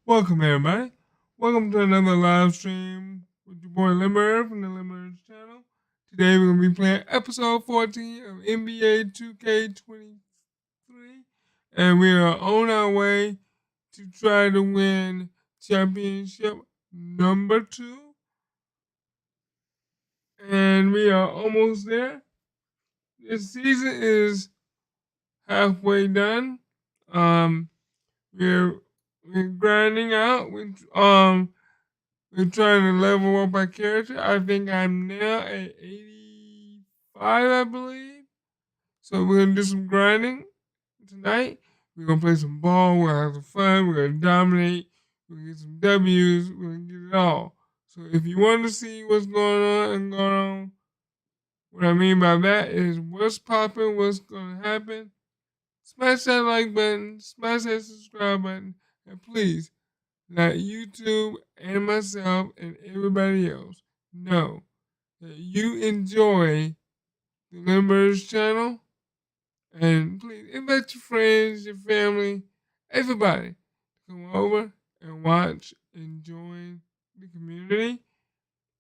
Welcome, everybody. Welcome to another live stream with your boy Limber from the Limber channel. Today we're going to be playing episode 14 of NBA 2K23. And we are on our way to try to win championship number 2. And we are almost there. This season is halfway done. Um, we're grinding out. We're trying to level up my character. I think I'm now at 85, I believe. So we're gonna do some grinding tonight. We're gonna play some ball. We're gonna have some fun. We're gonna dominate. We're gonna get some W's. We're gonna get it all. So if you want to see what's going on, what I mean by that is what's popping, what's gonna happen. Smash that like button. Smash that subscribe button, and please let YouTube and myself and everybody else know that you enjoy the Limber's channel. And please invite your friends, your family, everybody to come over and watch and join the community.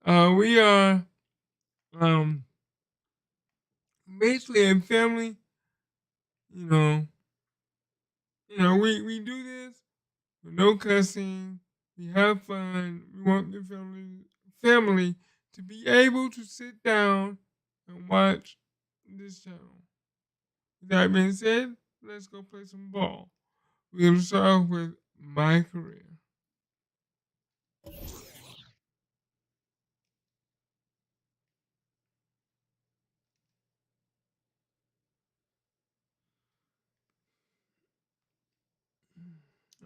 We are basically a family, you know, we do this with no cussing. We have fun. We want the family to be able to sit down and watch this channel. With that being said, let's go play some ball. We're gonna start off with Mycareer.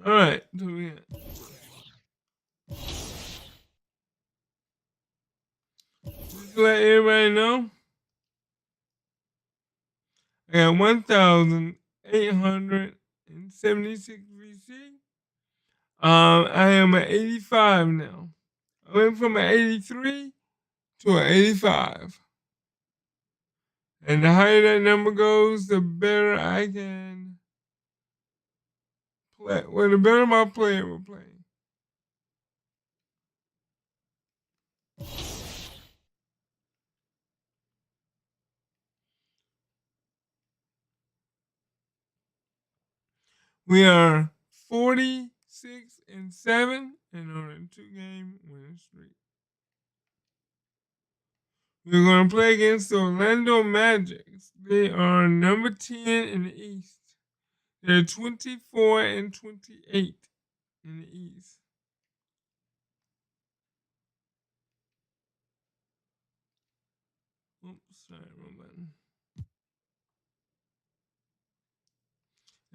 All right, so we got. Just to let everybody know, I got 1,876 VC. I am at 85 now. I went from an 83 to an 85. And the higher that number goes, the better I can play. Well, the better my player will play. We are 46-7 and on a 2-game winning streak. We're going to play against the Orlando Magics. They are number 10 in the East. They're 24-28 in the East. Oops, sorry, wrong button.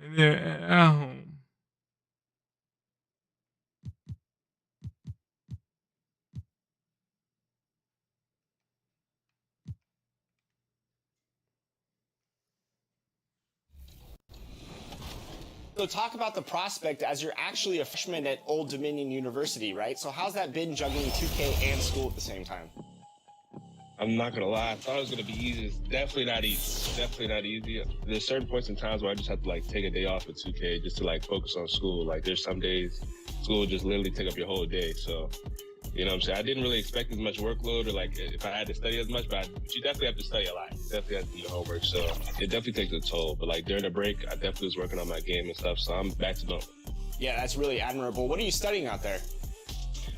And they're at home. So talk about the prospect as you're actually a freshman at Old Dominion University, right? So how's that been juggling 2K and school at the same time? I'm not gonna lie, I thought it was gonna be easy. It's definitely not easy. Definitely not easy. There's certain points in times where I just have to like take a day off with 2K just to like focus on school. Like there's some days school will just literally take up your whole day. So, you know what I'm saying? I didn't really expect as much workload or like if I had to study as much, but you definitely have to study a lot. You definitely have to do your homework. So it definitely takes a toll. But like during the break, I definitely was working on my game and stuff. So I'm back to normal. Yeah, that's really admirable. What are you studying out there?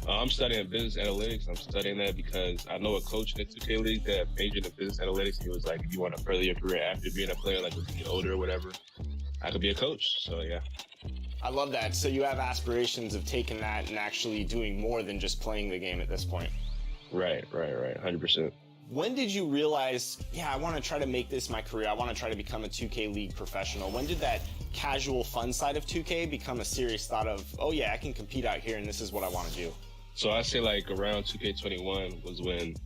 I'm studying business analytics. I'm studying that because I know a coach in the 2K League that majored in business analytics. He was like, if you want to further your career after being a player, like when you get older or whatever, I could be a coach. So, yeah. I love that. So you have aspirations of taking that and actually doing more than just playing the game at this point. Right. 100%. When did you realize, yeah, I want to try to make this my career. I want to try to become a 2K League professional. When did that casual fun side of 2K become a serious thought of, oh yeah, I can compete out here and this is what I want to do? So I say like around 2K21 was when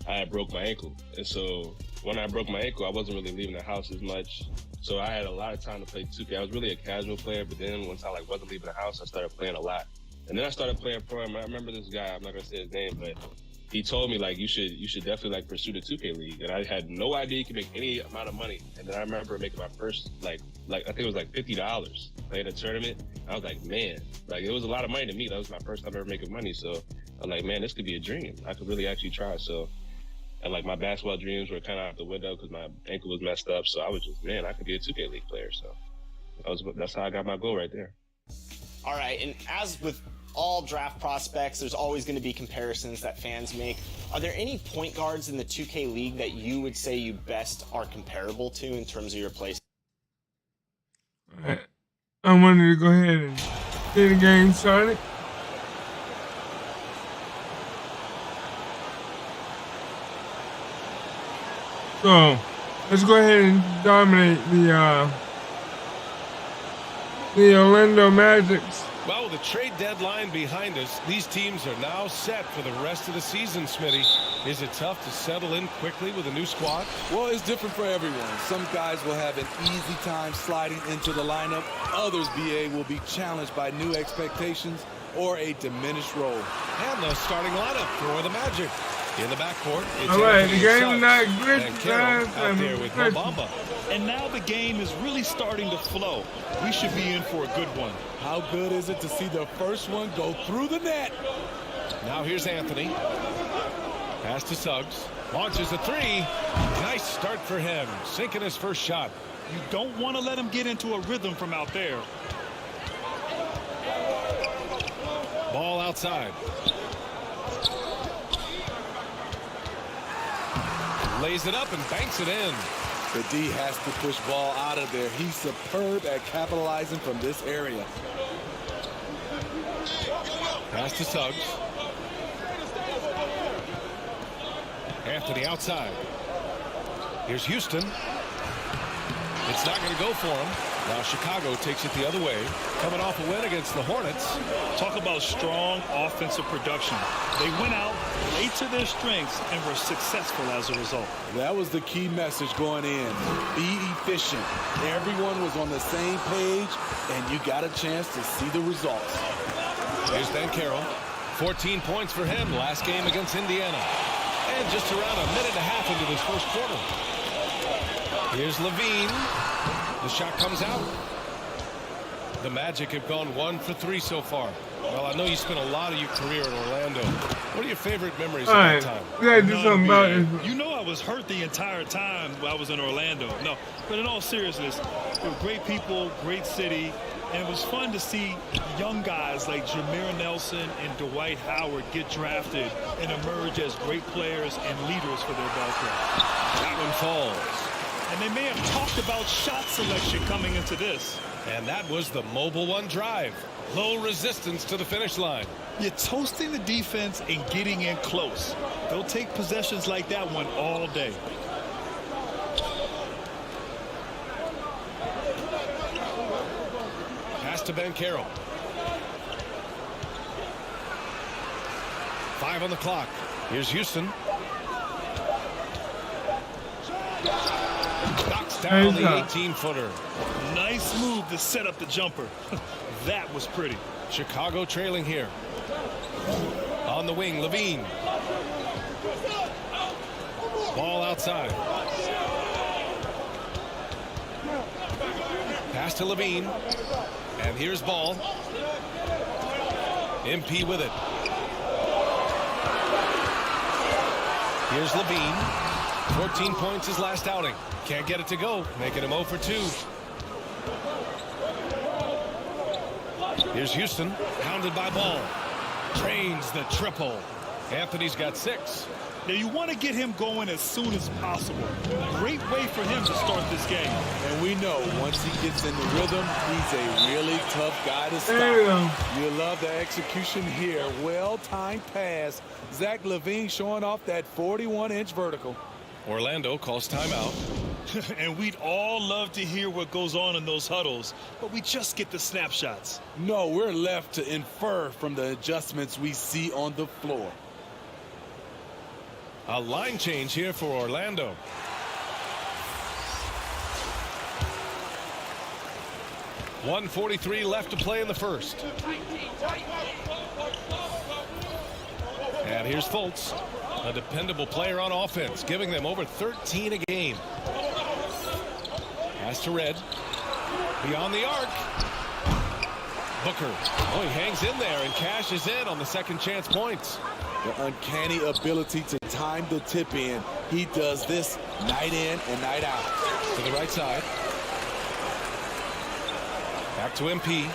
I broke my ankle. And so when I broke my ankle, I wasn't really leaving the house as much. So I had a lot of time to play 2K. I was really a casual player, but then once I like wasn't leaving the house, I started playing a lot. And then I started playing pro. I remember this guy, I'm not gonna say his name, but he told me like you should definitely like pursue the 2K league, and I had no idea you could make any amount of money. And then I remember making my first like I think it was like $50 playing a tournament. I was like, man, like it was a lot of money to me. That was my first time ever making money. So I was like, man, this could be a dream. I could really actually try. So, and like my basketball dreams were kind of out the window because my ankle was messed up. So I was just, man, I could be a 2K league player. So that's how I got my goal right there. All right, and as with all draft prospects, there's always going to be comparisons that fans make. Are there any point guards in the 2K league that you would say you best are comparable to in terms of your play? All right. I wanted to go ahead and get the game started. So let's go ahead and dominate the Orlando Magics. Well, with the trade deadline behind us, these teams are now set for the rest of the season, Smitty. Is it tough to settle in quickly with a new squad? Well, it's different for everyone. Some guys will have an easy time sliding into the lineup. Others, BA, will be challenged by new expectations or a diminished role. And the starting lineup for the Magic. In the backcourt, it's all right, Anthony the game Suggs not good, and Carroll guys, out there with and Bamba. And now the game is really starting to flow. We should be in for a good one. How good is it to see the first one go through the net? Now here's Anthony. Pass to Suggs. Launches a three. Nice start for him. Sinking his first shot. You don't want to let him get into a rhythm from out there. Ball outside. Lays it up and banks it in. The D has to push ball out of there. He's superb at capitalizing from this area. Pass to Suggs. Anthony outside. Here's Houston. It's not going to go for him. Now Chicago takes it the other way. Coming off a win against the Hornets. Talk about strong offensive production. They went out, played to their strengths, and were successful as a result. That was the key message going in. Be efficient. Everyone was on the same page, and you got a chance to see the results. Here's Ben Carroll. 14 points for him last game against Indiana. And just around a minute and a half into this first quarter. Here's Levine. The shot comes out. The Magic have gone 1 for 3 so far. Well, I know you spent a lot of your career in Orlando. What are your favorite memories of that time? We gotta do something about it. You know I was hurt the entire time I was in Orlando. No, but in all seriousness, they were great people, great city, and it was fun to see young guys like Jameer Nelson and Dwight Howard get drafted and emerge as great players and leaders for their ball club. That one falls. And they may have talked about shot selection coming into this. And that was the Mobile One drive. Low resistance to the finish line. You're toasting the defense and getting in close. They'll take possessions like that one all day. Pass to Ben Carroll. 5 on the clock. Here's Houston. Knocks down the 18-footer. Nice move to set up the jumper. That was pretty. Chicago trailing here. On the wing, Levine. Ball outside. Pass to Levine. And here's Ball. MP with it. Here's Levine. 14 points his last outing. Can't get it to go, making him 0 for 2. Here's Houston, pounded by Ball. Trains the triple. Anthony's got 6. Now you want to get him going as soon as possible. Great way for him to start this game. And we know once he gets in the rhythm, he's a really tough guy to stop. You love the execution here. Well-timed pass. Zach LaVine showing off that 41-inch vertical. Orlando calls timeout. And we'd all love to hear what goes on in those huddles, but we just get the snapshots. No, we're left to infer from the adjustments we see on the floor. A line change here for Orlando. .143 left to play in the first. And here's Fultz. A dependable player on offense, giving them over 13 a game. Pass to Red. Beyond the arc. Booker. Oh, he hangs in there and cashes in on the second chance points. The uncanny ability to time the tip in. He does this night in and night out. To the right side. Back to MP.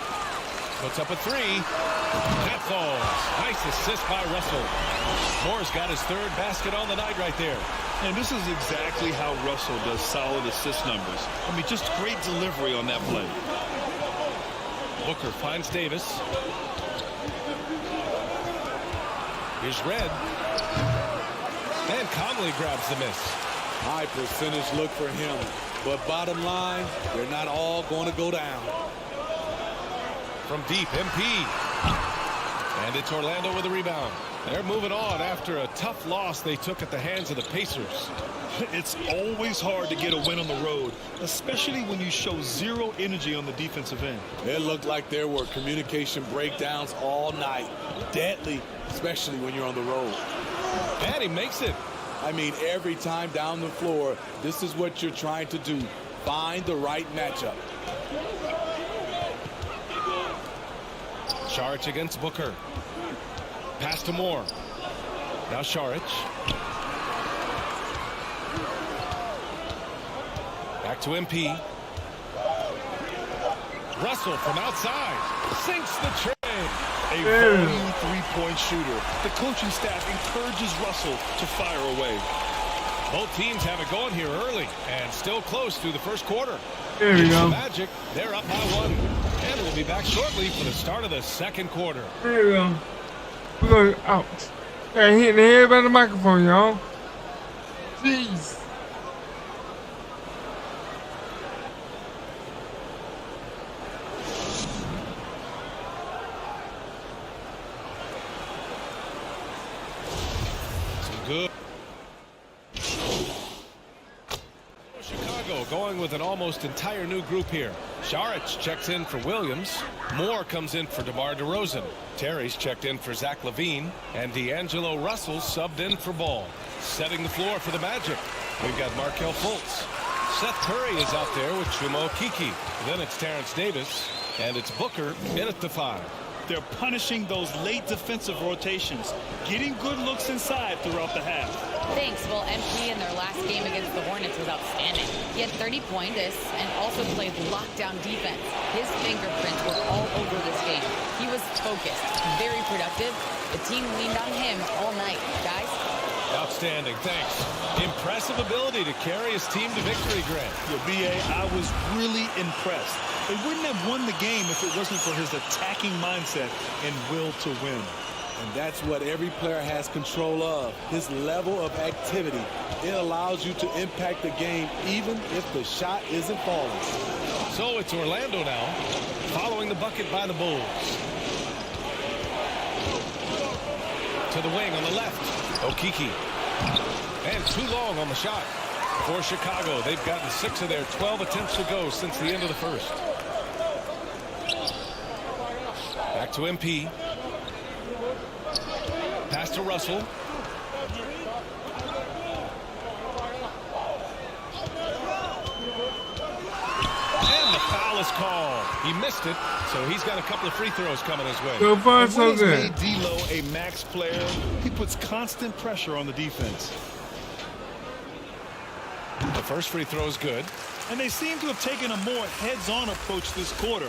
Puts up a three. That falls. Nice assist by Russell. Moore's got his third basket on the night right there. And this is exactly how Russell does solid assist numbers. I mean, just great delivery on that play. Booker finds Davis. Here's Red. And Conley grabs the miss. High percentage look for him. But bottom line, they're not all going to go down. From deep, MP. And it's Orlando with a rebound. They're moving on after a tough loss they took at the hands of the Pacers. It's always hard to get a win on the road, especially when you show zero energy on the defensive end. It looked like there were communication breakdowns all night. Deadly, especially when you're on the road. And he makes it. I mean, every time down the floor, this is what you're trying to do. Find the right matchup. Saric against Booker. Pass to Moore. Now Saric. Back to MP. Russell from outside. Sinks the train. A volume three-point shooter. The coaching staff encourages Russell to fire away. Both teams have it going here early and still close through the first quarter. There we go. Magic, they're up by one. And we'll be back shortly for the start of the second quarter. There we go. We're going out. Got hit in the head by the microphone, y'all. Jeez. Good. Chicago going with an almost entire new group here. Saric checks in for Williams. Moore comes in for DeMar DeRozan. Terry's checked in for Zach LaVine. And D'Angelo Russell subbed in for Ball. Setting the floor for the Magic. We've got Markelle Fultz. Seth Curry is out there with Chuma Okeke. Then it's Terrence Davis. And it's Booker in at the 5. They're punishing those late defensive rotations, getting good looks inside throughout the half. Thanks. Well, MP in their last game against the Hornets was outstanding. He had 30 points and also played lockdown defense. His fingerprints were all over this game. He was focused, very productive. The team leaned on him all night. Guys? Outstanding. Thanks. Impressive ability to carry his team to victory, Grant. Yeah, B.A., I was really impressed. They wouldn't have won the game if it wasn't for his attacking mindset and will to win. And that's what every player has control of. His level of activity. It allows you to impact the game even if the shot isn't falling. So it's Orlando now, following the bucket by the Bulls. To the wing on the left. Okeke. And too long on the shot. For Chicago, they've gotten 6 of their 12 attempts to go since the end of the first. Back to MP. Pass to Russell. And the foul is called. He missed it, so he's got a couple of free throws coming his way. So far, so What has good. made D'Lo a max player? He puts constant pressure on the defense. The first free throw is good. And they seem to have taken a more heads-on approach this quarter,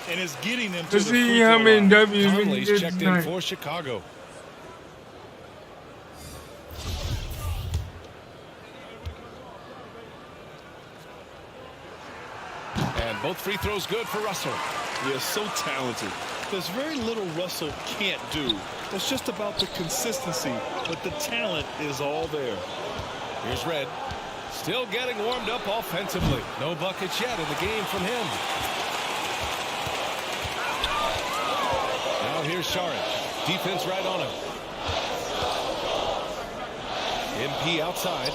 and it's getting them to Let's the see free how throw many line. W's we can Conley's get checked in tonight. for Chicago. And both free throws good for Russell. They're so talented. There's very little Russell can't do. It's just about the consistency, but the talent is all there. Here's Red. Still getting warmed up offensively. No buckets yet in the game from him. Now here's Saric. Defense right on him. MP outside.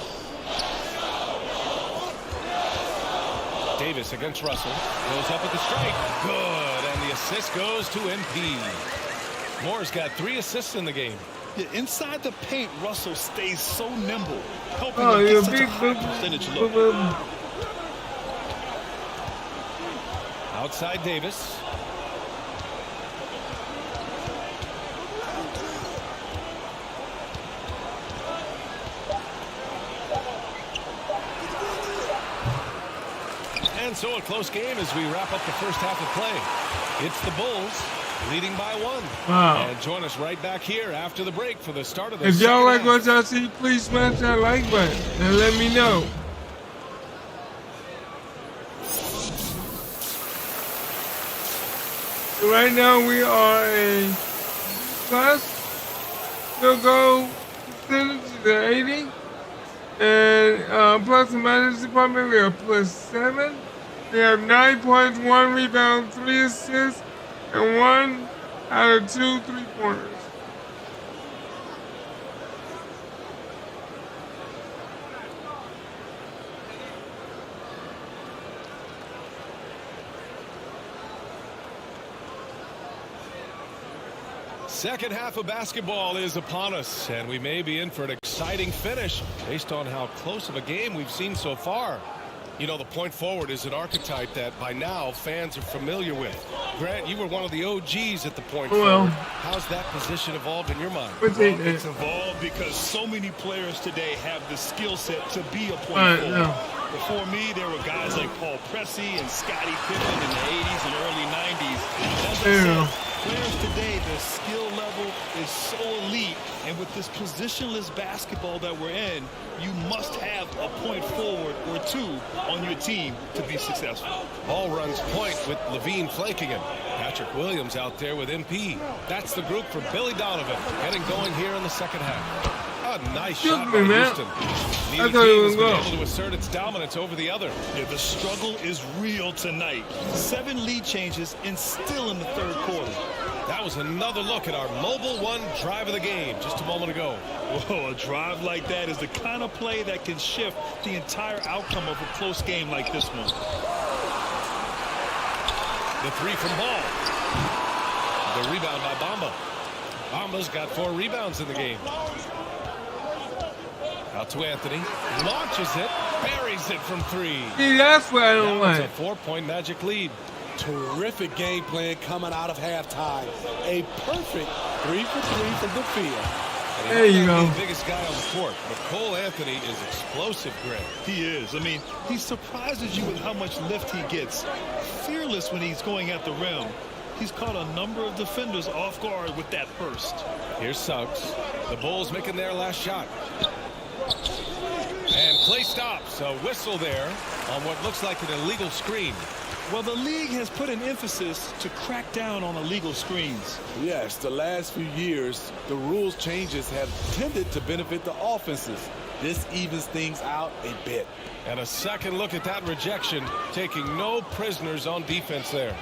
Davis against Russell. Goes up at the strike. Good. And the assist goes to MP. Moore's got 3 assists in the game. Yeah, inside the paint, Russell stays so nimble, helping Oh, him yeah, get such a big high percentage look. Outside Davis. And so a close game as we wrap up the first half of play. It's the Bulls leading by 1. Wow. And join us right back here after the break for the start of the If y'all like second what half. y'all see, please smash that like button and let me know. So right now we are a plus field goal percentage is at 80. And plus and minus department, we are +7. We have 9 points, 1 rebound, 3 assists, and 1 out of 2 3-pointers. Second half of basketball is upon us, and we may be in for an exciting finish based on how close of a game we've seen so far. You know, the point forward is an archetype that by now fans are familiar with. Grant, you were one of the OGs at the point forward. How's that position evolved in your mind? It's evolved because so many players today have the skill set to be a point forward. Before me, there were guys like Paul Pressey and Scottie Pippen in the 80s and early 90s. And as I said, players today, their skill level is so elite, and with this positionless basketball that we're in, you must have a point forward or 2 on your team to be successful. Ball runs point with Levine flanking him. Patrick Williams out there with MP. That's the group for Billy Donovan getting going here in the second half. A nice shot by Houston. Neither team has been able to assert its dominance over the other. Yeah, the struggle is real tonight. 7 lead changes and still in the third quarter. That was another look at our Mobile One drive of the game just a moment ago. Whoa, a drive like that is the kind of play that can shift the entire outcome of a close game like this one. The 3 from Ball. The rebound by Bamba. Bamba's got 4 rebounds in the game. Out to Anthony. Launches it. Buries it from 3. See, that's what I don't like. It's a 4-point Magic lead. Terrific game plan coming out of halftime. A perfect 3 for 3 from the field. There you go. The biggest guy on the court, but Cole Anthony is explosive, Greg. He is. I mean, he surprises you with how much lift he gets. Fearless when he's going at the rim. He's caught a number of defenders off guard with that burst. Here's Suggs. The Bulls making their last shot. And play stops. A whistle there on what looks like an illegal screen. Well, the league has put an emphasis to crack down on illegal screens. Yes, the last few years, the rules changes have tended to benefit the offenses. This evens things out a bit. And a second look at that rejection, taking no prisoners on defense there.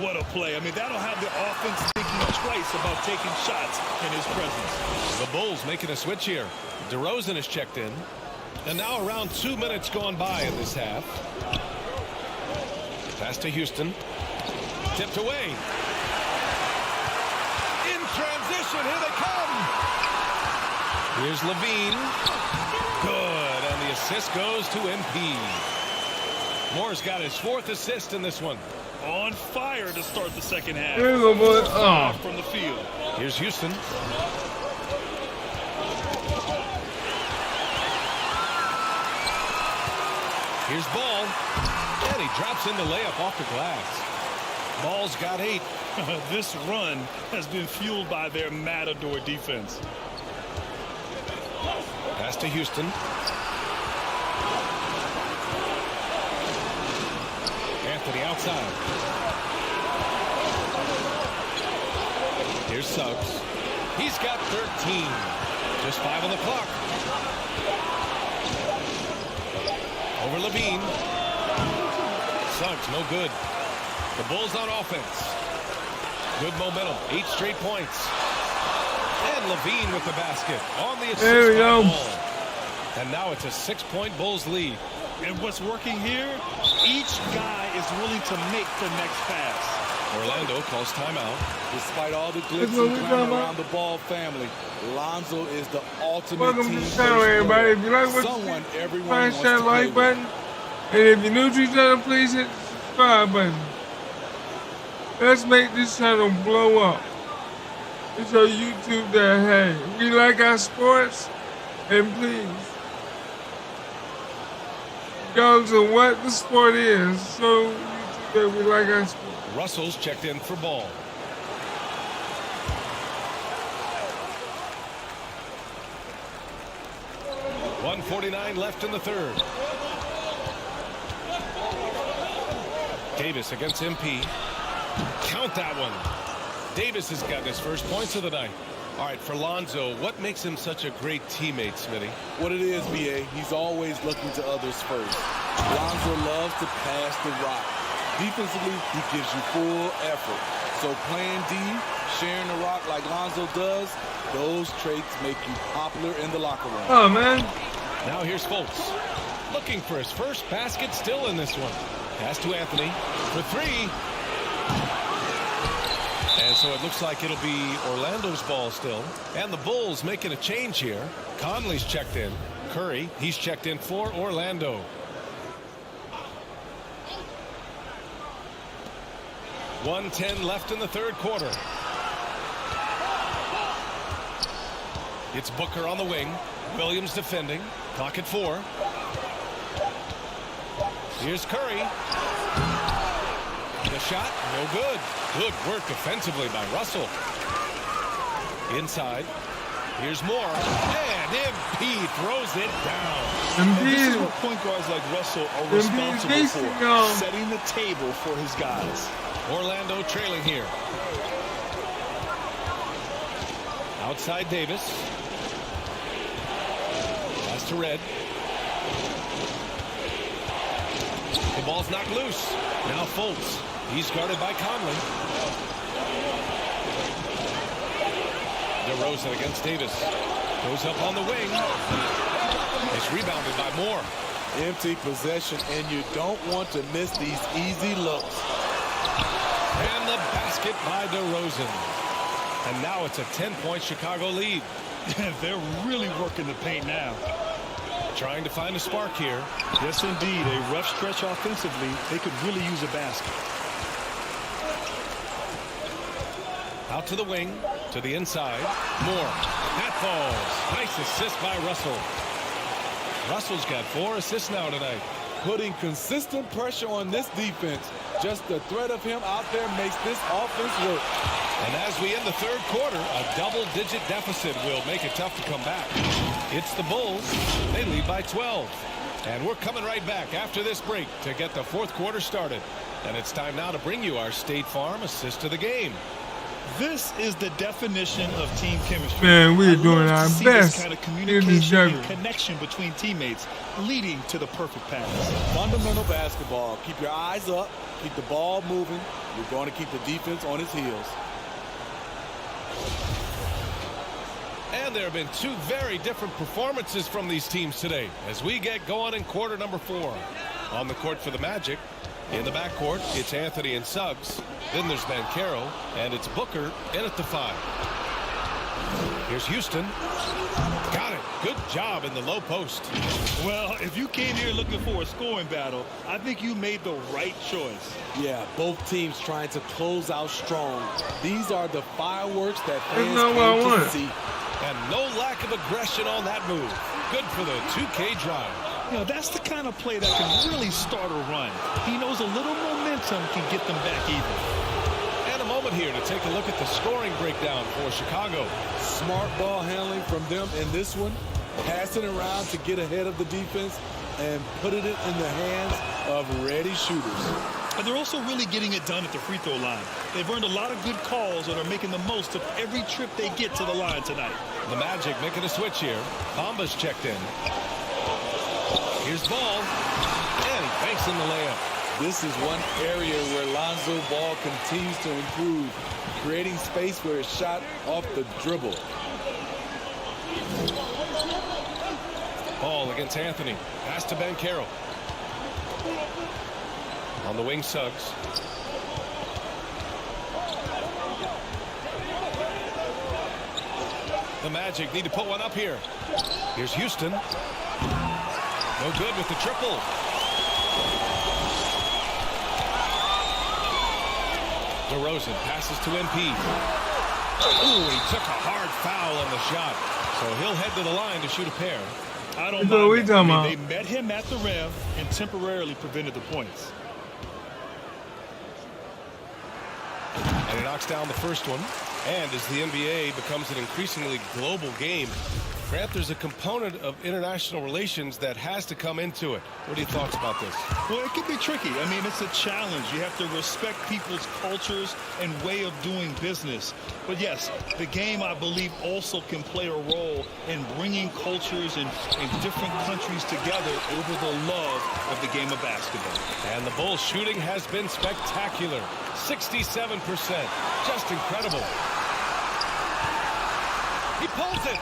What a play. I mean, that'll have the offense thinking twice about taking shots in his presence. The Bulls making a switch here. DeRozan is checked in. And now around 2 minutes gone by in this half. Pass to Houston. Tipped away. In transition, here they come. Here's Levine. Good, and the assist goes to MP. Moore's got his 4th assist in this one. On fire to start the second half. There you go, boy. Oh. From the field. Here's Houston. Here's Ball. And he drops in the layup off the glass. Ball's got 8. This run has been fueled by their matador defense. Pass to Houston. Anthony outside. Here's Suggs. He's got 13. Just 5 on the clock. Over Levine. Suggs, no good. The Bulls on offense. Good momentum. 8 straight points. And Levine with the basket on the assist. There we go. And now it's a 6-point Bulls lead. And what's working here, each guy is willing to make the next pass. Orlando calls timeout. Despite all the glitz and glamour around the Ball family, Lonzo is the ultimate Welcome team to the channel, everybody. If you like what someone you see, everyone smash wants that to like play with. button. And if you're new to the channel, please hit the subscribe button. Let's make this channel blow up. And show YouTube that, hey, we like our sports, and please, regardless of what the sport is, show YouTube that we like our sport. Russell's checked in for ball. .149 left in the third. Davis against MP. Count that one. Davis has gotten his first points of the night. All right, for Lonzo, what makes him such a great teammate, Smitty? What it is, BA, he's always looking to others first. Lonzo loves to pass the rock. Defensively, he gives you full effort. So playing D, sharing the rock like Lonzo does, those traits make you popular in the locker room. Oh, man. Now here's Fultz. Looking for his first basket still in this one. Pass to Anthony for three. And so it looks like it'll be Orlando's ball still. And the Bulls making a change here. Conley's checked in. Curry, he's checked in for Orlando. .110 left in the third quarter. It's Booker on the wing. Williams defending. Clock at 4. Here's Curry. The shot, no good. Good work defensively by Russell. Inside. Here's Moore. And MP throws it down. And this is what point guards like Russell are responsible for. Setting the table for his guys. Orlando trailing here. Outside Davis. Pass to Red. The ball's knocked loose. Now Fultz. He's guarded by Conley. DeRozan against Davis. Goes up on the wing. It's rebounded by Moore. Empty possession, and you don't want to miss these easy looks. And the basket by DeRozan. And now it's a 10-point Chicago lead. They're really working the paint now. Trying to find a spark here. Yes, indeed. A rough stretch offensively. They could really use a basket. Out to the wing, to the inside. Moore. That falls. Nice assist by Russell. Russell's got 4 assists now tonight. Putting consistent pressure on this defense. Just the threat of him out there makes this offense work. And as we end the third quarter, a double-digit deficit will make it tough to come back. It's the Bulls. They lead by 12. And we're coming right back after this break to get the fourth quarter started. And it's time now to bring you our State Farm assist of the game. This is the definition of team chemistry. Man, we're doing our best. best. This kind of communication and connection between teammates leading to the perfect pass. Fundamental basketball. Keep your eyes up. Keep the ball moving. You're going to keep the defense on its heels. And there have been 2 very different performances from these teams today as we get going in quarter number 4. On the court for the Magic. In the backcourt, it's Anthony and Suggs. Then there's Mycareer, and it's Booker in at the 5. Here's Houston. Got it. Good job in the low post. Well, if you came here looking for a scoring battle, I think you made the right choice. Yeah, both teams trying to close out strong. These are the fireworks that fans came to see. And no lack of aggression on that move. Good for the 2K drive. You know, that's the kind of play that can really start a run. He knows a little momentum can get them back even. And a moment here to take a look at the scoring breakdown for Chicago. Smart ball handling from them in this one. Passing around to get ahead of the defense and putting it in the hands of ready shooters. And they're also really getting it done at the free throw line. They've earned a lot of good calls and are making the most of every trip they get to the line tonight. The Magic making a switch here. Bamba's checked in. Here's Ball, and he banks in the layup. This is one area where Lonzo Ball continues to improve, creating space for his shot off the dribble. Ball against Anthony. Pass to Mycareer. On the wing, Suggs. The Magic need to put one up here. Here's Houston. No good with the triple. DeRozan passes to MP. Ooh, he took a hard foul on the shot. So he'll head to the line to shoot a pair. I don't mind that. They met him at the rim and temporarily prevented the points. And he knocks down the first one. And as the NBA becomes an increasingly global game, Grant, there's a component of international relations that has to come into it. What are your thoughts about this? Well, it can be tricky. I mean, it's a challenge. You have to respect people's cultures and way of doing business. But yes, the game, I believe, also can play a role in bringing cultures in different countries together over the love of the game of basketball. And the Bulls shooting has been spectacular. 67%. Just incredible. He pulls it.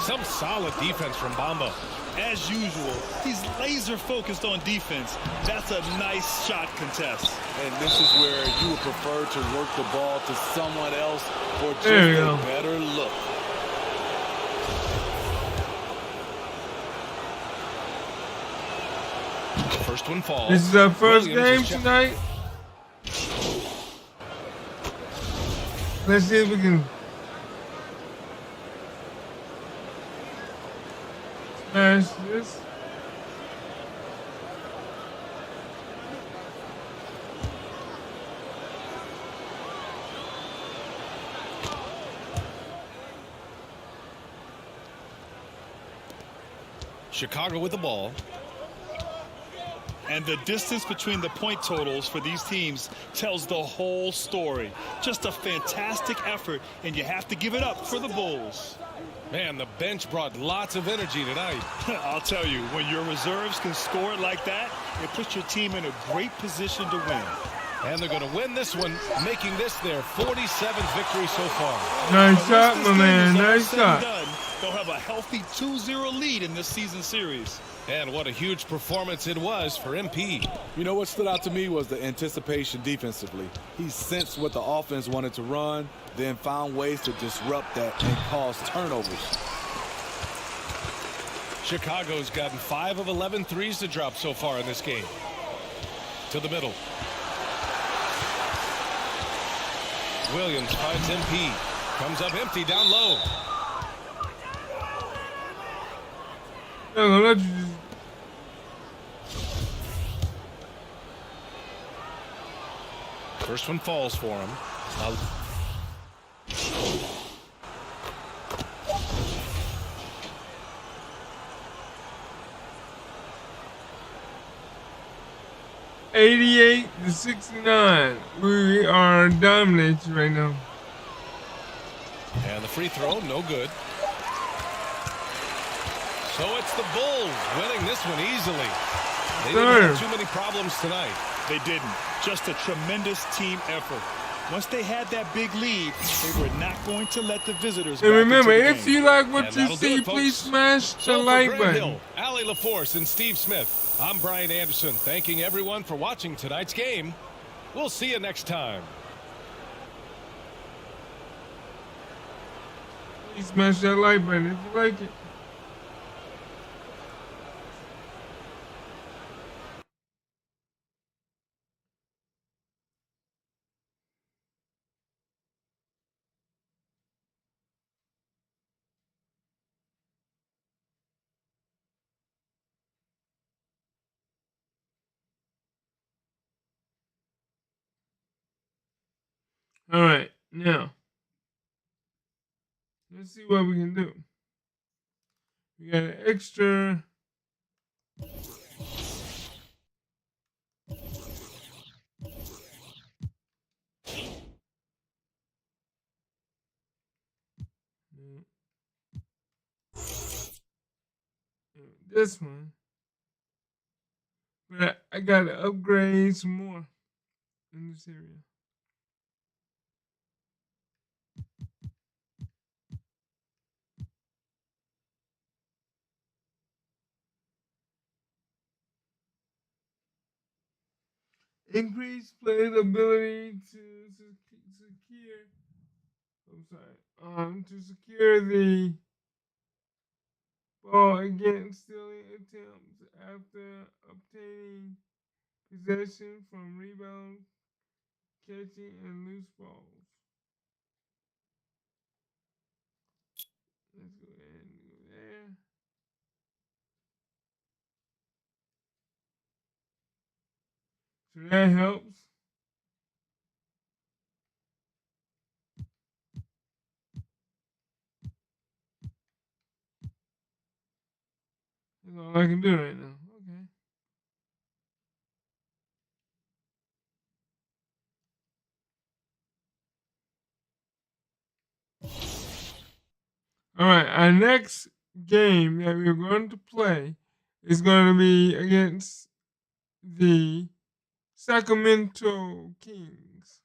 Some solid defense from Bamba. As usual, he's laser focused on defense. That's a nice shot contest. And this is where you would prefer to work the ball to someone else for just a better look. First one falls. This is our first game tonight. Let's see if we can smash this. Chicago with the ball. And the distance between the point totals for these teams tells the whole story. Just a fantastic effort, and you have to give it up for the Bulls. Man, the bench brought lots of energy tonight. I'll tell you, when your reserves can score it like that, it puts your team in a great position to win. And they're going to win this one, making this their 47th victory so far. Nice shot, my man. Nice shot. They'll have a healthy 2-0 lead in this season series. And what a huge performance it was for MP. You know what stood out to me was the anticipation defensively. He sensed what the offense wanted to run, then found ways to disrupt that and cause turnovers. Chicago's gotten 5 of 11 threes to drop so far in this game. To the middle. Williams finds MP. Comes up empty down low. First one falls for him. 88-69. We are dominating right now. And the free throw, no good. So it's the Bulls winning this one easily. They didn't have too many problems tonight. They didn't. Just a tremendous team effort. Once they had that big lead, they were not going to let the visitors. And remember, if game. you like what you see, please smash the like button. Allie LaForce and Steve Smith. I'm Brian Anderson, thanking everyone for watching tonight's game. We'll see you next time. Please smash that like button if you like it. All right, now let's see what we can do. We got an extra. This one, but I gotta upgrade some more in this area. Increase playability to secure I'm sorry. To secure the ball against stealing attempts after obtaining possession from rebounds, catching, and loose balls. Let's go ahead and go there. So that helps. That's all I can do right now. Okay. All right, our next game that we're going to play is going to be against the Sacramento Kings.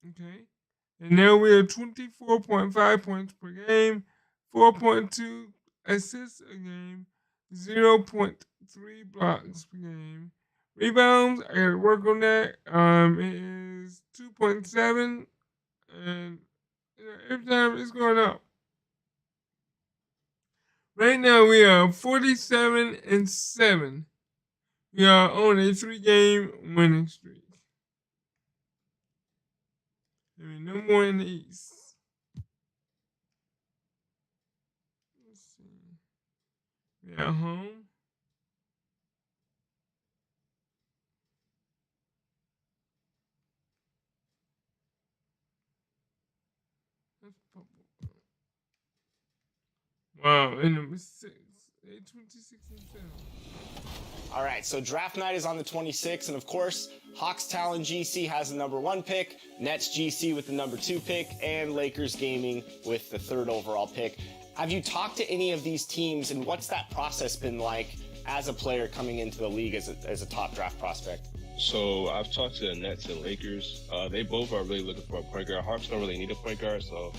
Okay. And now we are 24.5 points per game, 4.2 assists a game, 0.3 blocks per game. Rebounds, I gotta work on that. It is 2.7, and every time it's going up. Right now we are 47-7. We are on a 3-game winning streak. I mean, no more in the East. Let's see. We are home. That's purple. Wow, and number 6. 26-7. All right, so draft night is on the 26th, and of course, Hawks Talon GC has the number 1 pick, Nets GC with the number 2 pick, and Lakers Gaming with the 3rd overall pick. Have you talked to any of these teams, and what's that process been like as a player coming into the league as a top draft prospect? So I've talked to the Nets and Lakers. They both are really looking for a point guard. Hawks don't really need a point guard, so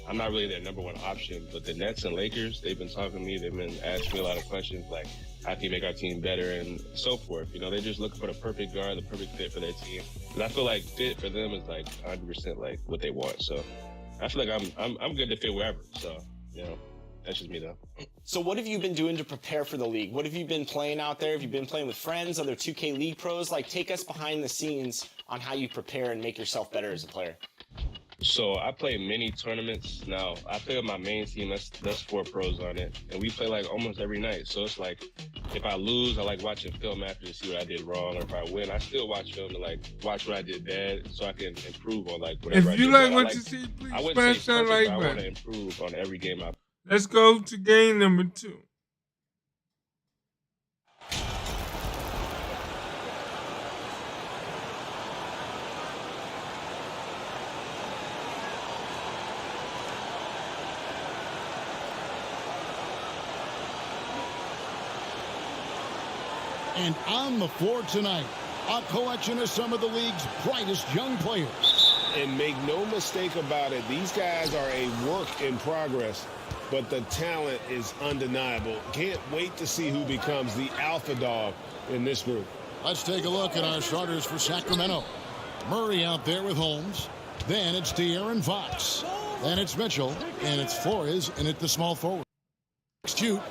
I'm not really their number 1 option. But the Nets and Lakers, they've been talking to me. They've been asking me a lot of questions, like how can you make our team better and so forth. You know, they're just looking for the perfect guard, the perfect fit for their team. And I feel like fit for them is like 100% like what they want. So I feel like I'm good to fit wherever. So, you know, that's just me though. So what have you been doing to prepare for the league? What have you been playing out there? Have you been playing with friends, other 2K League pros? Like, take us behind the scenes on how you prepare and make yourself better as a player. So I play mini tournaments. Now I play with my main team. That's 4 pros on it, and we play like almost every night. So it's like if I lose, I like watching film after to see what I did wrong, or if I win, I still watch film to like watch what I did bad, so I can improve on like whatever. If you like what you see, please smash that like button. I want to improve on every game I. Let's go to game number 2. And on the floor tonight, a collection of some of the league's brightest young players. And make no mistake about it, these guys are a work in progress, but the talent is undeniable. Can't wait to see who becomes the alpha dog in this group. Let's take a look at our starters for Sacramento. Murray out there with Holmes. Then it's De'Aaron Fox. Then it's Mitchell. And it's Flores in at the small forward. Shoot.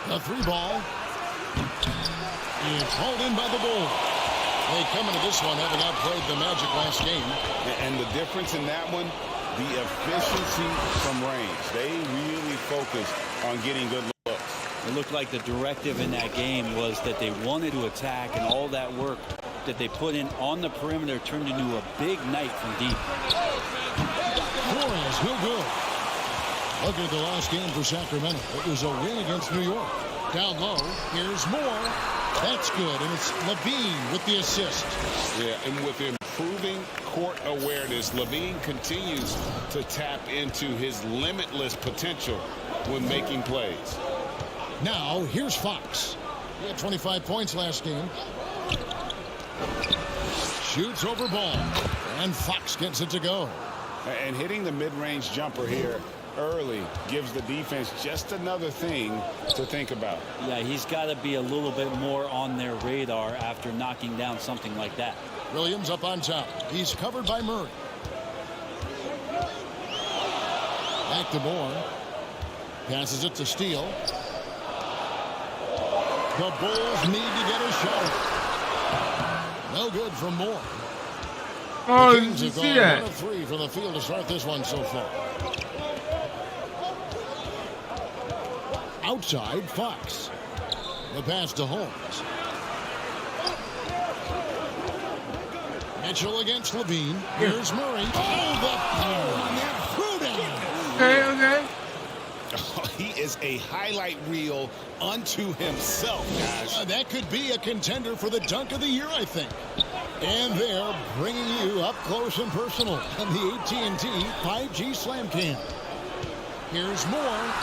The 3-ball. It's hauled in by the Bulls. They come into this one having outplayed the Magic last game. And the difference in that one, the efficiency from range. They really focused on getting good looks. It looked like the directive in that game was that they wanted to attack, and all that work that they put in on the perimeter turned into a big night from deep. Flores, no good. Looking at the last game for Sacramento, it was a win against New York. Down low, here's Moore. That's good, and it's Levine with the assist. Yeah, and with improving court awareness, Levine continues to tap into his limitless potential when making plays. Now, here's Fox. He had 25 points last game. Shoots over ball, and Fox gets it to go. And hitting the mid-range jumper here early gives the defense just another thing to think about. Yeah, he's got to be a little bit more on their radar after knocking down something like that. Williams up on top. He's covered by Murray. Back to Moore. Passes it to Steele. The Bulls need to get a shot. No good from Moore. Oh, the did Kings you have see gone that? 1 of 3 from the field to start this one so far. Outside, Fox. The pass to Holmes. Mitchell against Levine. Here's Murray. Oh, the power on that throwdown. Okay. He is a highlight reel unto himself, guys. That could be a contender for the dunk of the year, I think. And they're bringing you up close and personal on the AT&T 5G Slam Cam. Here's Moore.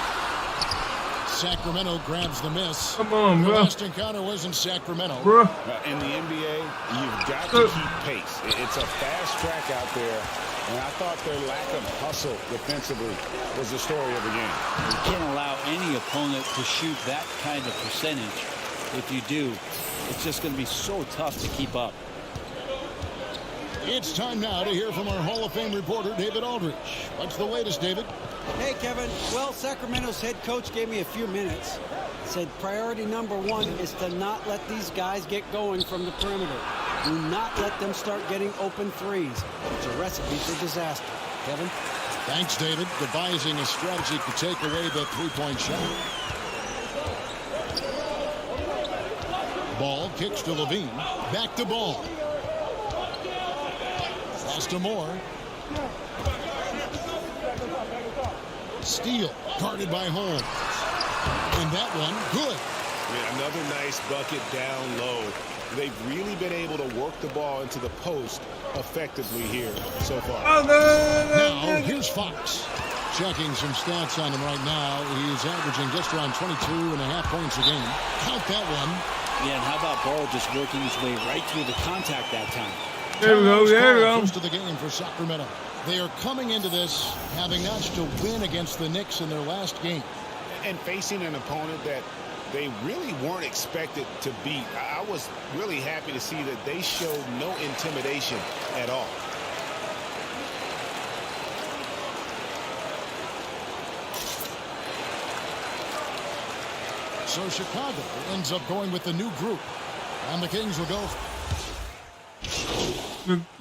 Sacramento grabs the miss. Come on, The bro. last encounter was in Sacramento. Bro. In the NBA, you've got to keep pace. It's a fast track out there, and I thought their lack of hustle defensively was the story of the game. You can't allow any opponent to shoot that kind of percentage. If you do, it's just going to be so tough to keep up. It's time now to hear from our Hall of Fame reporter, David Aldridge. What's the latest, David? Hey, Kevin. Well, Sacramento's head coach gave me a few minutes. Said priority number 1 is to not let these guys get going from the perimeter. Do not let them start getting open threes. It's a recipe for disaster. Kevin? Thanks, David. Devising a strategy to take away the three-point shot. Ball kicks to Levine. Back to Ball. Pass to Moore. Steele guarded by Holmes. And that one, good. Yeah, another nice bucket down low. They've really been able to work the ball into the post effectively here so far. Oh, Now, here's Fox. Checking some stats on him right now. He's averaging just around 22.5 points a game. Count that one. Yeah, and how about Ball just working his way right through the contact that time? There we go, there we go. First of the game for Sacramento. They are coming into this having notched a win against the Knicks in their last game. And facing an opponent that they really weren't expected to beat. I was really happy to see that they showed no intimidation at all. So Chicago ends up going with the new group. And the Kings will go.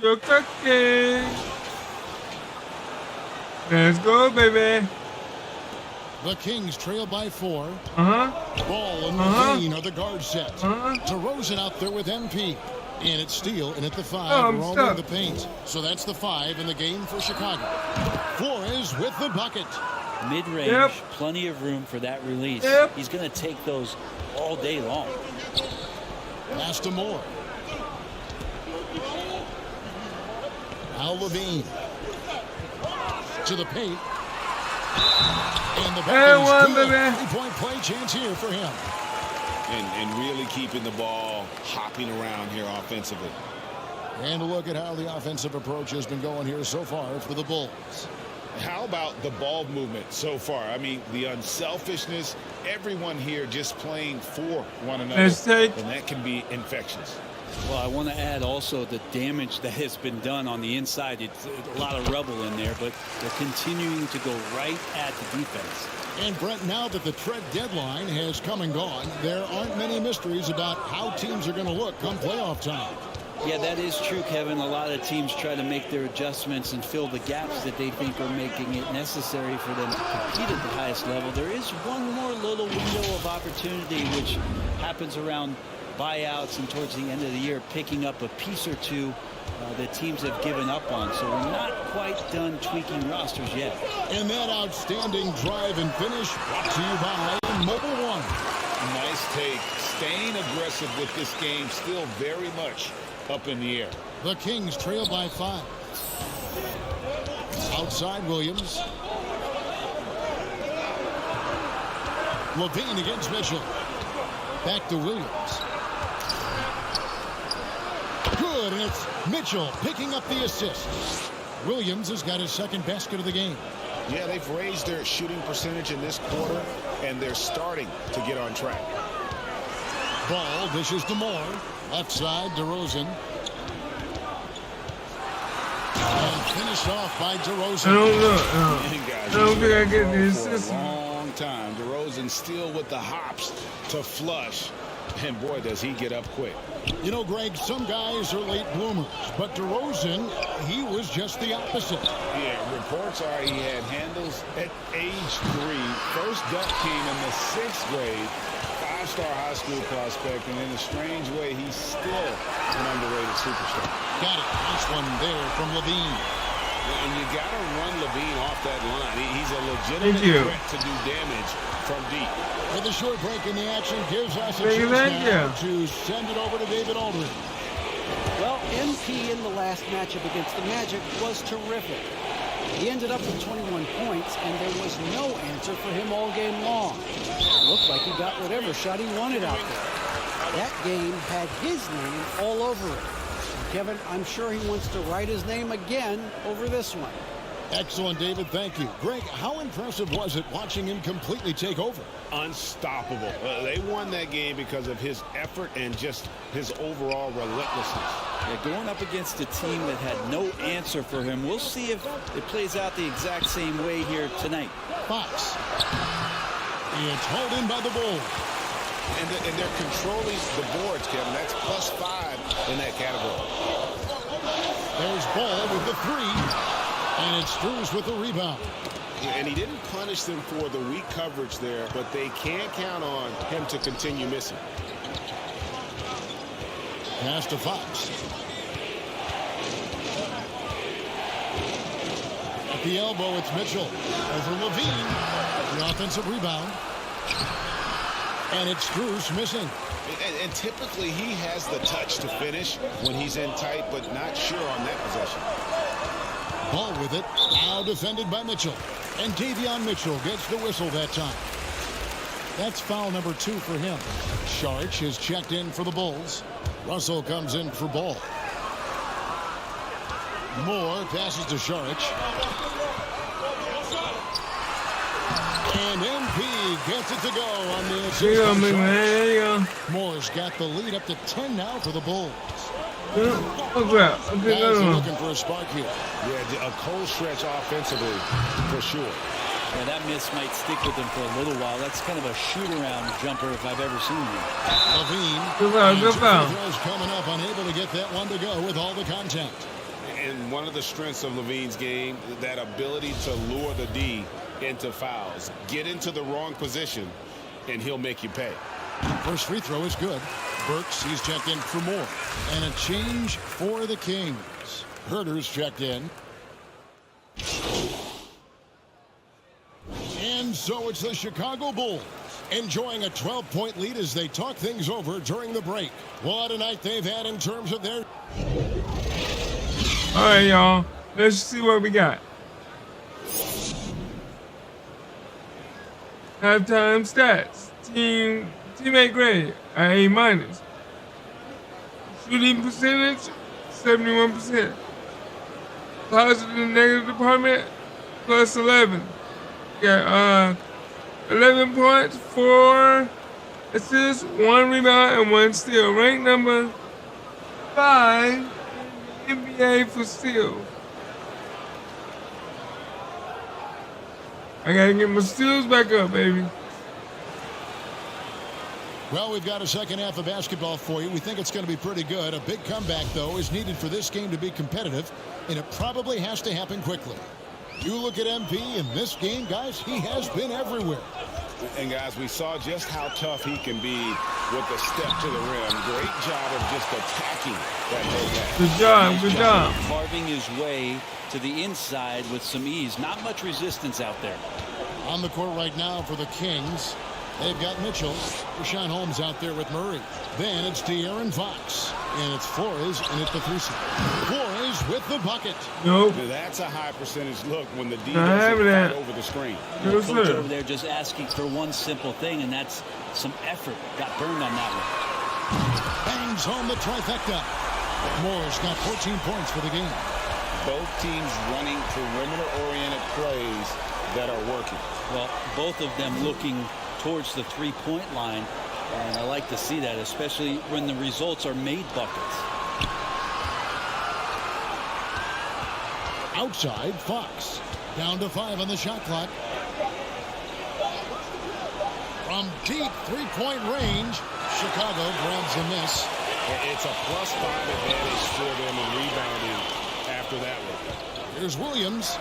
You're cooking. Let's go, baby. The Kings trail by 4. Uh-huh. Ball and Levine are the guard sets. DeRozan out there with MP. And it's Steele, and at the 5, I'm roaming stuck. the paint. So that's the 5 in the game for Chicago. Flores with the bucket. Mid-range, Yep. plenty of room for that release. Yep. He's going to take those all day long. Pass to Moore. Now Levine. To the paint. And the And bucket one, is good. baby. 3-point play chance here for him. And really keeping the ball hopping around here offensively. And a look at how the offensive approach has been going here so far for the Bulls. How about the ball movement so far? I mean, the unselfishness, everyone here just playing for one another. Let's take- And that can be infectious. Well, I want to add also the damage that has been done on the inside. It's a lot of rubble in there, but they're continuing to go right at the defense. And Brent, now that the trade deadline has come and gone, there aren't many mysteries about how teams are going to look come playoff time. Yeah, that is true, Kevin. A lot of teams try to make their adjustments and fill the gaps that they think are making it necessary for them to compete at the highest level. There is one more little window of opportunity, which happens around buyouts and towards the end of the year, picking up a piece or two that teams have given up on. So we're not quite done tweaking rosters yet. And that outstanding drive and finish brought to you by Mobile One. Nice take. Staying aggressive with this game, still very much up in the air. The Kings trail by 5. Outside Williams. Levine against Mitchell. Back to Williams. Good, and it's Mitchell picking up the assist. Williams has got his second basket of the game. Yeah, they've raised their shooting percentage in this quarter, and they're starting to get on track. Ball dishes to Moore. Left side, DeRozan. And finished off by DeRozan. I don't know. Guys, I don't think I get the for a assist. long time. DeRozan still with the hops to flush. And boy, does he get up quick. You know, Greg, some guys are late bloomers, but DeRozan, he was just the opposite. Yeah, reports are he had handles at age 3. First dunk came in the 6th grade. 5-star high school prospect, and in a strange way, he's still an underrated superstar. Got it. Nice one there from Levine. And you got to run Levine off that line. He's a legitimate threat to do damage from deep. With a short break in the action, gives us a chance now to send it over to David Aldridge. Well, MP in the last matchup against the Magic was terrific. He ended up with 21 points, and there was no answer for him all game long. It looked like he got whatever shot he wanted out there. That game had his name all over it. Kevin, I'm sure he wants to write his name again over this one. Excellent, David. Thank you. Greg, how impressive was it watching him completely take over? Unstoppable. They won that game because of his effort and just his overall relentlessness. Yeah, going up against a team that had no answer for him. We'll see if it plays out the exact same way here tonight. Fox. It's hauled in by the Bulls. And they're controlling the boards, Kevin. That's +5 in that category. There's Ball with the 3. And it's Strus with the rebound. And he didn't punish them for the weak coverage there, but they can't count on him to continue missing. Pass to Fox. At the elbow, it's Mitchell. Over Levine. The offensive rebound. And it's Strus missing. And typically he has the touch to finish when he's in tight, but not sure on that possession. Ball with it. Now defended by Mitchell. And Davion Mitchell gets the whistle that time. That's foul number 2 for him. Saric is checked in for the Bulls. Russell comes in for Ball. Moore passes to Saric. And MP gets it to go on the assist. Moore's got the lead up to 10 now for the Bulls. Guys are looking for a spark here. Yeah, a cold stretch offensively for sure. Yeah, that miss might stick with him for a little while. That's kind of a shoot-around jumper if I've ever seen one. Levine. Good foul. Coming up, unable to get that one to go with all the contact. And one of the strengths of Levine's game, that ability to lure the D into fouls. Get into the wrong position, and he'll make you pay. First free throw is good. Burks, he's checked in for Moore. And a change for the Kings. Herter's checked in. And so it's the Chicago Bulls enjoying a 12-point lead as they talk things over during the break. What a night they've had in terms of their... All right, y'all. Let's see what we got. Halftime stats. Teammate grade at A-. Shooting percentage, 71%. Positive and negative department, +11. Got 11 points, 4 assists, 1 rebound, and 1 steal. Ranked number 5 in the NBA for steals. I gotta get my steals back up, baby. Well, we've got a second half of basketball for you. We think it's going to be pretty good. A big comeback, though, is needed for this game to be competitive, and it probably has to happen quickly. You look at MP in this game, guys, he has been everywhere. And, guys, we saw just how tough he can be with the step to the rim. Great job of just attacking that whole pass. Good job, good job. Carving his way to the inside with some ease. Not much resistance out there. On the court right now for the Kings, they've got Mitchell. Rashawn Holmes out there with Murray. Then it's De'Aaron Fox. And it's Flores in at the 3 spot. Flores with the bucket. Nope. That's a high percentage look when the D doesn't fight over the screen. No, the coach over there just asking for one simple thing, and that's some effort. Got burned on that one. Bangs home the trifecta. Moore's got 14 points for the game. Both teams running perimeter-oriented plays that are working. Well, both of them looking towards the three-point line, and I like to see that, especially when the results are made buckets. Outside, Fox. Down to 5 on the shot clock. From deep three-point range, Chicago grabs the miss. It's a +5 advantage for them in rebounding after that one. Here's Williams.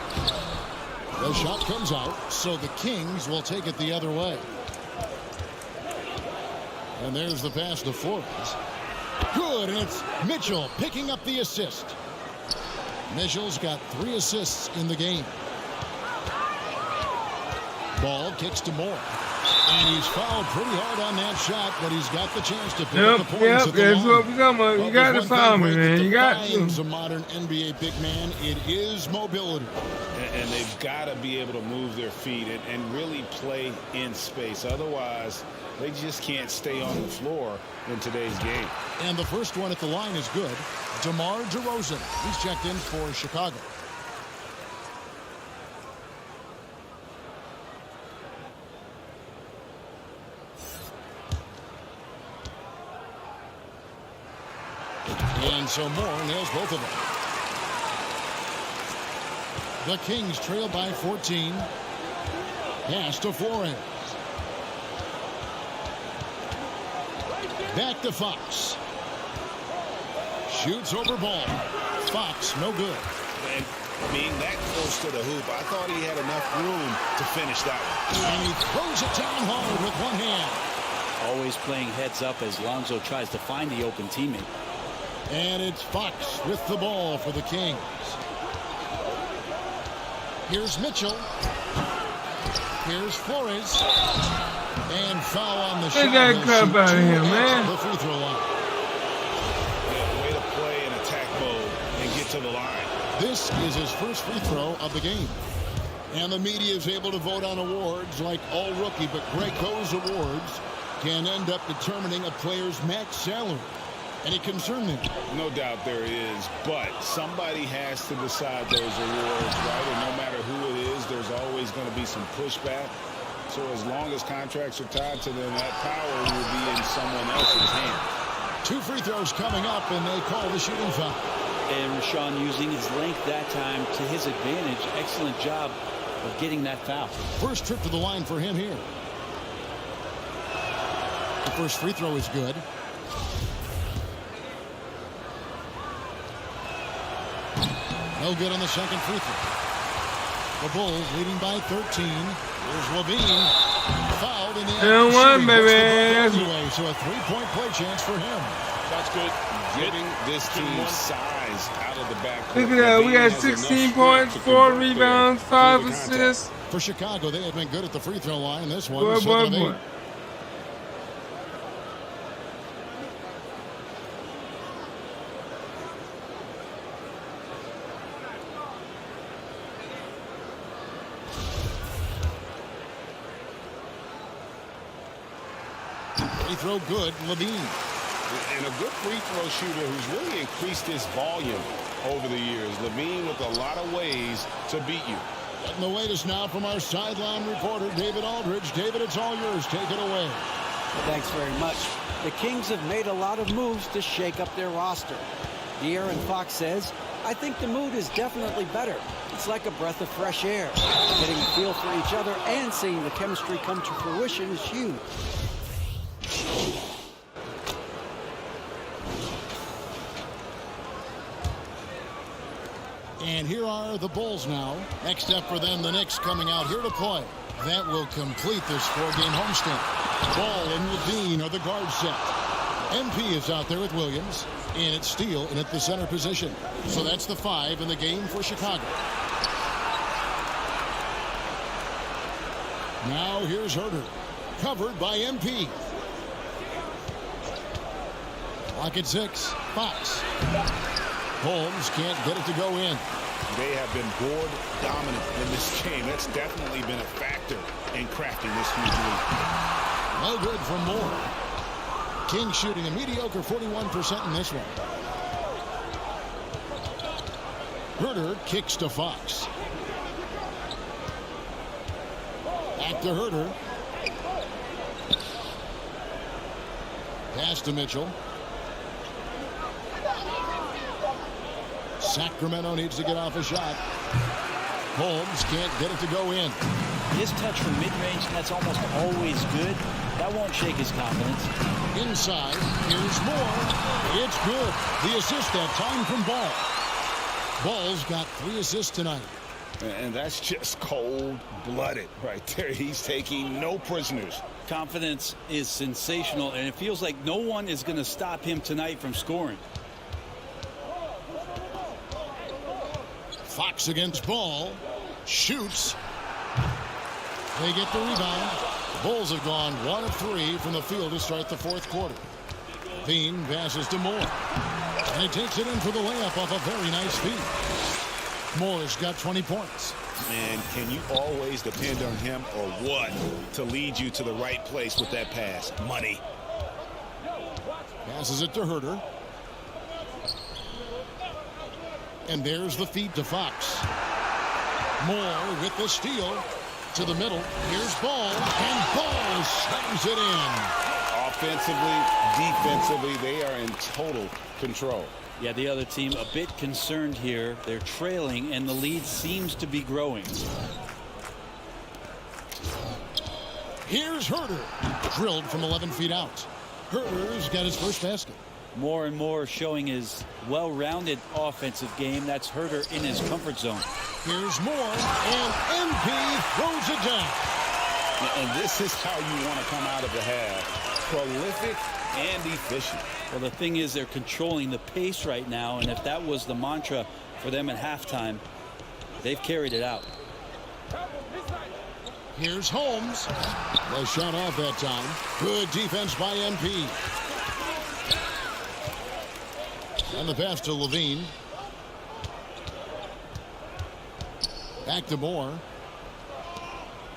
The shot comes out, so the Kings will take it the other way. And there's the pass to Flores. Good, and it's Mitchell picking up the assist. Mitchell's got 3 assists in the game. Ball kicks to Moore. And he's fouled pretty hard on that shot, but he's got the chance to pick up the points at the that's line. what we're talking about. You got to foul me, man. You got to. A modern NBA big man, it is mobility. And they've got to be able to move their feet and really play in space. Otherwise, they just can't stay on the floor in today's game. And the first one at the line is good. DeMar DeRozan. He's checked in for Chicago. And so Moore nails both of them. The Kings trail by 14. Pass to Flores. Back to Fox. Shoots over ball. Fox, no good. And being that close to the hoop, I thought he had enough room to finish that one. And he throws it down hard with one hand. Always playing heads up as Lonzo tries to find the open teammate. And it's Fox with the ball for the Kings. Here's Mitchell. Here's Flores. And foul on the shot. Take that crap out of here, man. The free throw line. Yeah, way to play in attack mode and get to the line. This is his first free throw of the game. And the media is able to vote on awards like all rookie, but Greg, those awards can end up determining a player's max salary. Any concern there? No doubt there is, but somebody has to decide those awards, right? And no matter who it is, there's always going to be some pushback. So as long as contracts are tied to them, that power will be in someone else's hands. 2 free throws coming up, and they call the shooting foul. And Rashawn using his length that time to his advantage. Excellent job of getting that foul. First trip to the line for him here. The first free throw is good. No good on the second free throw. The Bulls leading by 13. Here's Levine. Fouled in the And one, baby. Anyway, so a 3-point play chance for him. That's good. Giving this team size out of the back. Look at that. We got 16 points, 4 rebounds, 5 assists. For Chicago, they have been good at the free throw line. This one, Boy, 7 of 8. Free throw good, Levine. And a good free throw shooter who's really increased his volume over the years. Levine with a lot of ways to beat you. Getting the latest now from our sideline reporter, David Aldridge. David, it's all yours. Take it away. Thanks very much. The Kings have made a lot of moves to shake up their roster. De'Aaron Fox says, I think the mood is definitely better. It's like a breath of fresh air. Getting a feel for each other and seeing the chemistry come to fruition is huge. And here are the Bulls now. Next up for them, the Knicks coming out here to play. That will complete this 4-game homestand. Ball and Levine are the guard set. MP is out there with Williams. And it's Steele in at the center position. So that's the 5 in the game for Chicago. Now here's Herter. Covered by MP. Lock at 6. Fox. Holmes can't get it to go in. They have been board dominant in this game. That's definitely been a factor in crafting this huge lead. No good from Moore. Kings shooting a mediocre 41% in this one. Herter kicks to Fox. Back to Herter. Pass to Mitchell. Sacramento needs to get off a shot. Holmes can't get it to go in. His touch from mid-range, that's almost always good. That won't shake his confidence. Inside, here's Moore. It's good. The assist that time from Ball. Ball's got 3 assists tonight. And that's just cold-blooded right there. He's taking no prisoners. Confidence is sensational, and it feels like no one is going to stop him tonight from scoring. Fox against Ball. Shoots. They get the rebound. The Bulls have gone 1 of 3 from the field to start the 4th quarter. Bean passes to Moore. And he takes it in for the layup off a very nice feed. Moore's got 20 points. Man, can you always depend on him or what to lead you to the right place with that pass? Money. Passes it to Herter. And there's the feed to Fox. Moore with the steal. To the middle. Here's Ball. And Ball slams it in. Offensively, defensively, they are in total control. Yeah, the other team a bit concerned here. They're trailing, and the lead seems to be growing. Here's Herter. Drilled from 11 feet out. Herter's got his first basket. More and more showing his well-rounded offensive game. That's Herter in his comfort zone. Here's Moore, and MP throws it down. And this is how you want to come out of the half. Prolific and efficient. Well, the thing is, they're controlling the pace right now, and if that was the mantra for them at halftime, they've carried it out. Here's Holmes. The shot off that time. Good defense by MP. And the pass to Levine. Back to Moore.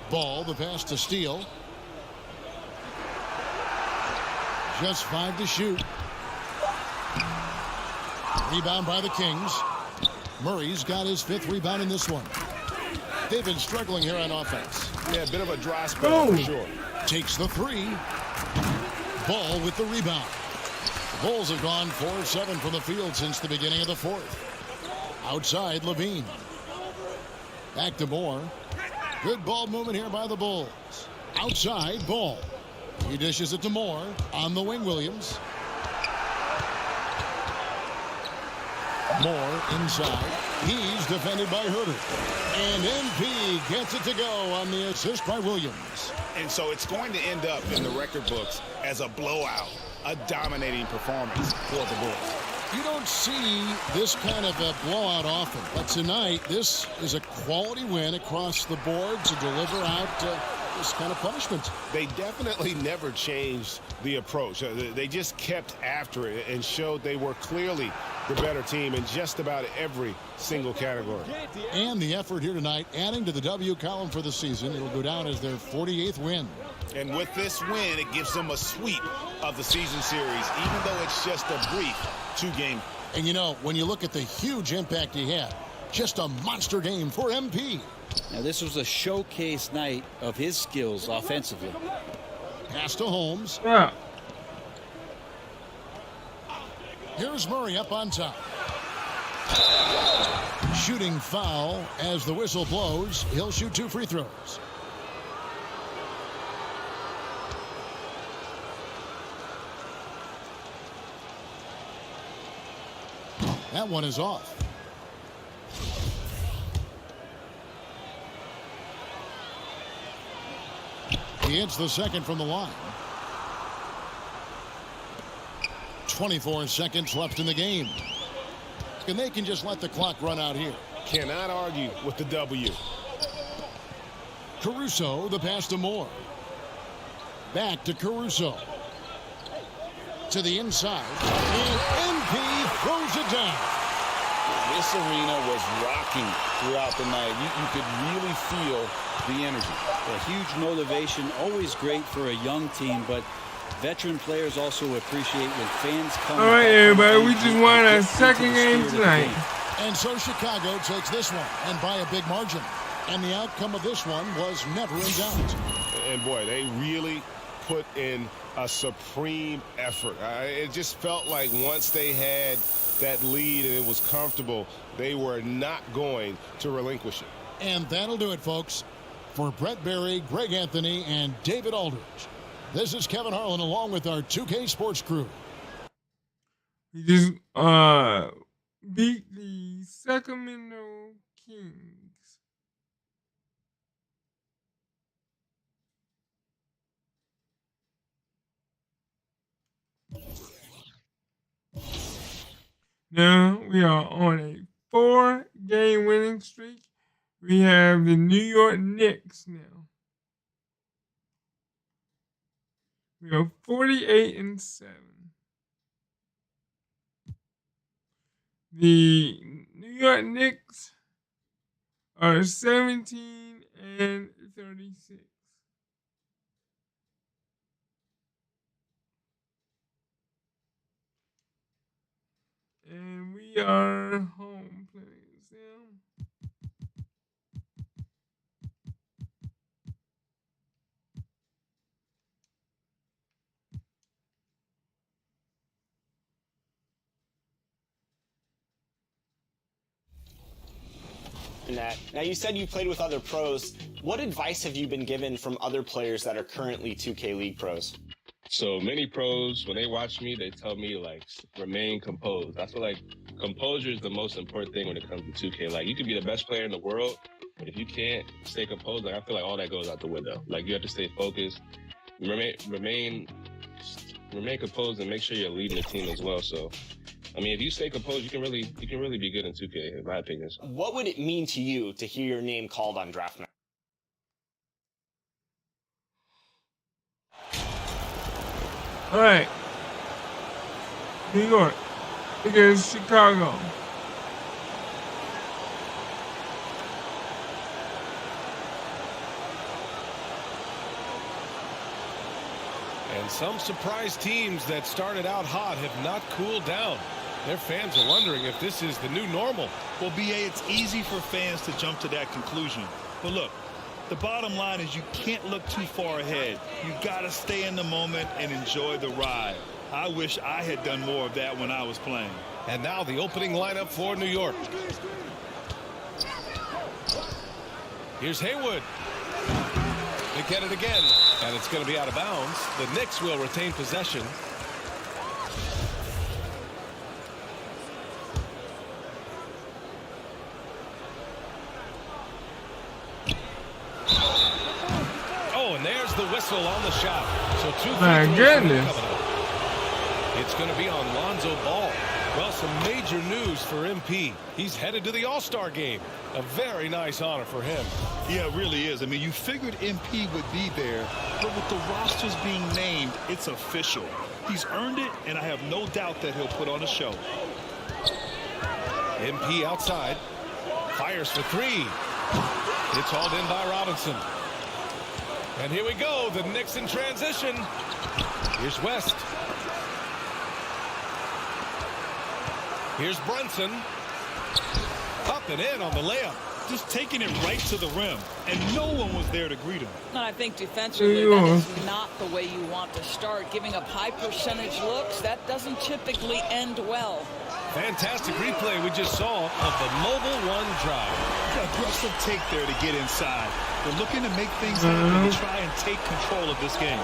Ball, the pass to Steele. Just 5 to shoot. Rebound by the Kings. Murray's got his 5th rebound in this one. They've been struggling here on offense. Yeah, a bit of a dry spell for sure. Takes the 3. Ball with the rebound. The Bulls have gone 4 of 7 from the field since the beginning of the 4th. Outside, Levine. Back to Moore. Good ball movement here by the Bulls. Outside, Ball. He dishes it to Moore. On the wing, Williams. Moore inside. He's defended by Herter. And MP gets it to go on the assist by Williams. And so it's going to end up in the record books as a blowout, a dominating performance for the Bulls. You don't see this kind of a blowout often, but tonight this is a quality win across the board to deliver out this kind of punishment. They definitely never changed the approach. They just kept after it and showed they were clearly the better team in just about every single category. And the effort here tonight, adding to the W column for the season. It'll go down as their 48th win. And with this win, it gives them a sweep of the season series, even though it's just a brief 2-game. And you know, when you look at the huge impact he had, just a monster game for MP. Now this was a showcase night of his skills offensively. Pass to Holmes. Yeah. Here's Murray up on top. Shooting foul as the whistle blows. He'll shoot 2 free throws. That one is off. He hits the second from the line. 24 seconds left in the game. And they can just let the clock run out here. Cannot argue with the W. Caruso, the pass to Moore. Back to Caruso. To the inside. And MP throws it down. This arena was rocking throughout the night. You could really feel the energy. A huge motivation, always great for a young team, but veteran players also appreciate when fans come. All right, everybody, we just won our second game tonight. And so Chicago takes this one, and by a big margin. And the outcome of this one was never in doubt. And boy, they really put in a supreme effort. It just felt like once they had that lead and it was comfortable, they were not going to relinquish it. And that'll do it, folks. For Brett Berry, Greg Anthony, and David Aldridge, this is Kevin Harlan along with our 2K Sports crew. We just beat the Sacramento Kings. Now we are on a 4-game winning streak. We have the New York Knicks now. We are 48-7. The New York Knicks are 17-36. And we are home players now. Now, you said you played with other pros. What advice have you been given from other players that are currently 2K League pros? So many pros, when they watch me, they tell me, like, remain composed. I feel like composure is the most important thing when it comes to 2K. Like, you could be the best player in the world, but if you can't stay composed, like, I feel like all that goes out the window. Like, you have to stay focused, remain composed, and make sure you're leading the team as well. So, I mean, if you stay composed, you can really be good in 2K, in my opinion. What would it mean to you to hear your name called on draft night? All right. New York against Chicago. And some surprise teams that started out hot have not cooled down. Their fans are wondering if this is the new normal. Well, BA, it's easy for fans to jump to that conclusion. But look, the bottom line is you can't look too far ahead. You got to stay in the moment and enjoy the ride. I wish I had done more of that when I was playing. And now the opening lineup for New York. Here's Haywood. They get it again, and it's going to be out of bounds. The Knicks will retain possession. Oh, and there's the whistle on the shot. So 2 My goodness. It's going to be on Lonzo Ball. Well, some major news for MP. He's headed to the All-Star game. A very nice honor for him. Yeah, it really is. I mean, you figured MP would be there, but with the rosters being named, it's official. He's earned it, and I have no doubt that he'll put on a show. MP outside. Fires for three. It's hauled in by Robinson. And here we go. The Knicks in transition. Here's West. Here's Brunson. Up and in on the layup. Just taking it right to the rim, and no one was there to greet him. I think defensively, that is not the way you want to start. Giving up high percentage looks, that doesn't typically end well. Fantastic replay we just saw of the mobile one drive. Aggressive take there to get inside. They're looking to make things happen to try and take control of this game.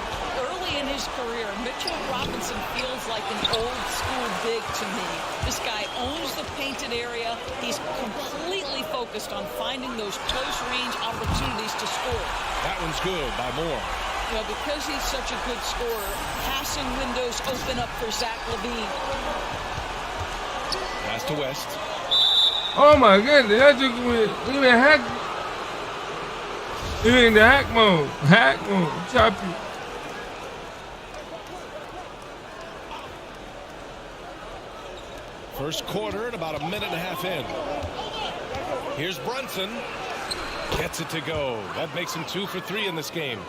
Early in his career, Mitchell Robinson feels like an old school big to me. This guy owns the painted area. He's completely focused on finding those close range opportunities to score. That one's good by Moore. You know, because he's such a good scorer, passing windows open up for Zach LaVine. Pass to West. Oh my goodness, that took me even hack. Even in the hack mode. Hack mode. Choppy. First quarter and about a minute and a half in. Here's Brunson. Gets it to go. That makes him 2 for 3 in this game.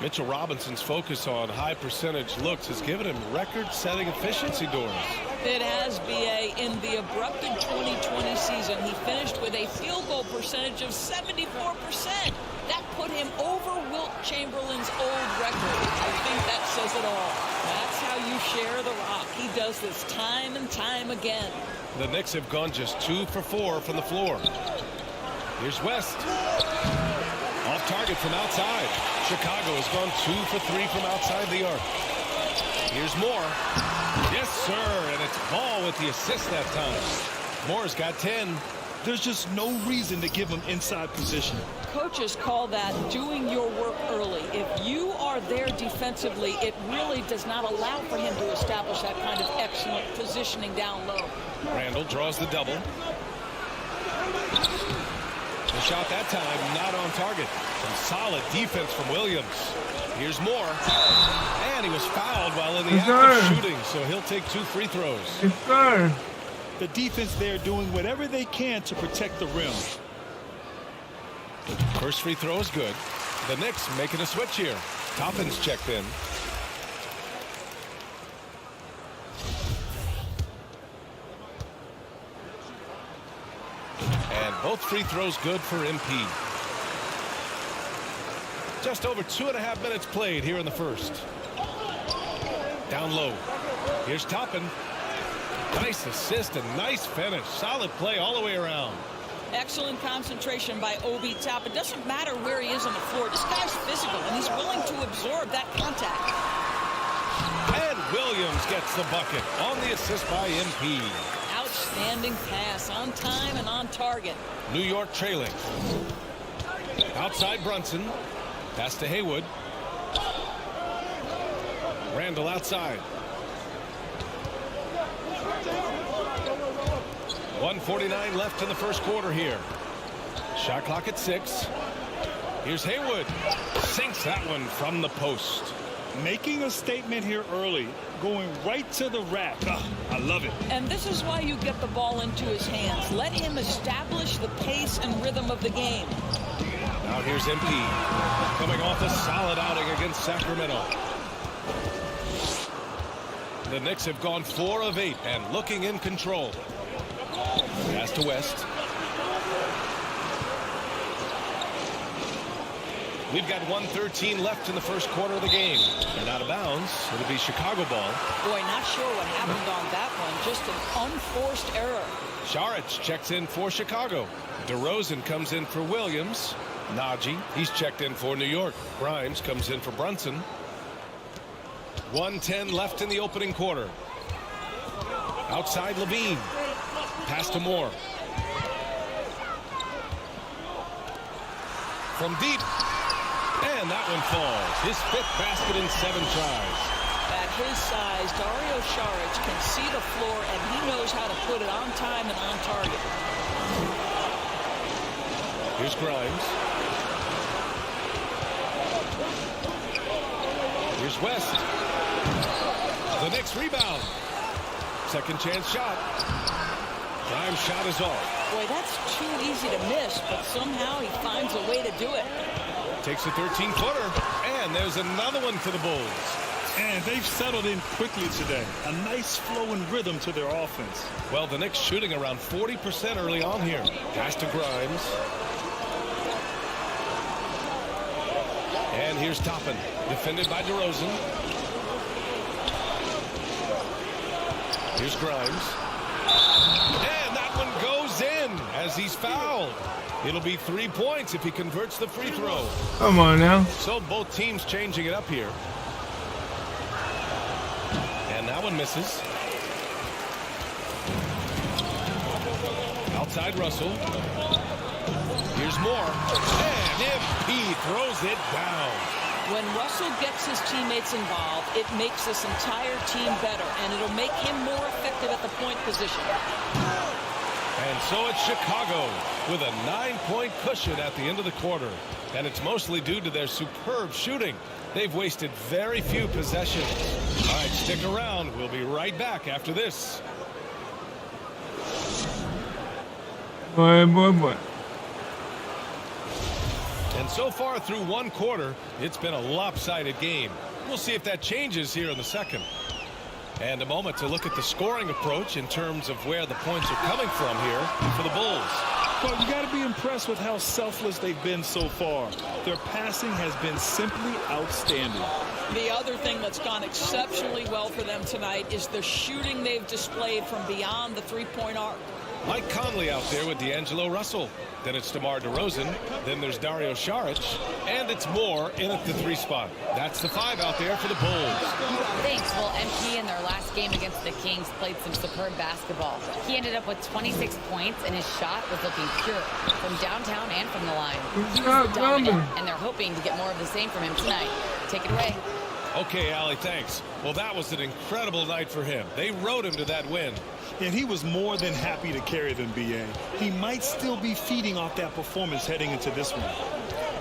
Mitchell Robinson's focus on high percentage looks has given him record-setting efficiency doors. It has, BA. In the abrupted 2020 season, he finished with a field goal percentage of 74%. That put him over Wilt Chamberlain's old record. I think that says it all. That's how you share the rock. He does this time and time again. The Knicks have gone just 2 for 4 from the floor. Here's West. Off target from outside. Chicago has gone 2 for 3 from outside the arc. Here's Moore. Yes, sir. And it's Ball with the assist that time. Moore's got 10. There's just no reason to give him inside position. Coaches call that doing your work early. If you are there defensively, it really does not allow for him to establish that kind of excellent positioning down low. Randall draws the double. The shot that time not on target. Some solid defense from Williams. Here's Moore. And he was fouled while in the act of shooting, so he'll take 2 free throws. Yes, sir. The defense there doing whatever they can to protect the rim. First free throw is good. The Knicks making a switch here. Toppin's checked in. And both free throws good for MP. Just over 2.5 minutes played here in the first. Down low. Here's Toppin. Nice assist and nice finish. Solid play all the way around. Excellent concentration by Obi Toppin. It doesn't matter where he is on the floor. This guy's physical, and he's willing to absorb that contact. And Williams gets the bucket on the assist by MP. Outstanding pass, on time and on target. New York trailing. Outside Brunson. Pass to Haywood. Randall outside. 1:49 left in the first quarter here. Shot clock at 6. Here's Haywood. Sinks that one from the post. Making a statement here early. Going right to the rack. Oh, I love it. And this is why you get the ball into his hands. Let him establish the pace and rhythm of the game. Now here's MP. Coming off a solid outing against Sacramento. The Knicks have gone 4 of 8 and looking in control. Pass to West. We've got 1:13 left in the first quarter of the game. And out of bounds, it'll be Chicago ball. Boy, not sure what happened on that one. Just an unforced error. Saric checks in for Chicago. DeRozan comes in for Williams. Najee, he's checked in for New York. Grimes comes in for Brunson. 1:10 left in the opening quarter. Outside Levine. Pass to Moore. From deep. And that one falls. His 5th basket in 7 tries. At his size, Dario Saric can see the floor, and he knows how to put it on time and on target. Here's Grimes. Here's West. The Knicks rebound. Second chance shot. Grimes shot is off. Boy, that's too easy to miss, but somehow he finds a way to do it. Takes a 13-footer, and there's another one for the Bulls. And they've settled in quickly today. A nice flow and rhythm to their offense. Well, the Knicks shooting around 40% early on here. Pass to Grimes. And here's Toppin, defended by DeRozan. Here's Grimes. And that one goes in as he's fouled. It'll be 3 points if he converts the free throw. Come on now. So both teams changing it up here. And that one misses. Outside Russell. Here's Moore. And MP throws it down. When Russell gets his teammates involved, it makes this entire team better, and it'll make him more effective at the point position. And so it's Chicago with a 9-point cushion at the end of the quarter. And it's mostly due to their superb shooting. They've wasted very few possessions. All right, stick around. We'll be right back after this. Boy. And so far through one quarter, it's been a lopsided game. We'll see if that changes here in the second. And a moment to look at the scoring approach in terms of where the points are coming from here for the Bulls. Well, you got to be impressed with how selfless they've been so far. Their passing has been simply outstanding. The other thing that's gone exceptionally well for them tonight is the shooting they've displayed from beyond the three-point arc. Mike Conley out there with D'Angelo Russell. Then it's DeMar DeRozan. Then there's Dario Saric. And it's Moore in at the 3 spot. That's the 5 out there for the Bulls. Thanks. Well, MP in their last game against the Kings played some superb basketball. He ended up with 26 points, and his shot was looking pure from downtown and from the line. He was dominant, and they're hoping to get more of the same from him tonight. Take it away. Okay, Allie, thanks. Well, that was an incredible night for him. They rode him to that win. And he was more than happy to carry them, B.A. He might still be feeding off that performance heading into this one.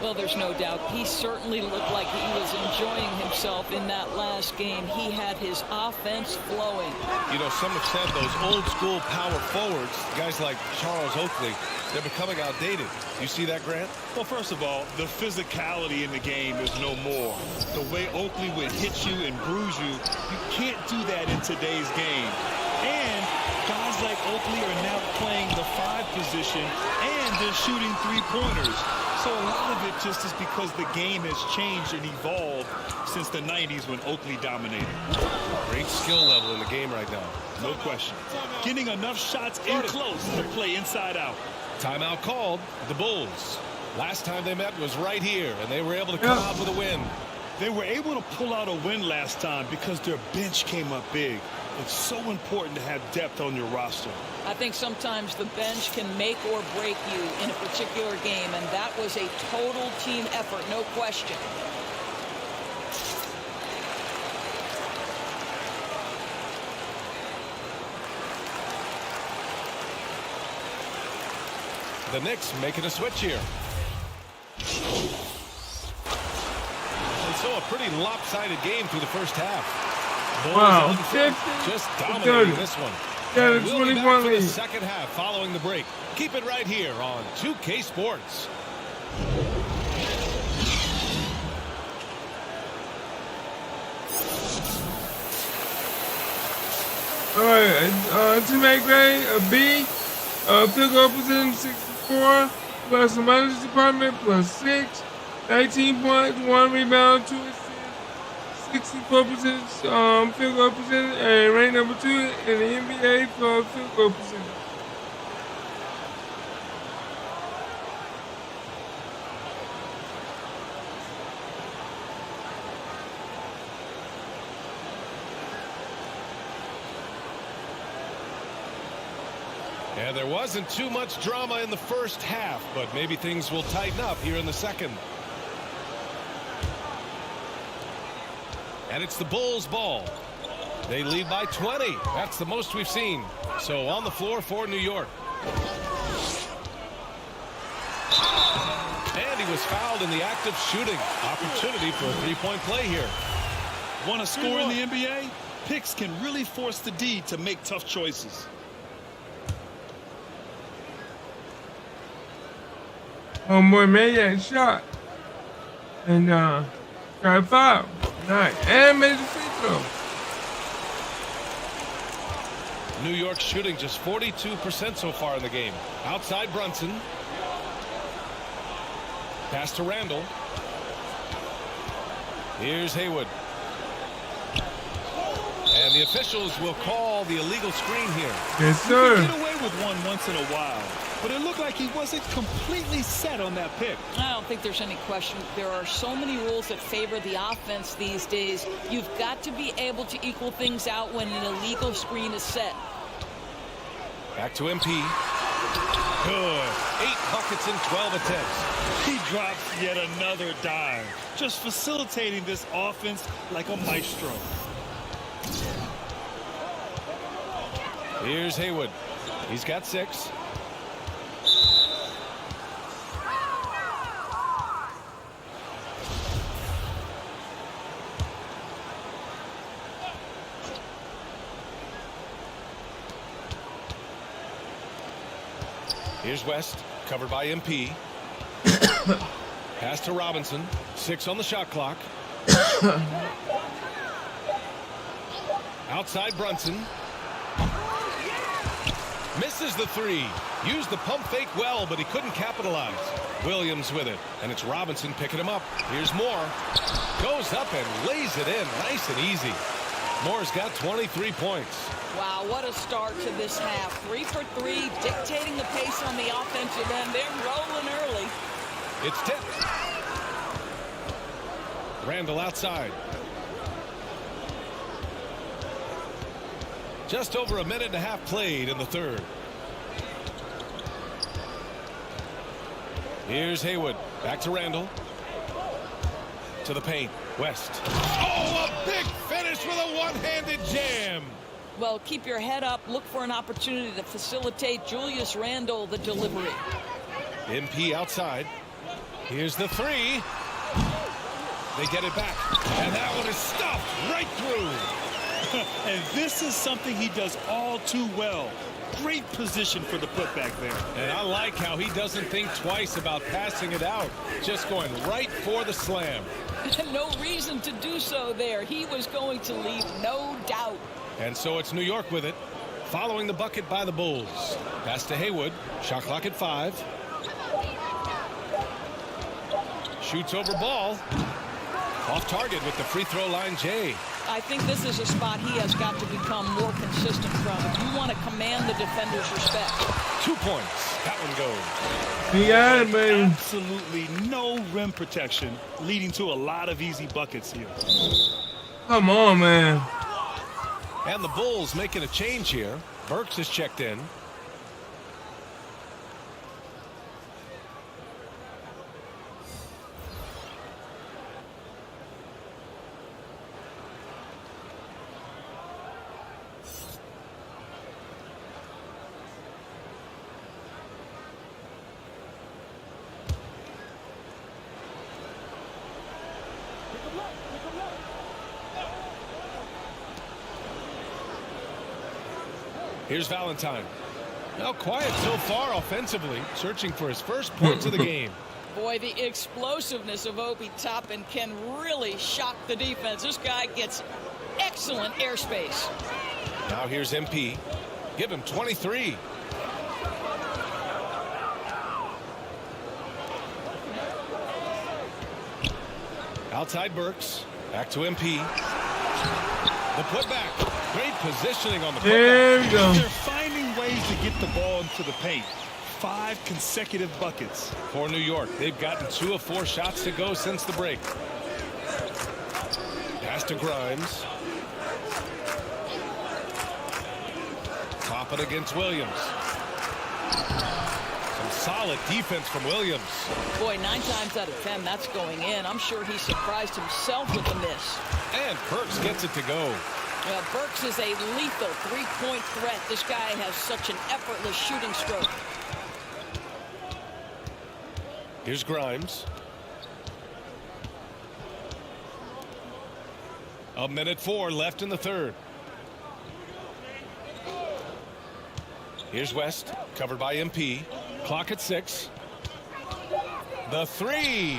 Well, there's no doubt. He certainly looked like he was enjoying himself in that last game. He had his offense flowing. You know, some have said those old school power forwards, guys like Charles Oakley, they're becoming outdated. You see that, Grant? Well, first of all, the physicality in the game is no more. The way Oakley would hit you and bruise you, you can't do that in today's game. And guys like Oakley are now playing the 5 position, and they're shooting 3-pointers. So a lot of it just is because the game has changed and evolved since the 90s when Oakley dominated. Great skill level in the game right now. No question. Getting enough shots in close to play inside out. Timeout called. The Bulls. Last time they met was right here, and they were able to come out with a win. They were able to pull out a win last time because their bench came up big. It's so important to have depth on your roster. I think sometimes the bench can make or break you in a particular game, and that was a total team effort, no question. The Knicks making a switch here. And so a pretty lopsided game through the first half. Bulls just dominating this one. Yeah, we'll be back for the second half following the break. Keep it right here on 2K Sports. All right, teammate grade a B. Field goal percentage 64. Plus the minus department plus 6. 19 points, 1 rebound, 2 assists. 64% field goal percentage, and ranked number 2 in the NBA for field goal percentage. And there wasn't too much drama in the first half, but maybe things will tighten up here in the second. And it's the Bulls' ball. They lead by 20. That's the most we've seen. So on the floor for New York. And he was fouled in the act of shooting. Opportunity for a 3-point play here. Want to score in the NBA? Picks can really force the D to make tough choices. Homeboy made that shot. And got fouled. Nice. And made the free throw. New York shooting just 42% so far in the game. Outside Brunson. Pass to Randall. Here's Haywood. And the officials will call the illegal screen here. Yes, sir. You can get away with one once in a while, but it looked like he wasn't completely set on that pick. I don't think there's any question. There are so many rules that favor the offense these days. You've got to be able to equal things out when an illegal screen is set. Back to MP. Good. 8 buckets in 12 attempts. He drops yet another dime, just facilitating this offense like a maestro. Here's Haywood. He's got 6. Here's West, covered by MP. Pass to Robinson. 6 on the shot clock. Outside Brunson. Misses Misses the three. Used the pump fake well, but he couldn't capitalize. Williams with it, and it's Robinson picking him up. Here's Moore. Goes up and lays it in nice and easy. Moore's got 23 points. Wow, what a start to this half. 3 for 3, dictating the pace on the offensive end. They're rolling early. It's tipped. Randall outside. Just over a minute and a half played in the third. Here's Haywood. Back to Randall. To the paint. West. Oh, a big finish with a one-handed jam. Well, keep your head up. Look for an opportunity to facilitate Julius Randle the delivery. MP outside. Here's the three. They get it back. And that one is stuffed right through. And this is something he does all too well. Great position for the putback there. And I like how he doesn't think twice about passing it out. Just going right for the slam. No reason to do so there. He was going to leave no doubt. And so it's New York with it. Following the bucket by the Bulls. Pass to Haywood. Shot clock at 5. Shoots over ball. Off target with the free throw line, Jay. I think this is a spot he has got to become more consistent from if you want to command the defender's respect. 2 points. That one goes. He got it, baby. Absolutely no rim protection, leading to a lot of easy buckets here. Come on, man. And the Bulls making a change here. Burks is checked in. Here's Valentine. Now quiet so far offensively, searching for his first points of the game. Boy, the explosiveness of Obi Toppin can really shock the defense. This guy gets excellent airspace. Now here's MP. Give him 23. Outside Burks. Back to MP. The putback. Great positioning on the putback. There we go. They're finding ways to get the ball into the paint. 5 consecutive buckets. For New York, they've gotten 2 of 4 shots to go since the break. Pass to Grimes. Top it against Williams. Some solid defense from Williams. Boy, 9 times out of 10, that's going in. I'm sure he surprised himself with the miss. And Burks gets it to go. Well, Burks is a lethal 3-point threat. This guy has such an effortless shooting stroke. Here's Grimes. A minute 4 left in the third. Here's West, covered by MP. Clock at 6. The three.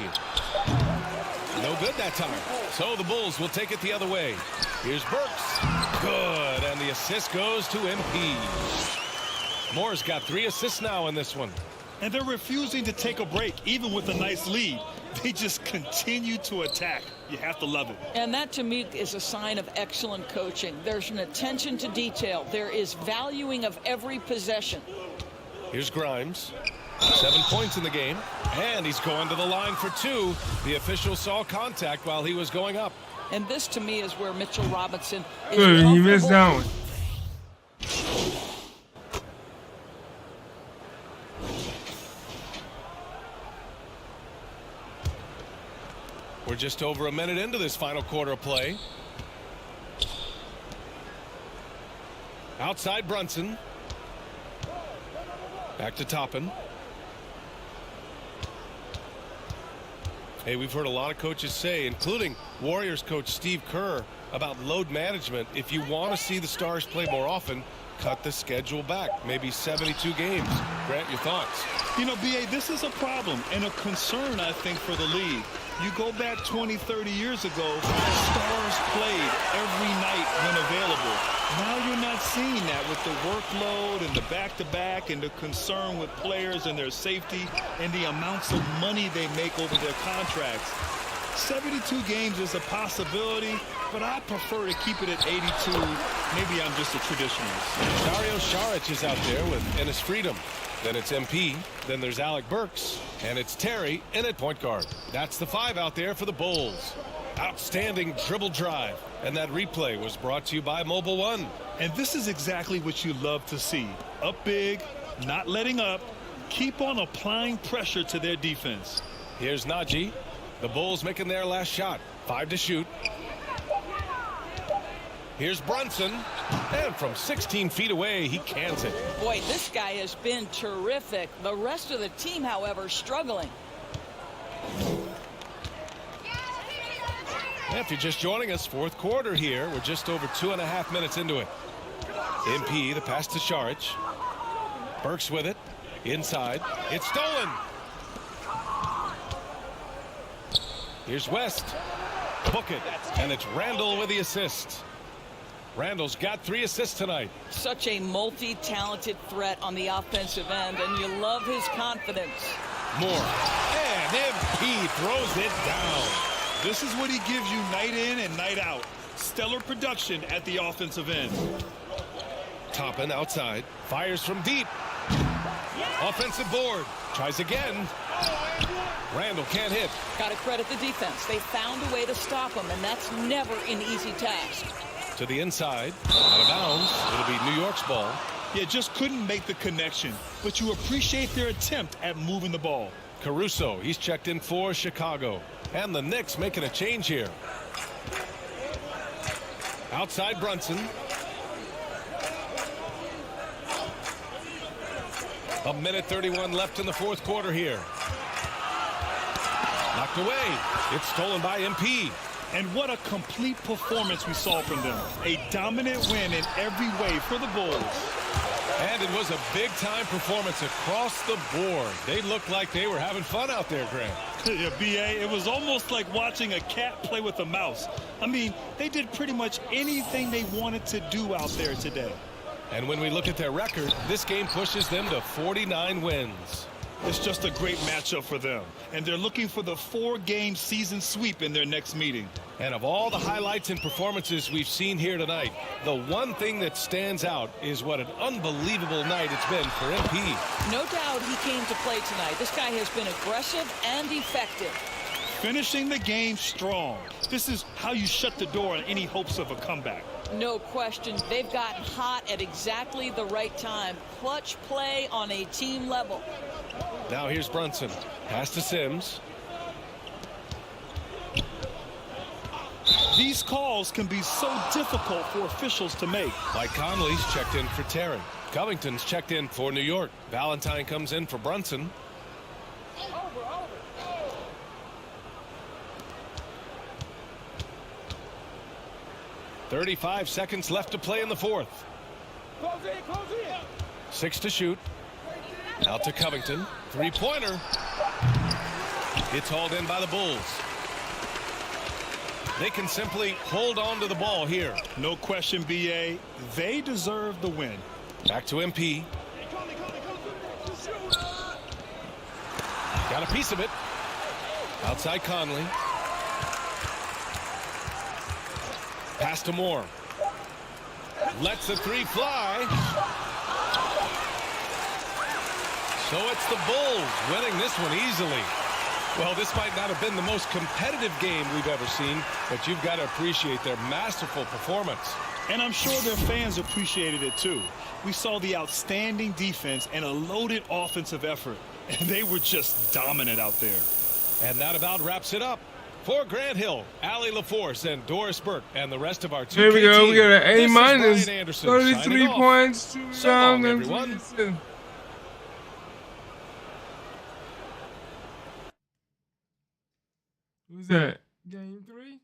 No good that time. So the Bulls will take it the other way. Here's Burks. Good. And the assist goes to MP. Moore's got 3 assists now in this one. And they're refusing to take a break, even with a nice lead. They just continue to attack. You have to love it. And that, to me, is a sign of excellent coaching. There's an attention to detail. There is valuing of every possession. Here's Grimes. 7 points in the game. And he's going to the line for 2. The official saw contact while he was going up. And this, to me, is where Mitchell Robinson is Good, he missed that one. We're just over a minute into this final quarter of play. Outside Brunson. Back to Toppin. Hey, we've heard a lot of coaches say, including Warriors coach Steve Kerr, about load management. If you want to see the Stars play more often, cut the schedule back, maybe 72 games. Grant, your thoughts? You know, B.A., this is a problem and a concern, I think, for the league. You go back 20, 30 years ago, stars played every night when available. Now you're not seeing that with the workload and the back-to-back and the concern with players and their safety and the amounts of money they make over their contracts. 72 games is a possibility, but I prefer to keep it at 82. Maybe I'm just a traditionalist. Dario Saric is out there with Ennis Freedom. Then it's MP. Then there's Alec Burks. And it's Terry in at point guard. That's the 5 out there for the Bulls. Outstanding dribble drive. And that replay was brought to you by Mobile One. And this is exactly what you love to see. Up big, not letting up. Keep on applying pressure to their defense. Here's Najee. The Bulls making their last shot. 5 to shoot. Here's Brunson. And from 16 feet away, he cans it. Boy, this guy has been terrific. The rest of the team, however, struggling. If you're just joining us, fourth quarter here. We're just over 2.5 minutes into it. MP, the pass to Saric. Burks with it. Inside. It's stolen. Here's West. Book it. And it's Randall with the assist. Randall's got 3 assists tonight. Such a multi-talented threat on the offensive end, and you love his confidence. More. And MP throws it down. This is what he gives you night in and night out. Stellar production at the offensive end. Toppin outside. Fires from deep. Offensive board. Tries again. Randall can't hit. Got to credit the defense. They found a way to stop him, and that's never an easy task. To the inside. Out of bounds. It'll be New York's ball. Yeah, just couldn't make the connection. But you appreciate their attempt at moving the ball. Caruso, he's checked in for Chicago. And the Knicks making a change here. Outside Brunson. A minute 31 left in the fourth quarter here. Knocked away. It's stolen by MP. And what a complete performance we saw from them. A dominant win in every way for the Bulls. And it was a big-time performance across the board. They looked like they were having fun out there, Grant. Yeah, B.A., it was almost like watching a cat play with a mouse. I mean, they did pretty much anything they wanted to do out there today. And when we look at their record, this game pushes them to 49 wins. It's just a great matchup for them. And they're looking for the 4-game season sweep in their next meeting. And of all the highlights and performances we've seen here tonight, the one thing that stands out is what an unbelievable night it's been for MP. No doubt he came to play tonight. This guy has been aggressive and effective. Finishing the game strong. This is how you shut the door on any hopes of a comeback. No question. They've gotten hot at exactly the right time. Clutch play on a team level. Now here's Brunson. Pass to Sims. These calls can be so difficult for officials to make. Mike Conley's checked in for Terry. Covington's checked in for New York. Valentine comes in for Brunson. 35 seconds left to play in the fourth. 6 to shoot. Out to Covington. Three-pointer. It's hauled in by the Bulls. They can simply hold on to the ball here. No question, B.A. They deserve the win. Back to MP. Got a piece of it. Outside Conley. Pass to Moore. Lets the three fly. So it's the Bulls winning this one easily. Well, this might not have been the most competitive game we've ever seen, but you've got to appreciate their masterful performance. And I'm sure their fans appreciated it too. We saw the outstanding defense and a loaded offensive effort, and they were just dominant out there. And that about wraps it up. For Grant Hill, Allie LaForce, and Doris Burke, and the rest of our 2K Here we go. team, We got an A minus. 33 signing off. points, 2 So long, rebounds, everyone. and 3 assists. Who's that? Game 3?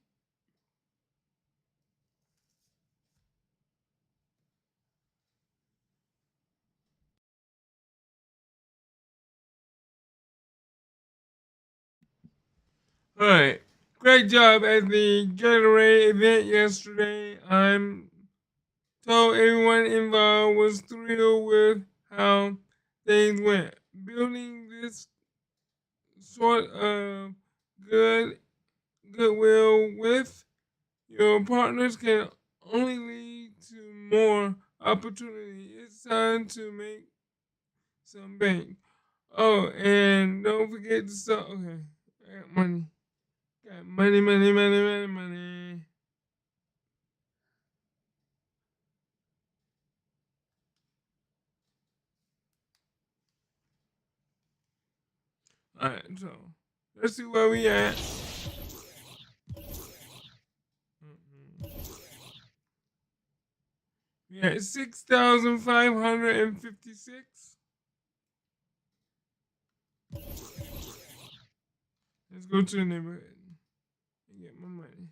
All right. Great job at the Gatorade event yesterday. I'm told everyone involved was thrilled with how things went. Building this sort of good goodwill with your partners can only lead to more opportunity. It's time to make some bank. Oh, and don't forget to stop. Okay, I got money. Got money, money, money, money, money. All right, so let's see where we at. We at 6,556. Let's go to the neighborhood and get my money.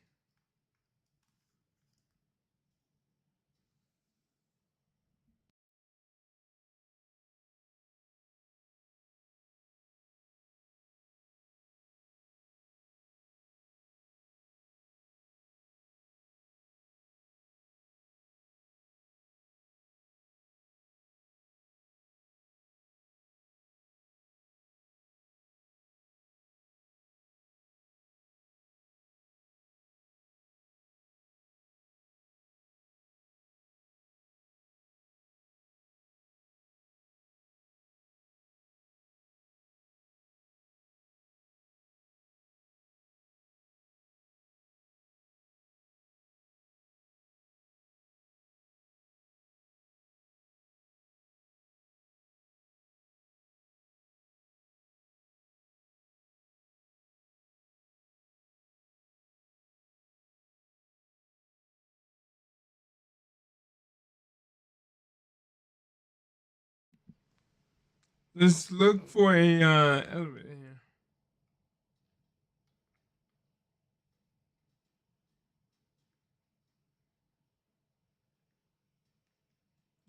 Let's look for a elevator here.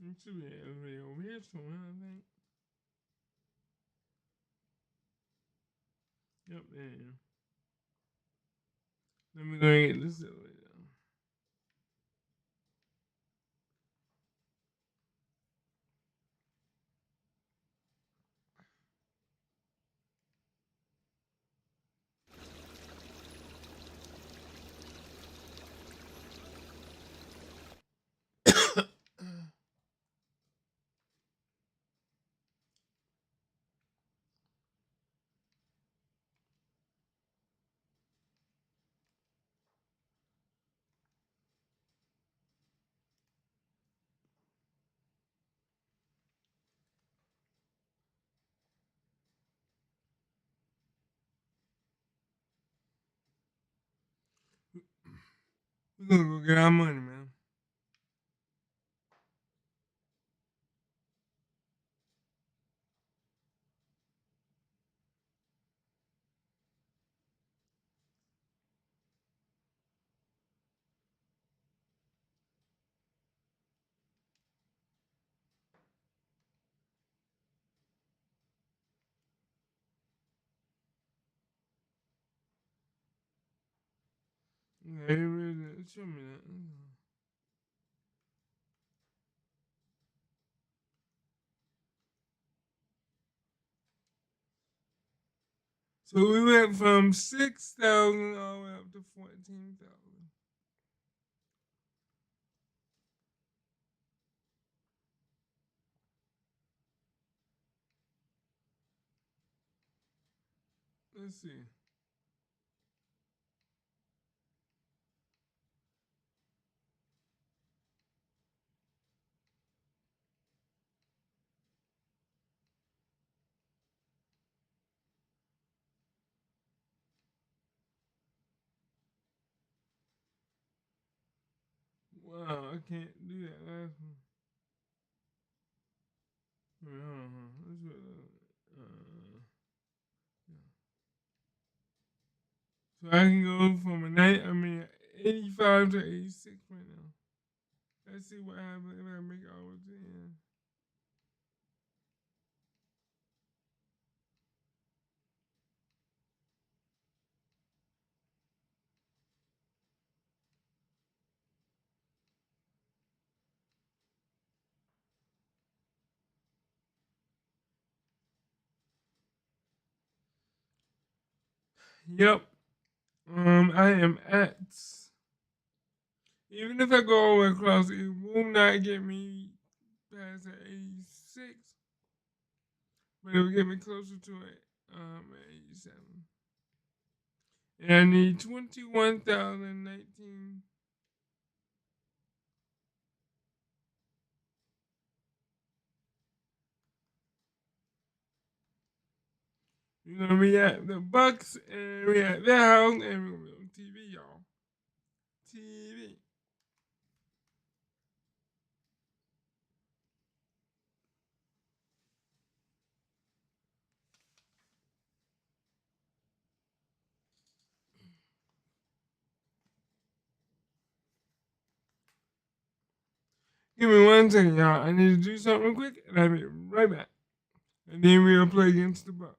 There should be an elevator over here somewhere, I think. Yep, there you go. Let me go and get this elevator. We're gonna go get our money, man. Yeah, it really show me that. So we went from 6,000 all the way up to 14,000. Let's see. Wow, I can't do that last one. Wait, hold on. Let's go. Yeah. So I can go from 85 to 86 right now. Let's see what happens if I make it all the way to the end. Yep. I am at. Even if I go all the way across, it will not get me past the 86. But it will get me closer to it. 87. And I need 21,019. We're gonna be at the Bucks, and we at their house, and we're gonna be on TV, y'all. TV. Give me 1 second, y'all. I need to do something real quick, and I'll be right back. And then we'll play against the Bucks.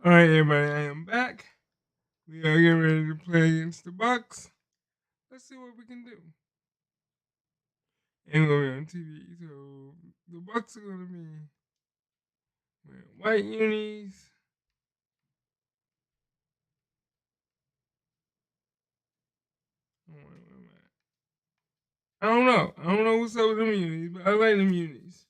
All right, everybody, I am back. We are getting ready to play against the Bucks. Let's see what we can do. And we're gonna be on TV, so the Bucks are gonna be wearing white unis. I don't know. I don't know what's up with them unis, but I like them unis.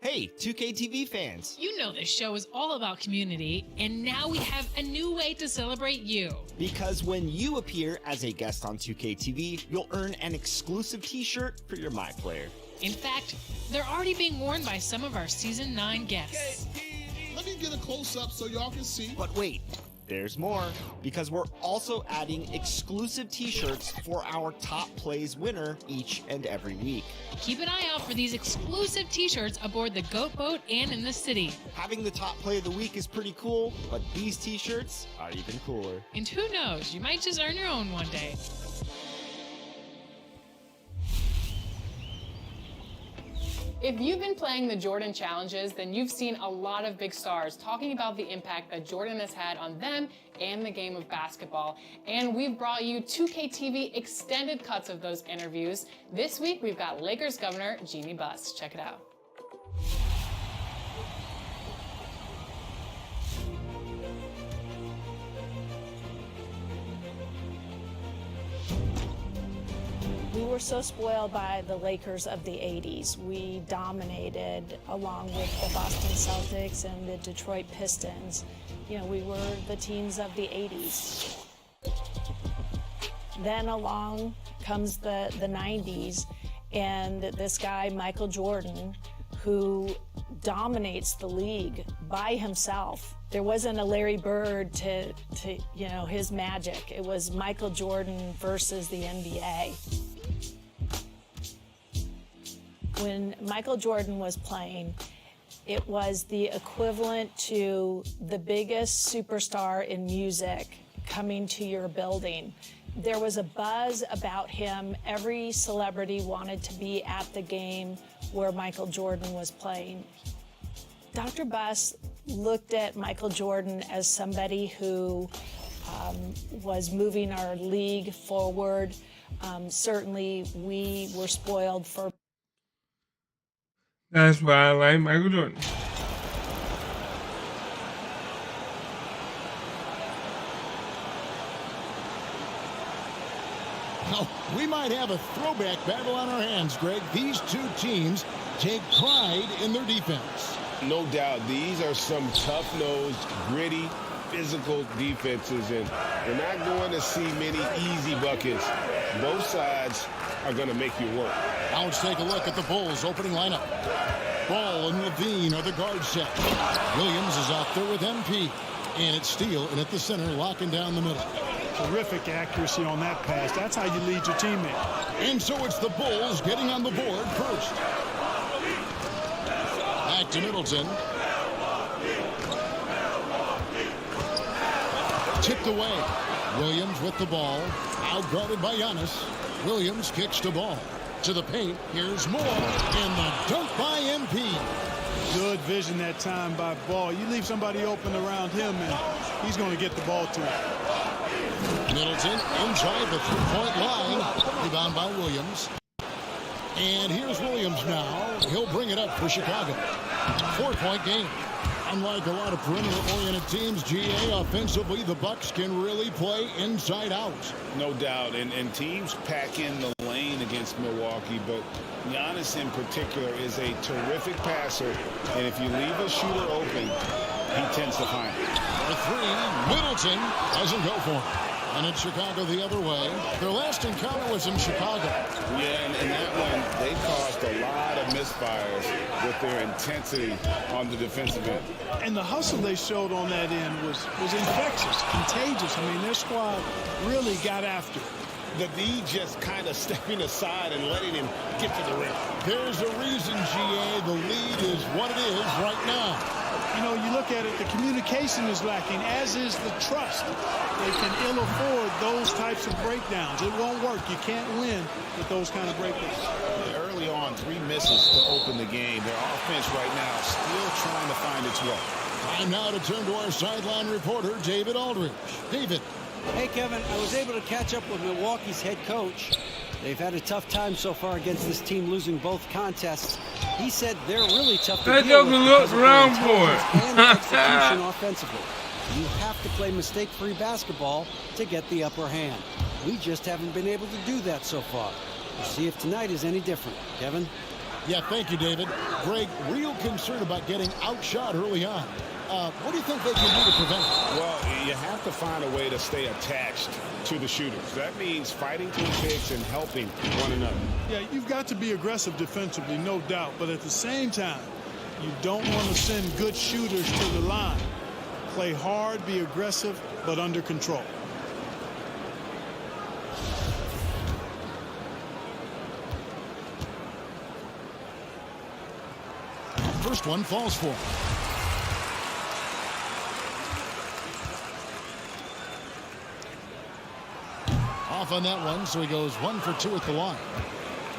Hey, 2K TV fans. You know this show is all about community, and now we have a new way to celebrate you. Because when you appear as a guest on 2K TV, you'll earn an exclusive t-shirt for your MyPlayer. In fact, they're already being worn by some of our Season 9 guests. Let me get a close-up so y'all can see. But wait, there's more. Because we're also adding exclusive t-shirts for our top plays winner each and every week. Keep an eye out for these exclusive t-shirts aboard the Goat Boat and in the city. Having the top play of the week is pretty cool, but these t-shirts are even cooler. And who knows, you might just earn your own one day. If you've been playing the Jordan Challenges, then you've seen a lot of big stars talking about the impact that Jordan has had on them and the game of basketball. And we've brought you 2K TV extended cuts of those interviews. This week, we've got Lakers Governor Jeanie Buss. Check it out. We were so spoiled by the Lakers of the 80s. We dominated along with the Boston Celtics and the Detroit Pistons. You know, we were the teams of the 80s. Then along comes the 90s, and this guy, Michael Jordan, who dominates the league by himself. There wasn't a Larry Bird to you know, his magic. It was Michael Jordan versus the NBA. When Michael Jordan was playing, it was the equivalent to the biggest superstar in music coming to your building. There was a buzz about him. Every celebrity wanted to be at the game where Michael Jordan was playing. Dr. Buss looked at Michael Jordan as somebody who was moving our league forward. Certainly, we were spoiled for. That's why I like Michael Jordan. Now, we might have a throwback battle on our hands, Greg. These two teams take pride in their defense. No doubt, these are some tough-nosed, gritty, physical defenses, and we're not going to see many easy buckets. Both sides are going to make you work. Now let's take a look at the Bulls' opening lineup. Ball and Levine are the guard set. Williams is out there with MP. And it's Steele, and at the center, locking down the middle. Terrific accuracy on that pass. That's how you lead your teammate. And so it's the Bulls getting on the board first. Back to Middleton. Tipped away. Williams with the ball. Outguarded by Giannis. Williams kicks the ball to the paint. Here's Moore. And the dunk by MP. Good vision that time by Ball. You leave somebody open around him, and he's going to get the ball to him. Middleton inside the three-point line. Rebound by Williams. And here's Williams now. He'll bring it up for Chicago. 4-point game. Unlike a lot of perimeter-oriented teams, GA, offensively, the Bucks can really play inside out. No doubt, and teams pack in the lane against Milwaukee, but Giannis in particular is a terrific passer, and if you leave a shooter open, he tends to find it. For three, Middleton doesn't go for it. And in Chicago the other way. Their last encounter was in Chicago. Yeah, and that one, they caused a lot of misfires with their intensity on the defensive end. And the hustle they showed on that end was infectious, contagious. I mean, their squad really got after it. The D just kind of stepping aside and letting him get to the rim. There's a reason, GA, the lead is what it is right now. You know, you look at it, the communication is lacking, as is the trust. They can ill afford those types of breakdowns. It won't work. You can't win with those kind of breakdowns. Early on, 3 misses to open the game. Their offense right now still trying to find its way. Time now to turn to our sideline reporter, David Aldridge. David. Hey, Kevin, I was able to catch up with Milwaukee's head coach. They've had a tough time so far against this team, losing both contests. He said they're really tough to deal with because of their intelligence and execution offensively. You have to play mistake-free basketball to get the upper hand. We just haven't been able to do that so far. We'll see if tonight is any different. Kevin? Yeah, thank you, David. Greg, real concerned about getting outshot early on. What do you think they can do to prevent it? Well, you have to find a way to stay attached to the shooters. That means fighting through picks and helping one another. Yeah, you've got to be aggressive defensively, no doubt. But at the same time, you don't want to send good shooters to the line. Play hard, be aggressive, but under control. First one falls for. Off on that one, so he goes 1 for 2 at the line.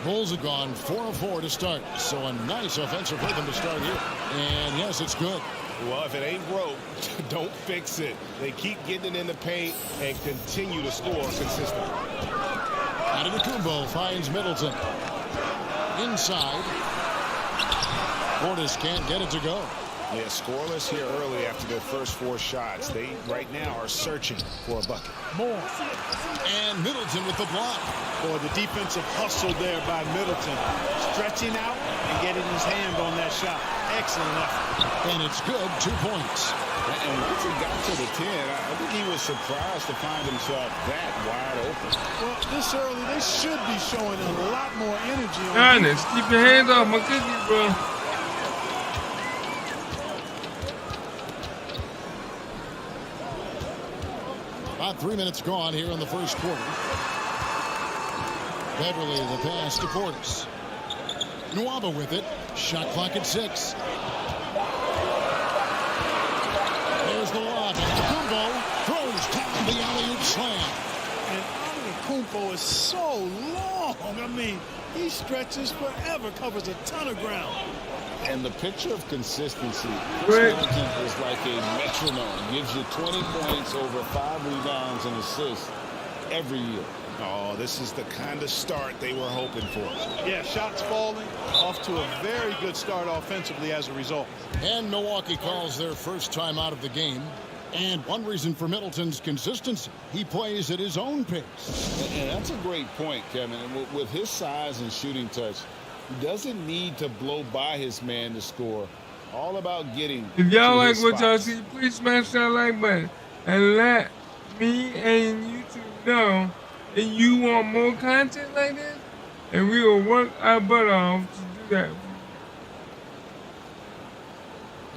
Bulls have gone 4 of 4 to start, so a nice offensive rhythm to start here. And yes, it's good. Well, if it ain't broke, don't fix it. They keep getting it in the paint and continue to score consistently. Antetokounmpo finds Middleton. Inside. Portis can't get it to go. Yeah, scoreless here early after their first 4 shots. They, right now, are searching for a bucket. Moore. And Middleton with the block. Boy, the defensive hustle there by Middleton. Stretching out and getting his hand on that shot. Excellent effort. And it's good, 2 points. And once he got to the 10, I think he was surprised to find himself that wide open. Well, this early, they should be showing a lot more energy. Giannis, keep your hands off my cookie, bro. About 3 minutes gone here in the first quarter. Beverly the pass to Portis. Nwaba with it. Shot clock at 6. There's the lob. And Kumbo throws down the alley-oop slam. And Kumbo is so long. I mean, he stretches forever, covers a ton of ground. And the picture of consistency, Chris Middleton is like a metronome. Gives you 20 points, over 5 rebounds and assists every year. Oh, this is the kind of start they were hoping for. Yeah, shots falling, off to a very good start offensively as a result. And Milwaukee calls their first time out of the game. And one reason for Middleton's consistency, he plays at his own pace. And that's a great point, Kevin. And with his size and shooting touch, he doesn't need to blow by his man to score. All about getting. If y'all like what y'all see, please smash that like button and let me and YouTube know that you want more content like this, and we will work our butt off to do that.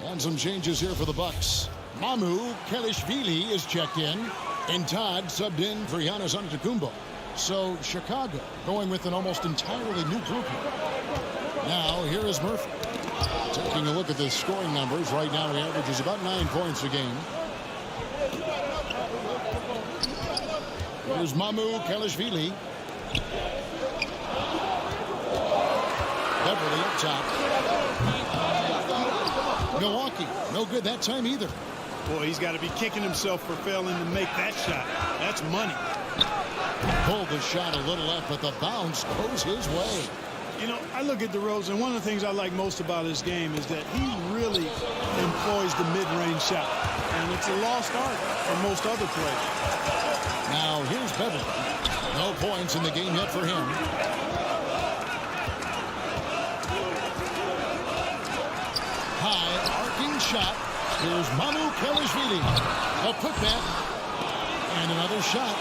And some changes here for the Bucks. Mamu Kelishvili is checked in, and Todd subbed in for Giannis Antetokounmpo. So Chicago going with an almost entirely new group here. Now here is Murphy. Taking a look at the scoring numbers right now, he averages about 9 points a game. Here's Mamu Kelishvili. Beverly up top. Milwaukee, no good that time either. Boy, he's got to be kicking himself for failing to make that shot. That's money. Pulled the shot a little left, but the bounce goes his way. You know, I look at DeRozan, one of the things I like most about his game is that he really employs the mid-range shot. And it's a lost art for most other players. Now here's Beverly. No points in the game yet for him. High arcing shot. Here's Mamu Kelishvili. A putback. And another shot.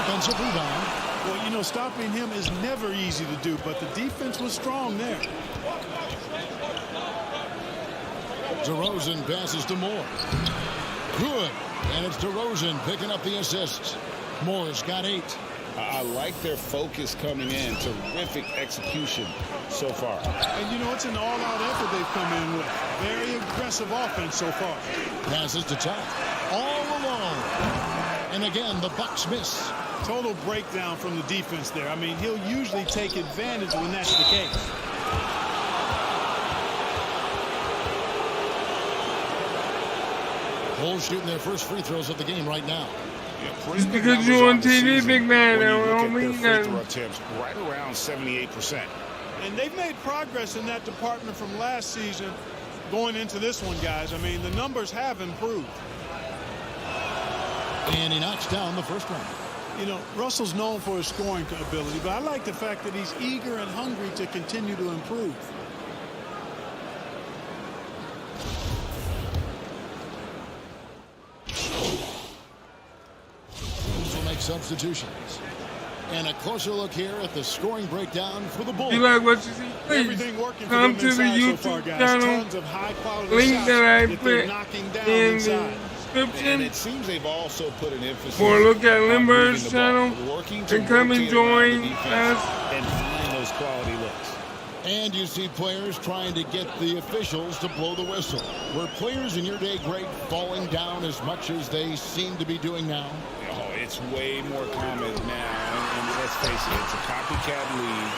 Defensive rebound. Well, you know, stopping him is never easy to do, but the defense was strong there. DeRozan passes to Moore. Good. And it's DeRozan picking up the assist. Moore's got 8. I like their focus coming in. Terrific execution so far. And, you know, it's an all-out effort they've come in with. Very aggressive offense so far. Passes to Todd. All alone. And again, the Bucks miss. Total breakdown from the defense there. I mean, he'll usually take advantage when that's the case. Bulls shooting their first free throws of the game right now. Yeah, just because you're on TV, big man, don't mean nothing. Attempts right around 78%. And they've made progress in that department from last season going into this one, guys. I mean, the numbers have improved. And he knocks down the first one. You know, Russell's known for his scoring ability, but I like the fact that he's eager and hungry to continue to improve. Will make substitutions. And a closer look here at the scoring breakdown for the Bulls. You like what you see? Please come to the YouTube channel. Link that I put in the description. And it seems they've also put an emphasis or look at Limbur's channel and come and join us and find those quality looks. And you see players trying to get the officials to blow the whistle. Were players in your day great falling down as much as they seem to be doing now? Oh, it's way more common now. And let's face it, it's a copycat league.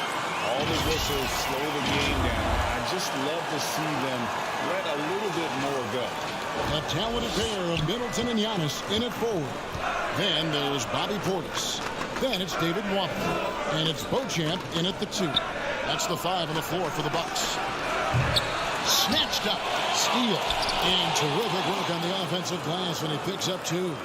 All the whistles slow the game down. I just love to see them let a little bit more go. A talented pair of Middleton and Giannis in it forward. Then there's Bobby Portis. Then it's David Nwaba. And it's Beauchamp in at the 2. That's the 5 on the floor for the Bucks. Snatched up. Steal. And terrific work on the offensive glass when he picks up 2.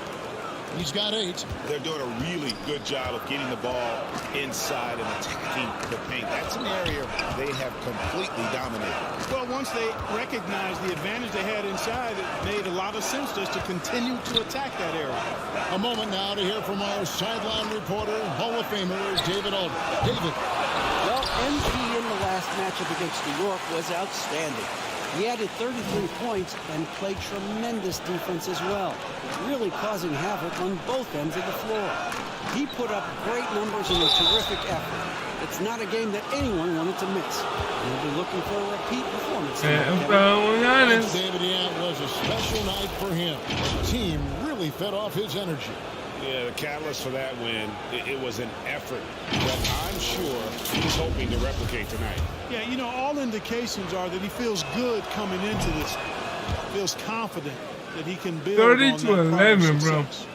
He's got 8. They're doing a really good job of getting the ball inside and attacking the paint. That's an area they have completely dominated. Well, once they recognized the advantage they had inside, it made a lot of sense just to continue to attack that area. A moment now to hear from our sideline reporter, Hall of Famer David Aldridge. David. Well, MP in the last matchup against New York was outstanding. He added 33 points and played tremendous defense as well, really causing havoc on both ends of the floor. He put up great numbers and a terrific effort. It's not a game that anyone wanted to miss. We'll be looking for a repeat performance. David, yeah, it was a special night for him. The team really fed off his energy. Yeah, the catalyst for that win, it was an effort that I'm sure he's hoping to replicate tonight. Yeah, you know, all indications are that he feels good coming into this. Feels confident that he can build 30 on to that 11, bro. success.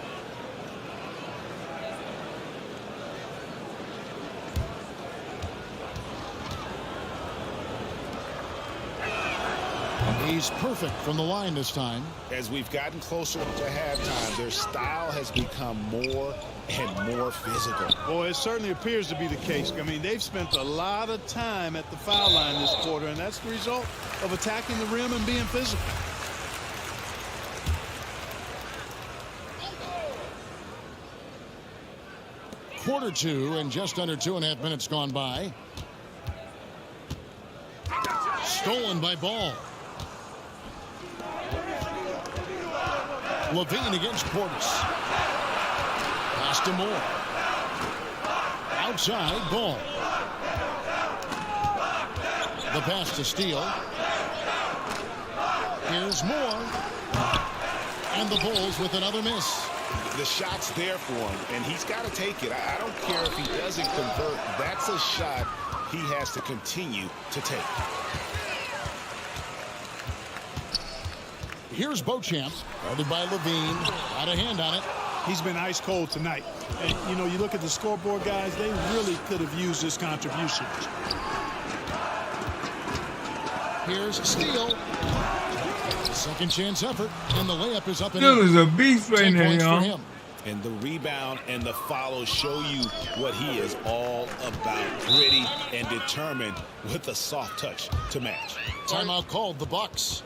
He's perfect from the line this time. As we've gotten closer to halftime, their style has become more and more physical. Boy, it certainly appears to be the case. I mean, they've spent a lot of time at the foul line this quarter, and that's the result of attacking the rim and being physical. Quarter 2 and just under 2.5 minutes gone by. Stolen by Ball. Levine against Portis. Pass to Moore. Outside, Ball. The pass to Steele. Here's Moore. And the Bulls with another miss. The shot's there for him, and he's got to take it. I don't care if he doesn't convert. That's a shot he has to continue to take. Here's Beauchamp, guarded by Levine. Got a hand on it. He's been ice cold tonight. And, you know, you look at the scoreboard, guys, they really could have used this contribution. Here's Steele. Second chance effort, and the layup is up and Steele in. is a beast right now, y'all. And the rebound and the follow show you what he is all about. Gritty and determined with a soft touch to match. Timeout called, the Bucks.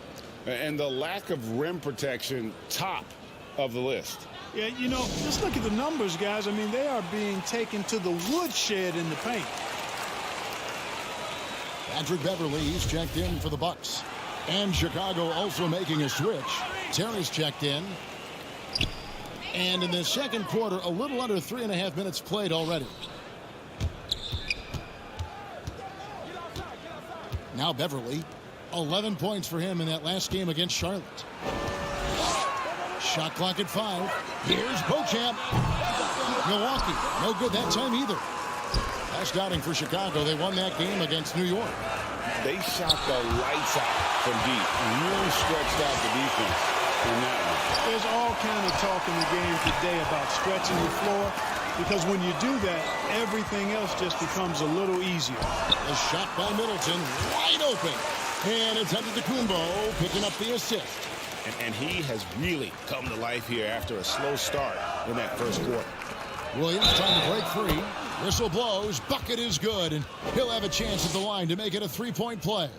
And the lack of rim protection, top of the list. Yeah, you know, just look at the numbers, guys. I mean, they are being taken to the woodshed in the paint. Patrick Beverley's checked in for the Bucks. And Chicago also making a switch. Terry's checked in. And in the second quarter, a little under 3.5 minutes played already. Now Beverley. 11 points for him in that last game against Charlotte. Shot clock at 5. Here's Beauchamp. Milwaukee, no good that time either. Last outing for Chicago, they won that game against New York. They shot the lights out from deep. Really stretched out the defense in that one. There's all kind of talk in the game today about stretching the floor, because when you do that, everything else just becomes a little easier. A shot by Middleton, wide open. And it's Antetokounmpo picking up the assist. And he has really come to life here after a slow start in that first quarter. Williams trying to break free. Whistle blows. Bucket is good. And he'll have a chance at the line to make it a three-point play.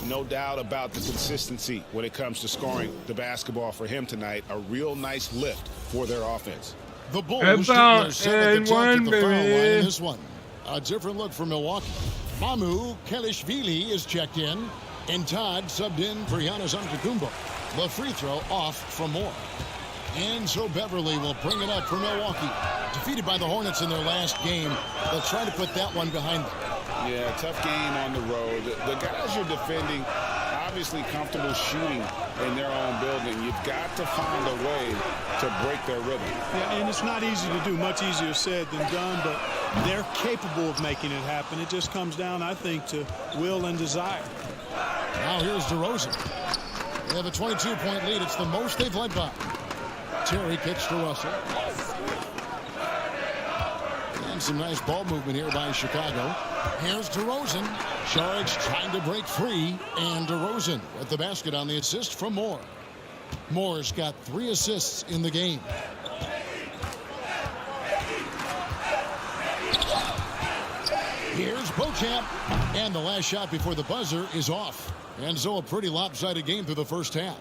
No doubt about the consistency when it comes to scoring the basketball for him tonight. A real nice lift for their offense. The Bulls shooting their seventh attempt at the foul line in this one. A different look for Milwaukee. Mamu Kelishvili is checked in, and Todd subbed in for Giannis Antetokounmpo. The free throw off from Moore. And so Beverley will bring it up for Milwaukee. Defeated by the Hornets in their last game, they'll try to put that one behind them. Yeah, tough game on the road. The guys you're defending, obviously comfortable shooting in their own building. You've got to find a way to break their rhythm. Yeah, and it's not easy to do. Much easier said than done, but they're capable of making it happen. It just comes down, I think, to will and desire. Now here's DeRozan. They have a 22-point lead. It's the most they've led by. Terry kicks to Russell. And some nice ball movement here by Chicago. Here's DeRozan. Saric trying to break free. And DeRozan at the basket on the assist from Moore. Moore's got 3 assists in the game. Here's Beauchamp. And the last shot before the buzzer is off. And so a pretty lopsided game through the first half.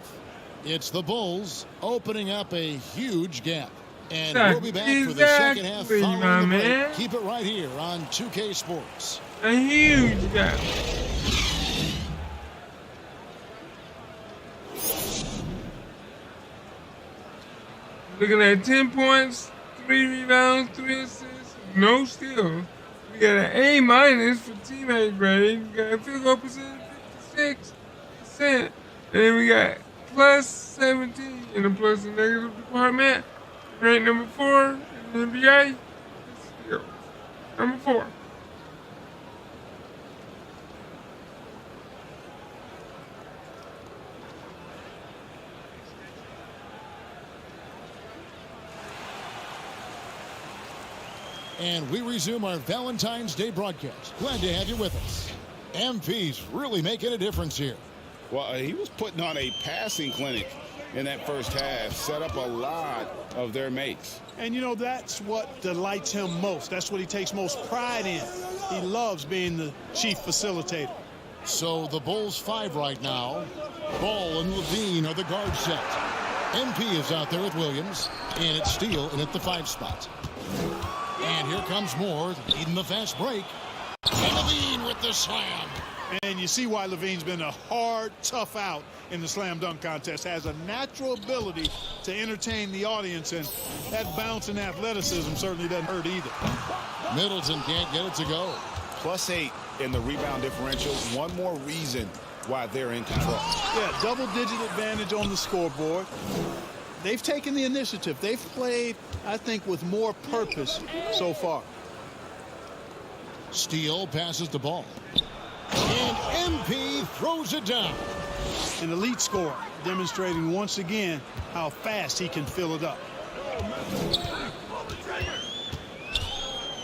It's the Bulls opening up a huge gap. And we'll be back for the second half following the break. Keep it right here on 2K Sports. A huge gap. Looking at 10 points, 3 rebounds, 3 assists, no steals. We got an A- for teammate grade. We got a field goal percentage 56%. And then we got plus 17 in the plus and negative department. Grade number 4 in the NBA. Steals. Number 4. And we resume our Valentine's Day broadcast. Glad to have you with us. MP's really making a difference here. Well, he was putting on a passing clinic in that first half, set up a lot of their mates. And, you know, that's what delights him most. That's what he takes most pride in. He loves being the chief facilitator. So the Bulls 5 right now. Ball and Levine are the guard set. MP is out there with Williams, and it's Steele in at the 5 spot. And here comes Moore, leading the fast break. And Levine with the slam. And you see why Levine's been a hard, tough out in the slam dunk contest. Has a natural ability to entertain the audience, and that bounce and athleticism certainly doesn't hurt either. Middleton can't get it to go. +8 in the rebound differential. One more reason why they're in control. Yeah, double-digit advantage on the scoreboard. They've taken the initiative. They've played, I think, with more purpose so far. Steele passes the ball. And MP throws it down. An elite scorer, demonstrating once again how fast he can fill it up.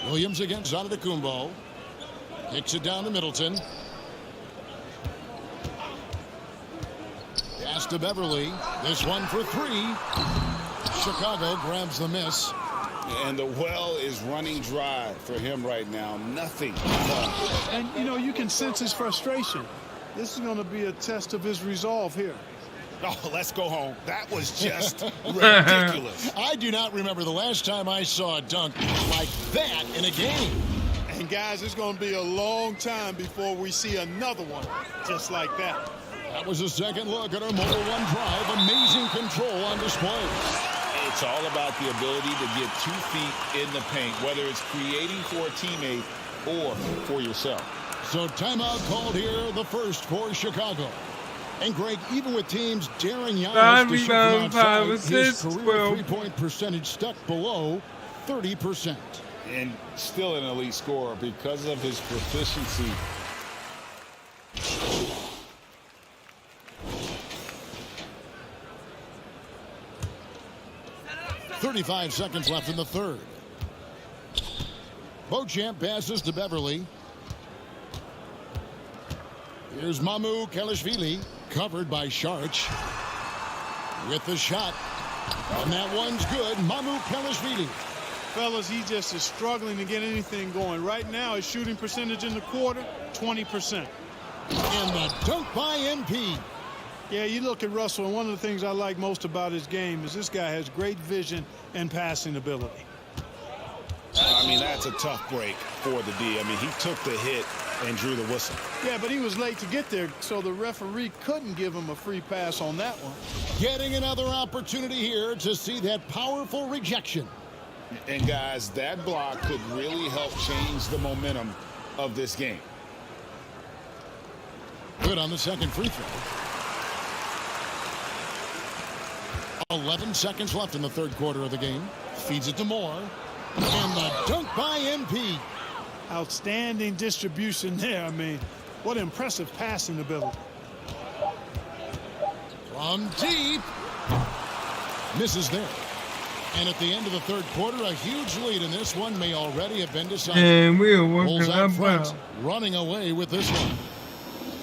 Williams against Antetokounmpo. Kicks it down to Middleton. Pass to Beverly. This one for 3. Chicago grabs the miss. And the well is running dry for him right now. Nothing. And, you know, you can sense his frustration. This is going to be a test of his resolve here. Oh, let's go home. That was just ridiculous. I do not remember the last time I saw a dunk like that in a game. And, guys, it's going to be a long time before we see another one just like that. That was a second look at our Motor One drive. Amazing control on display. It's all about the ability to get 2 feet in the paint, whether it's creating for a teammate or for yourself. So timeout called here, the first for Chicago. And Greg, even with teams daring Giannis to shoot from outside, his career three-point percentage stuck below 30%. And still an elite scorer because of his proficiency. 35 seconds left in the third. Beauchamp passes to Beverly. Here's Mycareer, covered by Saric. With the shot. And that one's good. Mycareer. Fellas, he just is struggling to get anything going. Right now, his shooting percentage in the quarter, 20%. And the dunk by MP. Yeah, you look at Russell, and one of the things I like most about his game is this guy has great vision and passing ability. I mean, that's a tough break for the D. I mean, he took the hit and drew the whistle. Yeah, but he was late to get there, so the referee couldn't give him a free pass on that one. Getting another opportunity here to see that powerful rejection. And, guys, that block could really help change the momentum of this game. Good on the second free throw. 11 seconds left in the third quarter of the game. Feeds it to Moore. And the dunk by MP. Outstanding distribution there. I mean, what impressive passing ability. From deep. Misses there. And at the end of the third quarter, a huge lead in this one may already have been decided. And we are working Bulls out up front, well. running away with this one.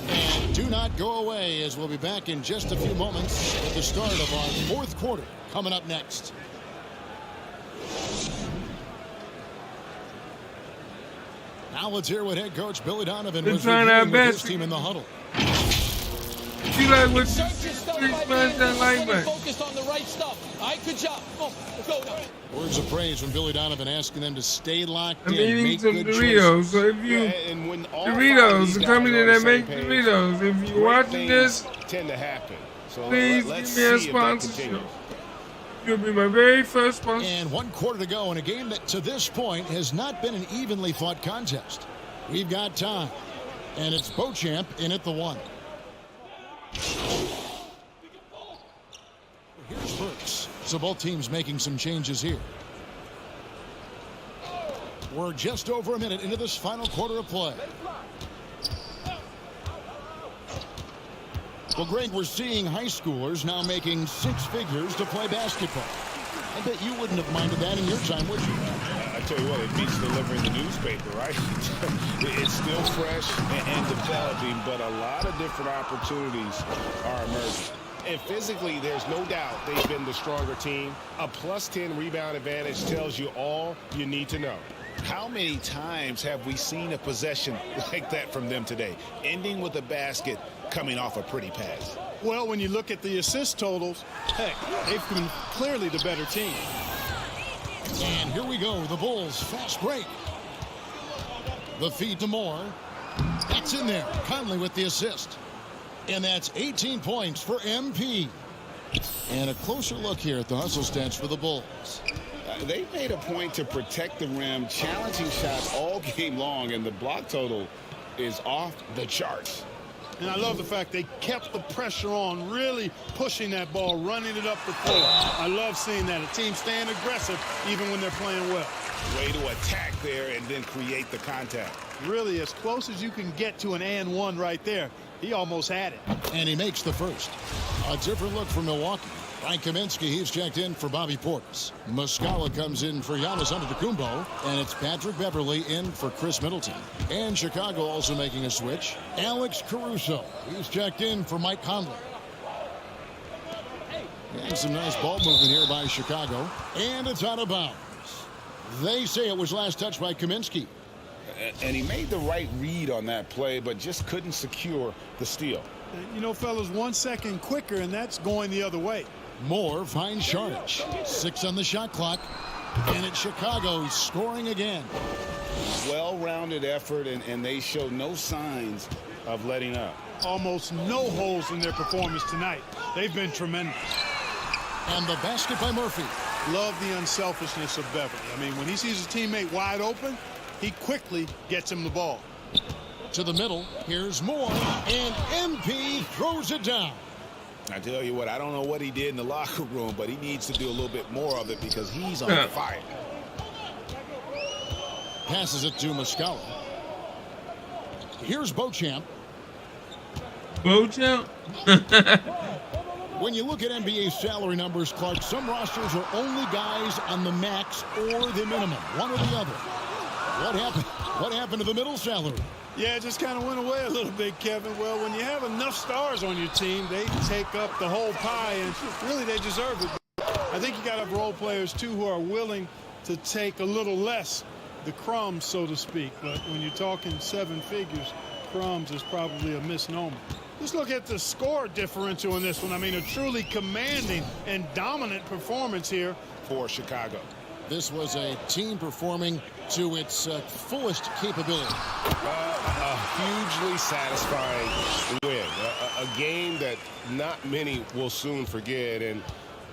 And do not go away, as we'll be back in just a few moments at the start of our fourth quarter coming up next. Now let's hear what head coach Billy Donovan was reviewing with his team in the huddle. You like what focused on the right stuff. All right, good job. Oh, go. Words of praise from Billy Donovan asking them to stay locked I'm in, eating make some good Doritos, choices. so if you Doritos, the company that make Doritos, if you're watching this, tend to happen. So please let's give me a see if that sponsorship. continues. You'll be my very first sponsor. And 1 quarter to go in a game that to this point has not been an evenly fought contest. We've got time, and it's Beauchamp in at the 1. Here's Burks. So both teams making some changes here. We're just over a minute into this final quarter of play. Well, Greg, we're seeing high schoolers now making 6 figures to play basketball. I bet you wouldn't have minded that in your time, would you? I tell you what, it beats delivering the newspaper, right? It's still fresh and developing, but a lot of different opportunities are emerging. And physically, there's no doubt they've been the stronger team. A +10 rebound advantage tells you all you need to know. How many times have we seen a possession like that from them today, ending with a basket coming off a pretty pass? Well, when you look at the assist totals, heck, they've been clearly the better team. And here we go, the Bulls fast break. The feed to Moore. That's in there. Conley with the assist. And that's 18 points for MP. And a closer look here at the hustle stats for the Bulls. They made a point to protect the rim, challenging shots all game long, and the block total is off the charts. And I love the fact they kept the pressure on, really pushing that ball, running it up the floor. I love seeing that. A team staying aggressive even when they're playing well. Way to attack there and then create the contact. Really, as close as you can get to an and one right there. He almost had it. And he makes the first. A different look for Milwaukee. Frank Kaminsky, he's checked in for Bobby Portis. Muscala comes in for Giannis Antetokounmpo, and it's Patrick Beverley in for Chris Middleton. And Chicago also making a switch. Alex Caruso, he's checked in for Mike Conley. And some nice ball movement here by Chicago. And it's out of bounds. They say it was last touched by Kaminsky. And he made the right read on that play, but just couldn't secure the steal. You know, fellas, 1 second quicker, and that's going the other way. Moore finds Sharich. 6 on the shot clock. And it's Chicago scoring again. Well-rounded effort, and they show no signs of letting up. Almost no holes in their performance tonight. They've been tremendous. And the basket by Murphy. Love the unselfishness of Beverly. I mean, when he sees his teammate wide open, he quickly gets him the ball. To the middle, here's Moore, and MP throws it down. I tell you what, I don't know what he did in the locker room, but he needs to do a little bit more of it because he's on fire. Passes it to Muscala. Here's Beauchamp. Beauchamp? When you look at NBA salary numbers, Clark, some rosters are only guys on the max or the minimum, one or the other. What happened to the middle salary? Yeah, it just kind of went away a little bit, Kevin. Well, when you have enough stars on your team, they take up the whole pie, and really they deserve it. I think you got to have role players, too, who are willing to take a little less, the crumbs, so to speak. But when you're talking 7 figures, crumbs is probably a misnomer. Just look at the score differential in this one. I mean, a truly commanding and dominant performance here for Chicago. This was a team performing to its fullest capability. A hugely satisfying win. A game that not many will soon forget. And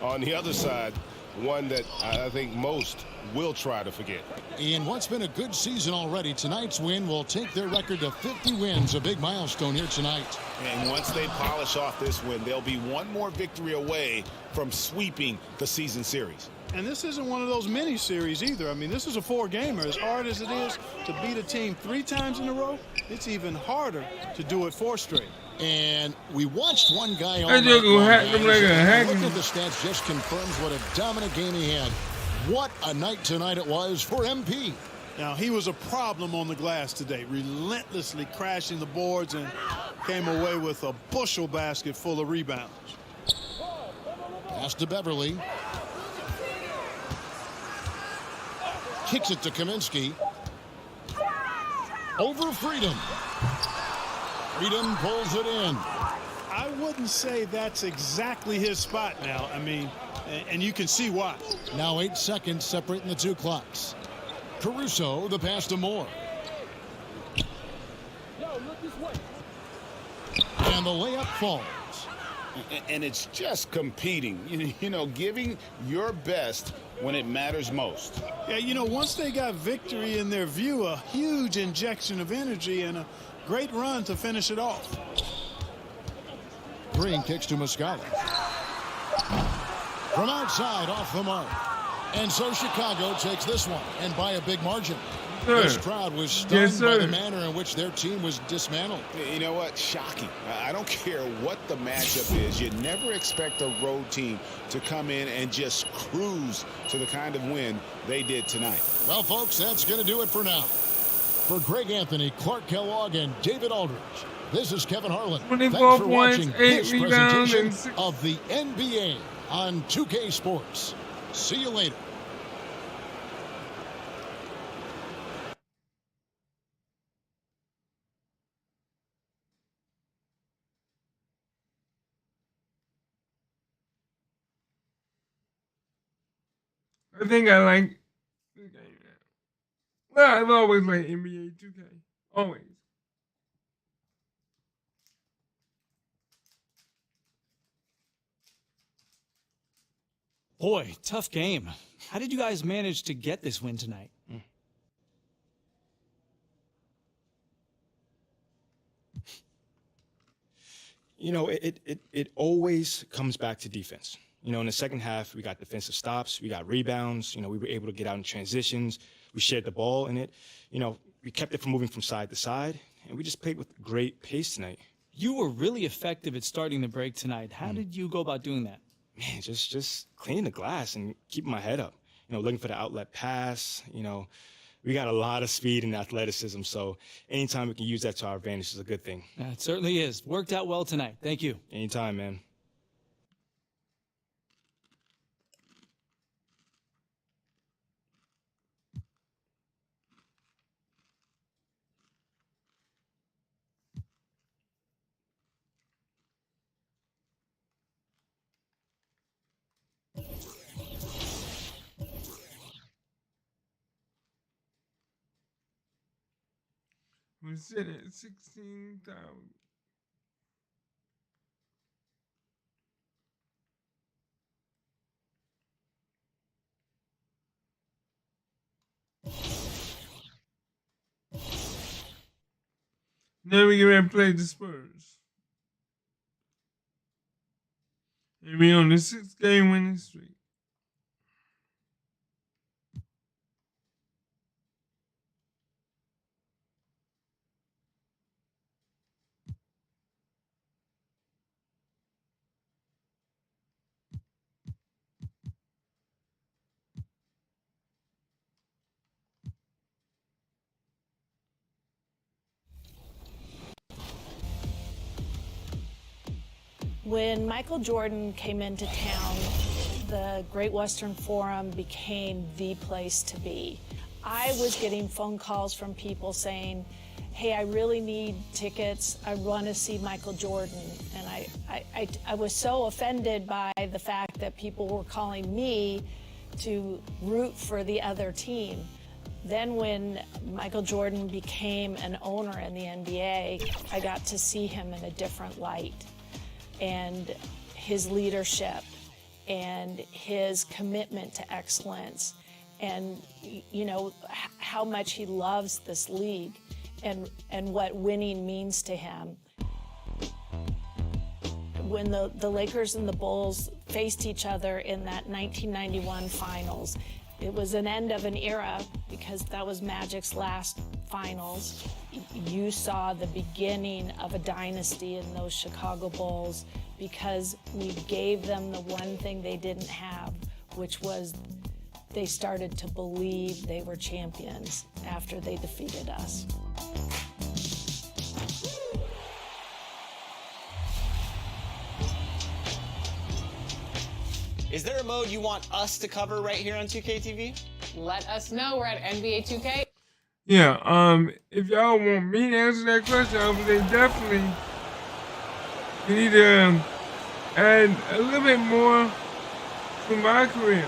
on the other side, one that I think most will try to forget. In what's been a good season already, tonight's win will take their record to 50 wins, a big milestone here tonight. And once they polish off this win, they'll be one more victory away from sweeping the season series. And this isn't one of those mini series either. I mean, this is a 4-gamer. As hard as it is to beat a team 3 times in a row, it's even harder to do it 4 straight. And we watched one guy all I just go hack them like a hack. Looking at the stats just confirms what a dominant game he had. What a night tonight it was for MP. Now, he was a problem on the glass today, relentlessly crashing the boards and came away with a bushel basket full of rebounds. Pass to Beverly. Kicks it to Kaminsky. Over Freedom. Freedom pulls it in. I wouldn't say that's exactly his spot now. I mean, and you can see why. Now 8 seconds separating the 2 clocks. Caruso, the pass to Moore. And the layup falls. And it's just competing, you know, giving your best when it matters most. Yeah, you know, once they got victory in their view, a huge injection of energy and a great run to finish it off. Green kicks to Muscala. From outside, off the mark. And so Chicago takes this one, and by a big margin. Sir. This crowd was stunned by the manner in which their team was dismantled. You know what? Shocking. I don't care what the matchup is. You never expect a road team to come in and just cruise to the kind of win they did tonight. Well, folks, that's going to do it for now. For Greg Anthony, Clark Kellogg, and David Aldridge, this is Kevin Harlan. 24 Thanks for points, watching 8 this rebounds, presentation and 6. of the NBA on 2K Sports. See you later. I think I like this game now. Well, I've always liked NBA 2K. Always. Boy, tough game. How did you guys manage to get this win tonight? You know, it always comes back to defense. You know, in the second half, we got defensive stops, we got rebounds. You know, we were able to get out in transitions. We shared the ball in it. You know, we kept it from moving from side to side, and we just played with great pace tonight. You were really effective at starting the break tonight. How did you go about doing that? Man, just cleaning the glass and keeping my head up. You know, looking for the outlet pass. You know, we got a lot of speed and athleticism, so anytime we can use that to our advantage is a good thing. Yeah, it certainly is. Worked out well tonight. Thank you. Anytime, man. We're sitting at 16,000. Then we get ready to play the Spurs. And we on the 6-game winning streak. When Michael Jordan came into town, the Great Western Forum became the place to be. I was getting phone calls from people saying, hey, I really need tickets. I want to see Michael Jordan. And I was so offended by the fact that people were calling me to root for the other team. Then when Michael Jordan became an owner in the NBA, I got to see him in a different light. And his leadership and his commitment to excellence and, you know, how much he loves this league and what winning means to him. when the Lakers and the Bulls faced each other in that 1991 finals. It was an end of an era because that was Magic's last finals. You saw the beginning of a dynasty in those Chicago Bulls because we gave them the one thing they didn't have, which was they started to believe they were champions after they defeated us. Is there a mode you want us to cover right here on 2K TV? Let us know. We're at NBA2K. Yeah, if y'all want me to answer that question, I would say definitely we need to add a little bit more to my career.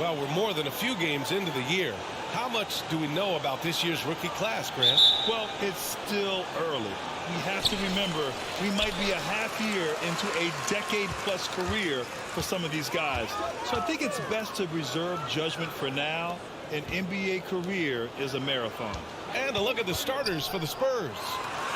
Well, we're more than a few games into the year. How much do we know about this year's rookie class, Grant? Well, it's still early. We have to remember we might be a half year into a decade-plus career for some of these guys. So I think it's best to reserve judgment for now. An NBA career is a marathon. And a look at the starters for the Spurs.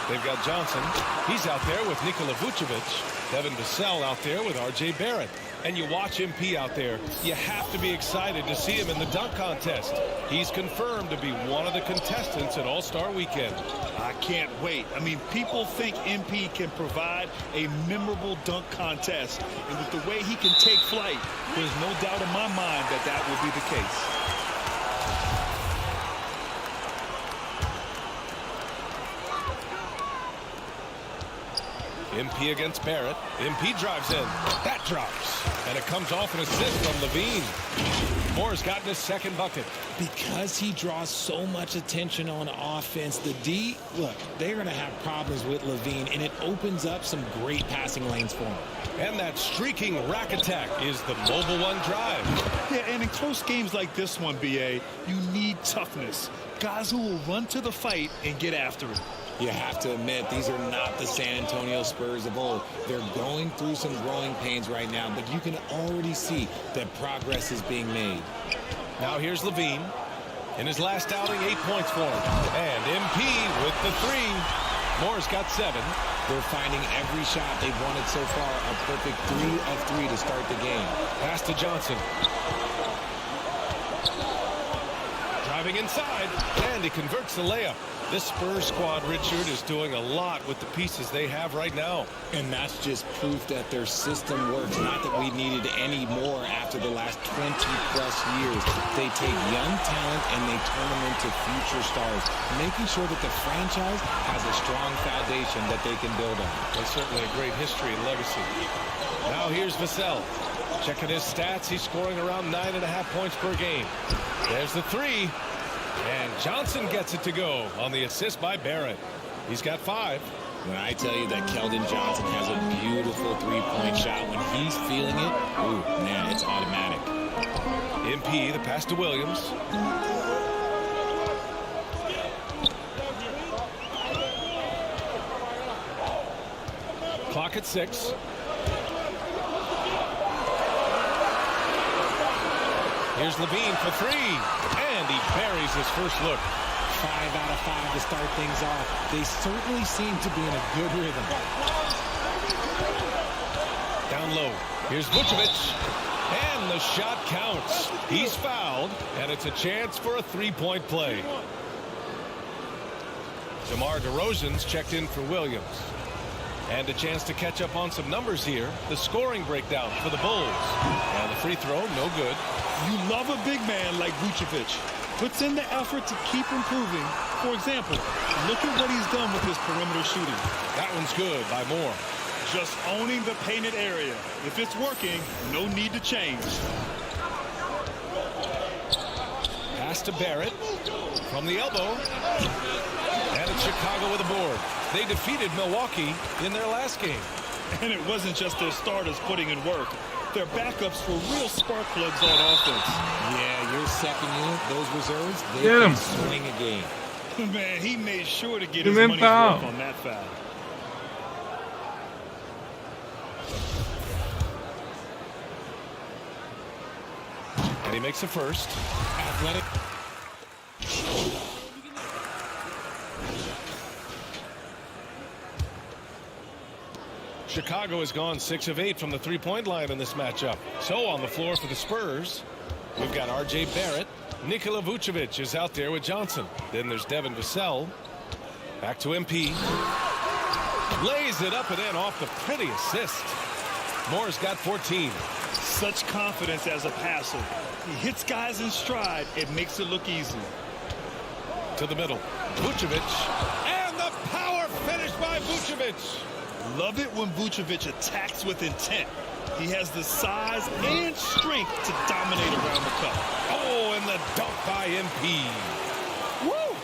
They've got Johnson. He's out there with Nikola Vucevic. Devin Vassell out there with R.J. Barrett. And you watch MP out there, you have to be excited to see him in the dunk contest. He's confirmed to be one of the contestants at All-Star Weekend. I can't wait. I mean, people think MP can provide a memorable dunk contest. And with the way he can take flight, there's no doubt in my mind that that will be the case. MP against Barrett. MP drives in. That drops. And it comes off an assist from Levine. Moore's gotten his second bucket. Because he draws so much attention on offense, the D, look, they're going to have problems with Levine, and it opens up some great passing lanes for him. And that streaking rack attack is the mobile one drive. Yeah, and in close games like this one, BA, you need toughness. Guys who will run to the fight and get after it. You have to admit, these are not the San Antonio Spurs of old. They're going through some growing pains right now, but you can already see that progress is being made. Now here's Levine. In his last outing, 8 points for him. And MP with the three. Moore's got 7. They're finding every shot they've wanted so far a perfect 3 of 3 to start the game. Pass to Johnson. Driving inside, and he converts the layup. This Spurs squad, Richard, is doing a lot with the pieces they have right now. And that's just proof that their system works. Not that we needed any more after the last 20-plus years. They take young talent and they turn them into future stars, making sure that the franchise has a strong foundation that they can build on. That's certainly a great history and legacy. Now here's Vassell. Checking his stats, he's scoring around 9.5 points per game. There's the three. And Johnson gets it to go on the assist by Barrett. He's got 5. When I tell you that Keldon Johnson has a beautiful three-point shot, when he's feeling it, ooh, man, it's automatic. MP, the pass to Williams. Clock at 6. Here's Levine for 3. And he buries his first look. 5 out of 5 to start things off. They certainly seem to be in a good rhythm. Down low. Here's Vucevic. And the shot counts. He's fouled. And it's a chance for a 3-point play. DeMar DeRozan's checked in for Williams. And a chance to catch up on some numbers here. The scoring breakdown for the Bulls. And the free throw, no good. You love a big man like Vucevic. Puts in the effort to keep improving. For example, look at what he's done with his perimeter shooting. That one's good by Moore. Just owning the painted area. If it's working, no need to change. Pass to Barrett from the elbow. And it's Chicago with a board. They defeated Milwaukee in their last game. And it wasn't just their starters putting in work. Their backups were real spark plugs on offense. Yeah, your second unit, those reserves, they Get can him. swing a game. Man, he made sure to get Give his him money's foul. worth on that foul. And he makes the first. Athletic. Chicago has gone 6 of 8 from the three-point line in this matchup. So on the floor for the Spurs, we've got R.J. Barrett. Nikola Vucevic is out there with Johnson. Then there's Devin Vassell. Back to MP. Lays it up and in off the pretty assist. Moore's got 14. Such confidence as a passer. He hits guys in stride. It makes it look easy. To the middle. Vucevic. And the power finish by Vucevic. Love it when Vucevic attacks with intent. He has the size and strength to dominate around the cup. Oh, and the dunk by MP. Woo!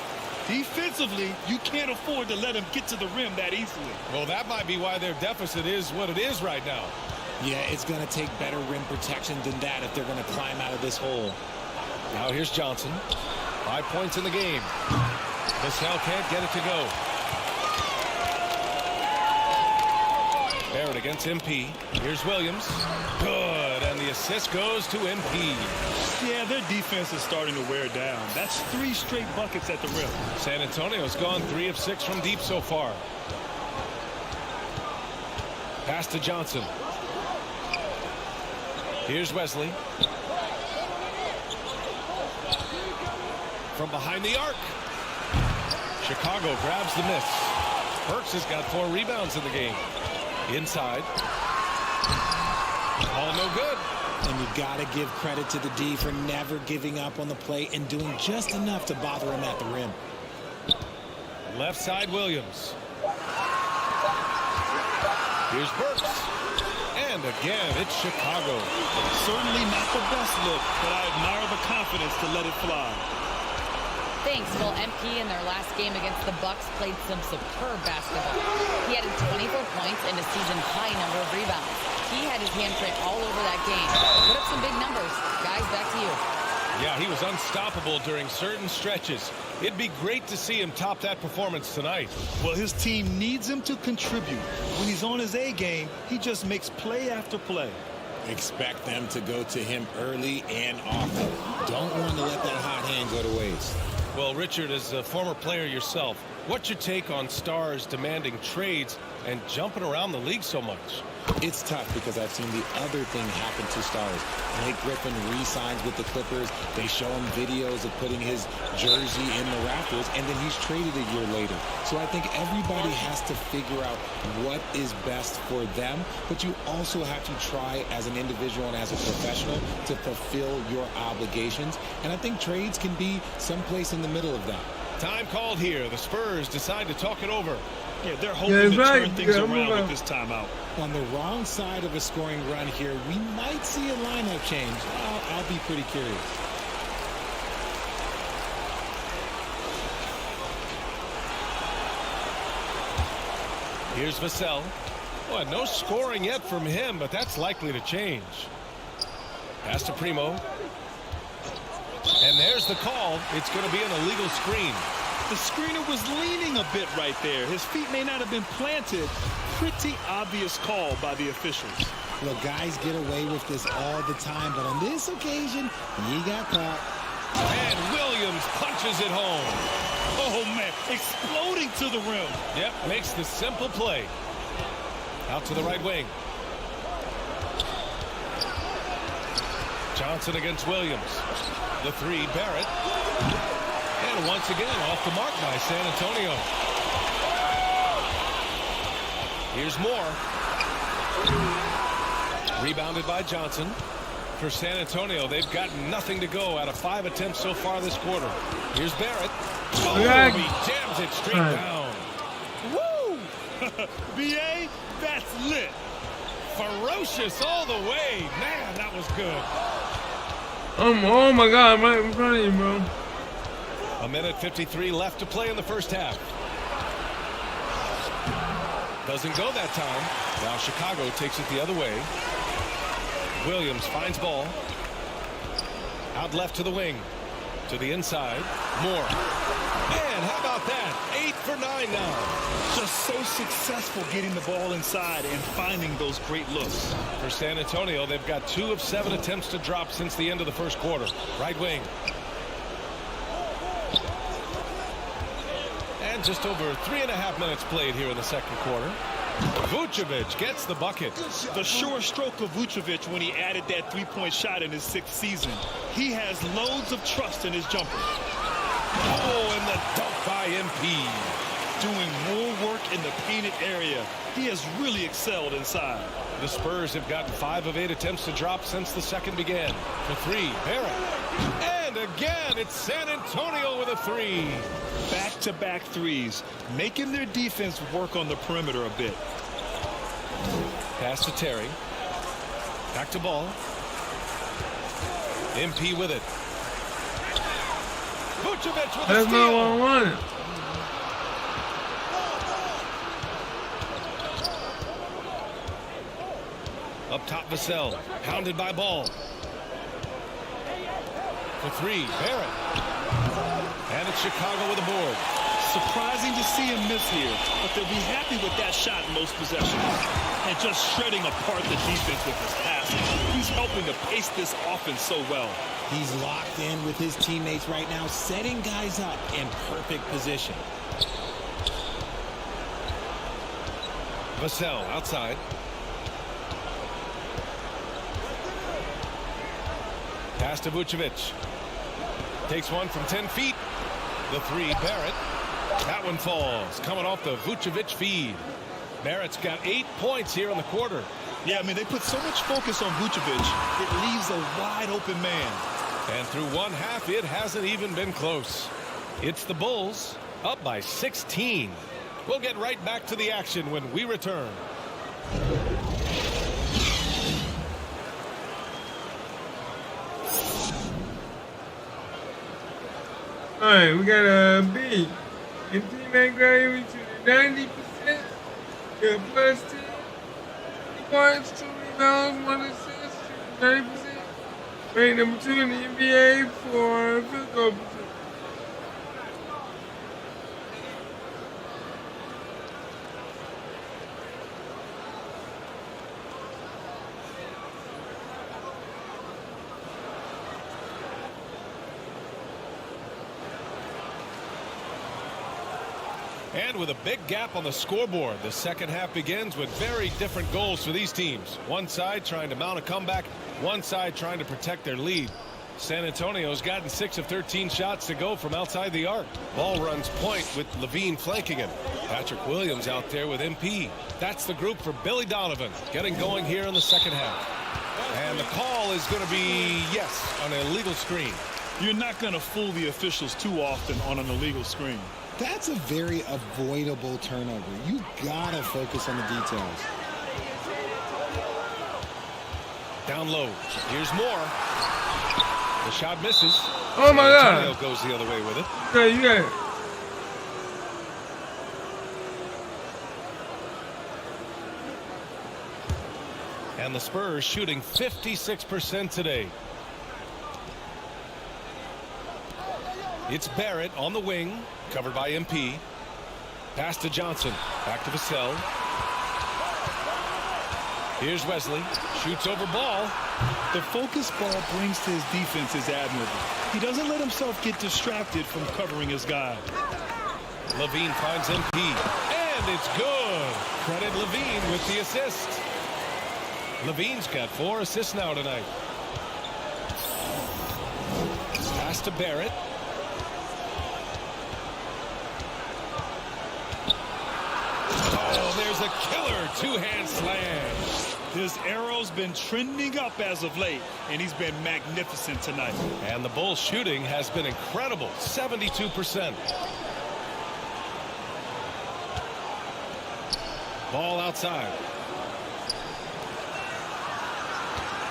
Defensively, you can't afford to let him get to the rim that easily. Well, that might be why their deficit is what it is right now. Yeah, it's going to take better rim protection than that if they're going to climb out of this hole. Now here's Johnson. 5 points in the game. Vassell can't get it to go. Barrett against MP. Here's Williams. Good, and the assist goes to MP. Yeah, their defense is starting to wear down. That's 3 straight buckets at the rim. San Antonio's gone 3 of 6 from deep so far. Pass to Johnson. Here's Wesley. From behind the arc. Chicago grabs the miss. Burks has got 4 rebounds in the game. Inside. All no good. And you got to give credit to the D for never giving up on the play and doing just enough to bother him at the rim. Left side Williams. Here's Burks. And again, it's Chicago. Certainly not the best look, but I admire the confidence to let it fly. Thanks. Well, MP in their last game against the Bucks played some superb basketball. He added 24 points and a season-high number of rebounds. He had his handprint all over that game. Put up some big numbers. Guys, back to you. Yeah, he was unstoppable during certain stretches. It'd be great to see him top that performance tonight. Well, his team needs him to contribute. When he's on his A game, he just makes play after play. Expect them to go to him early and often. Don't want to let that hot hand go to waste. Well, Richard, as a former player yourself, what's your take on stars demanding trades and jumping around the league so much? It's tough because I've seen the other thing happen to stars. Blake Griffin re-signs with the Clippers. They show him videos of putting his jersey in the rafters, and then he's traded a year later. So I think everybody has to figure out what is best for them, but you also have to try as an individual and as a professional to fulfill your obligations. And I think trades can be someplace in the middle of that. Time called here. The Spurs decide to talk it over. Yeah, they're hoping to turn things around with this timeout. On the wrong side of a scoring run here, we might see a lineup change. I'll be pretty curious. Here's Vassell. Well, no scoring yet from him, but that's likely to change. Pass to Primo. And there's the call. It's going to be an illegal screen. The screener was leaning a bit right there. His feet may not have been planted. Pretty obvious call by the officials. Look, guys get away with this all the time, but on this occasion, he got caught. And Williams punches it home. Oh, man, exploding to the rim. Yep, makes the simple play. Out to the right wing. Johnson against Williams. The 3, Barrett. And once again, off the mark by San Antonio. Here's Moore. Rebounded by Johnson. For San Antonio, they've got nothing to go out of 5 attempts so far this quarter. Here's Barrett. Oh, he jams it straight down. Woo! BA, that's lit. Ferocious all the way. Man, that was good. Oh my God, I'm right in front of you, bro. 1:53 left to play in the first half. Doesn't go that time. Now Chicago takes it the other way. Williams finds ball. Out left to the wing. To the inside. Moore. Man, how about that? 8 for 9 now. Just so successful getting the ball inside and finding those great looks. For San Antonio, they've got 2 of 7 attempts to drop since the end of the first quarter. Right wing. And just over 3.5 minutes played here in the second quarter. Vucevic gets the bucket. The sure stroke of Vucevic when he added that three-point shot in his 6th season. He has loads of trust in his jumper. Oh, and the dunk by MP. Doing more work in the painted area. He has really excelled inside. The Spurs have gotten 5 of 8 attempts to drop since the second began. For 3, Barrett. And again, it's San Antonio with a 3. Back-to-back threes, making their defense work on the perimeter a bit. Pass to Terry. Back to Ball. MP with it. Vucevic with That's a not what steal. I wanted. Up top, Vassell. Pounded by Ball. For 3, Barrett. And it's Chicago with a board. Surprising to see him miss here, but they'll be happy with that shot in most possessions. And just shredding apart the defense with his passing. He's helping to pace this offense so well. He's locked in with his teammates right now, setting guys up in perfect position. Vassell outside. Pass to Vucevic. Takes one from 10 feet. The 3, Barrett. That one falls. Coming off the Vucevic feed. Barrett's got 8 points here in the quarter. Yeah, I mean, they put so much focus on Vucevic, it leaves a wide open man. And through one half, it hasn't even been close. It's the Bulls up by 16. We'll get right back to the action when we return. Alright, we got a B. Your teammate gravity to the 90%. Got plus 10. 3 points, 2 rebounds, 1 assist, 30%. Ranked number 2 in the NBA for field goal percentage. And with a big gap on the scoreboard, the second half begins with very different goals for these teams. One side trying to mount a comeback, one side trying to protect their lead. San Antonio's gotten 6 of 13 shots to go from outside the arc. Ball runs point with Levine flanking him. Patrick Williams out there with MP. That's the group for Billy Donovan getting going here in the second half. And the call is going to be, yes, on an illegal screen. You're not going to fool the officials too often on an illegal screen. That's a very avoidable turnover. You gotta focus on the details. Down low. Here's more. The shot misses. Oh my God! Antonio goes the other way with it. Okay, you got it. And the Spurs shooting 56% today. It's Barrett on the wing, covered by MP. Pass to Johnson. Back to Vassell. Here's Wesley. Shoots over Ball. The focus Ball brings to his defense is admirable. He doesn't let himself get distracted from covering his guy. Levine finds MP. And it's good. Credit Levine with the assist. Levine's got 4 assists now tonight. Pass to Barrett. Oh, there's a killer two-hand slam. His arrow's been trending up as of late, and he's been magnificent tonight. And the Bulls shooting has been incredible, 72%. Ball outside.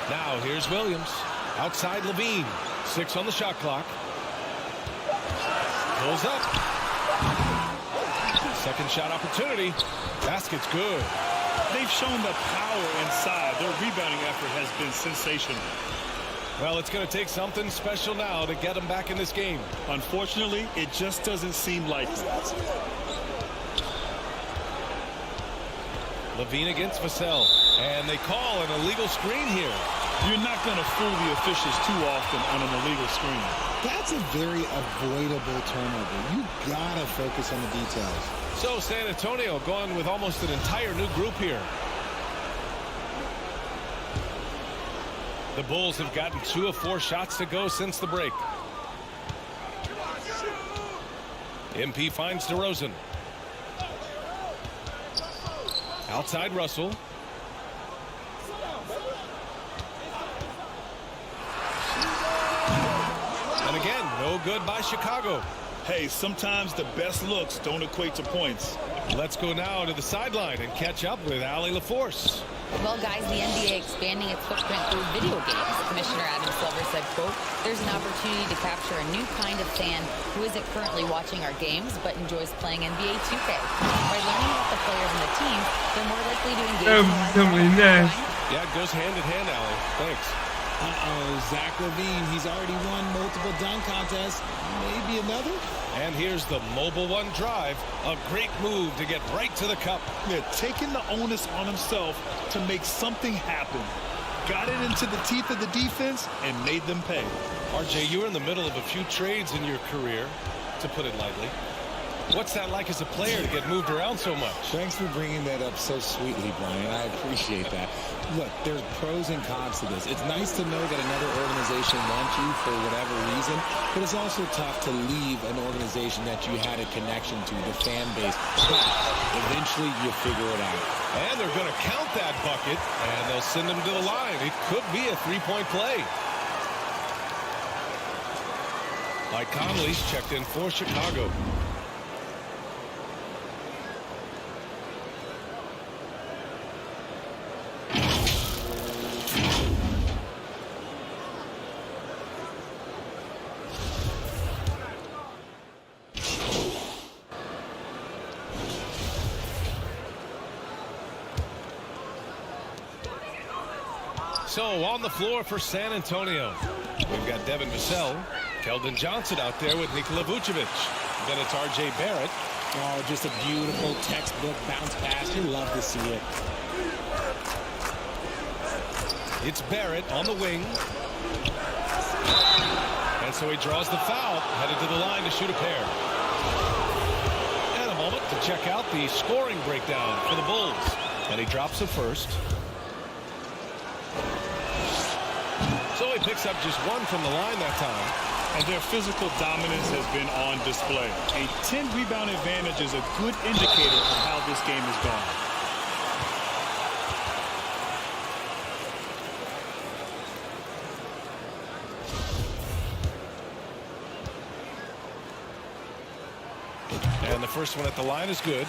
Now here's Williams. Outside Levine. 6 on the shot clock. Pulls up. Second shot opportunity. Basket's good. They've shown the power inside. Their rebounding effort has been sensational. Well, it's going to take something special now to get them back in this game. Unfortunately, it just doesn't seem likely. Levine against Vassell. And they call an illegal screen here. You're not going to fool the officials too often on an illegal screen. That's a very avoidable turnover. You gotta focus on the details. So San Antonio going with almost an entire new group here. The Bulls have gotten 2 of 4 shots to go since the break. MP finds DeRozan. Outside Russell. And again, no good by Chicago. Hey, sometimes the best looks don't equate to points. Let's go now to the sideline and catch up with Allie LaForce. Well, guys, the NBA expanding its footprint through video games. Commissioner Adam Silver said, quote, there's an opportunity to capture a new kind of fan who isn't currently watching our games but enjoys playing NBA2K. By learning about the players and the teams, they're more likely to engage Yeah, it goes hand in hand, Allie. Thanks. Zach LaVine, he's already won multiple dunk contests. Maybe another? And here's the Mobile One drive. A great move to get right to the cup. Yeah, taking the onus on himself to make something happen. Got it into the teeth of the defense and made them pay. RJ, you were in the middle of a few trades in your career, to put it lightly. What's that like as a player to get moved around so much? Thanks for bringing that up so sweetly, Brian. I appreciate that. Look, there's pros and cons to this. It's nice to know that another organization wants you for whatever reason, but it's also tough to leave an organization that you had a connection to, the fan base. But eventually you figure it out. And they're going to count that bucket, and they'll send him to the line. It could be a three-point play. Mike Conley's checked in for Chicago. So on the floor for San Antonio, we've got Devin Vassell, Keldon Johnson out there with Nikola Vucevic. Then it's R.J. Barrett. Oh, just a beautiful textbook bounce pass. You love to see it. It's Barrett on the wing. And so he draws the foul, headed to the line to shoot a pair. And a moment to check out the scoring breakdown for the Bulls. And he drops the first. So he picks up just 1 from the line that time. And their physical dominance has been on display. A 10-rebound advantage is a good indicator of how this game has gone. And the first one at the line is good.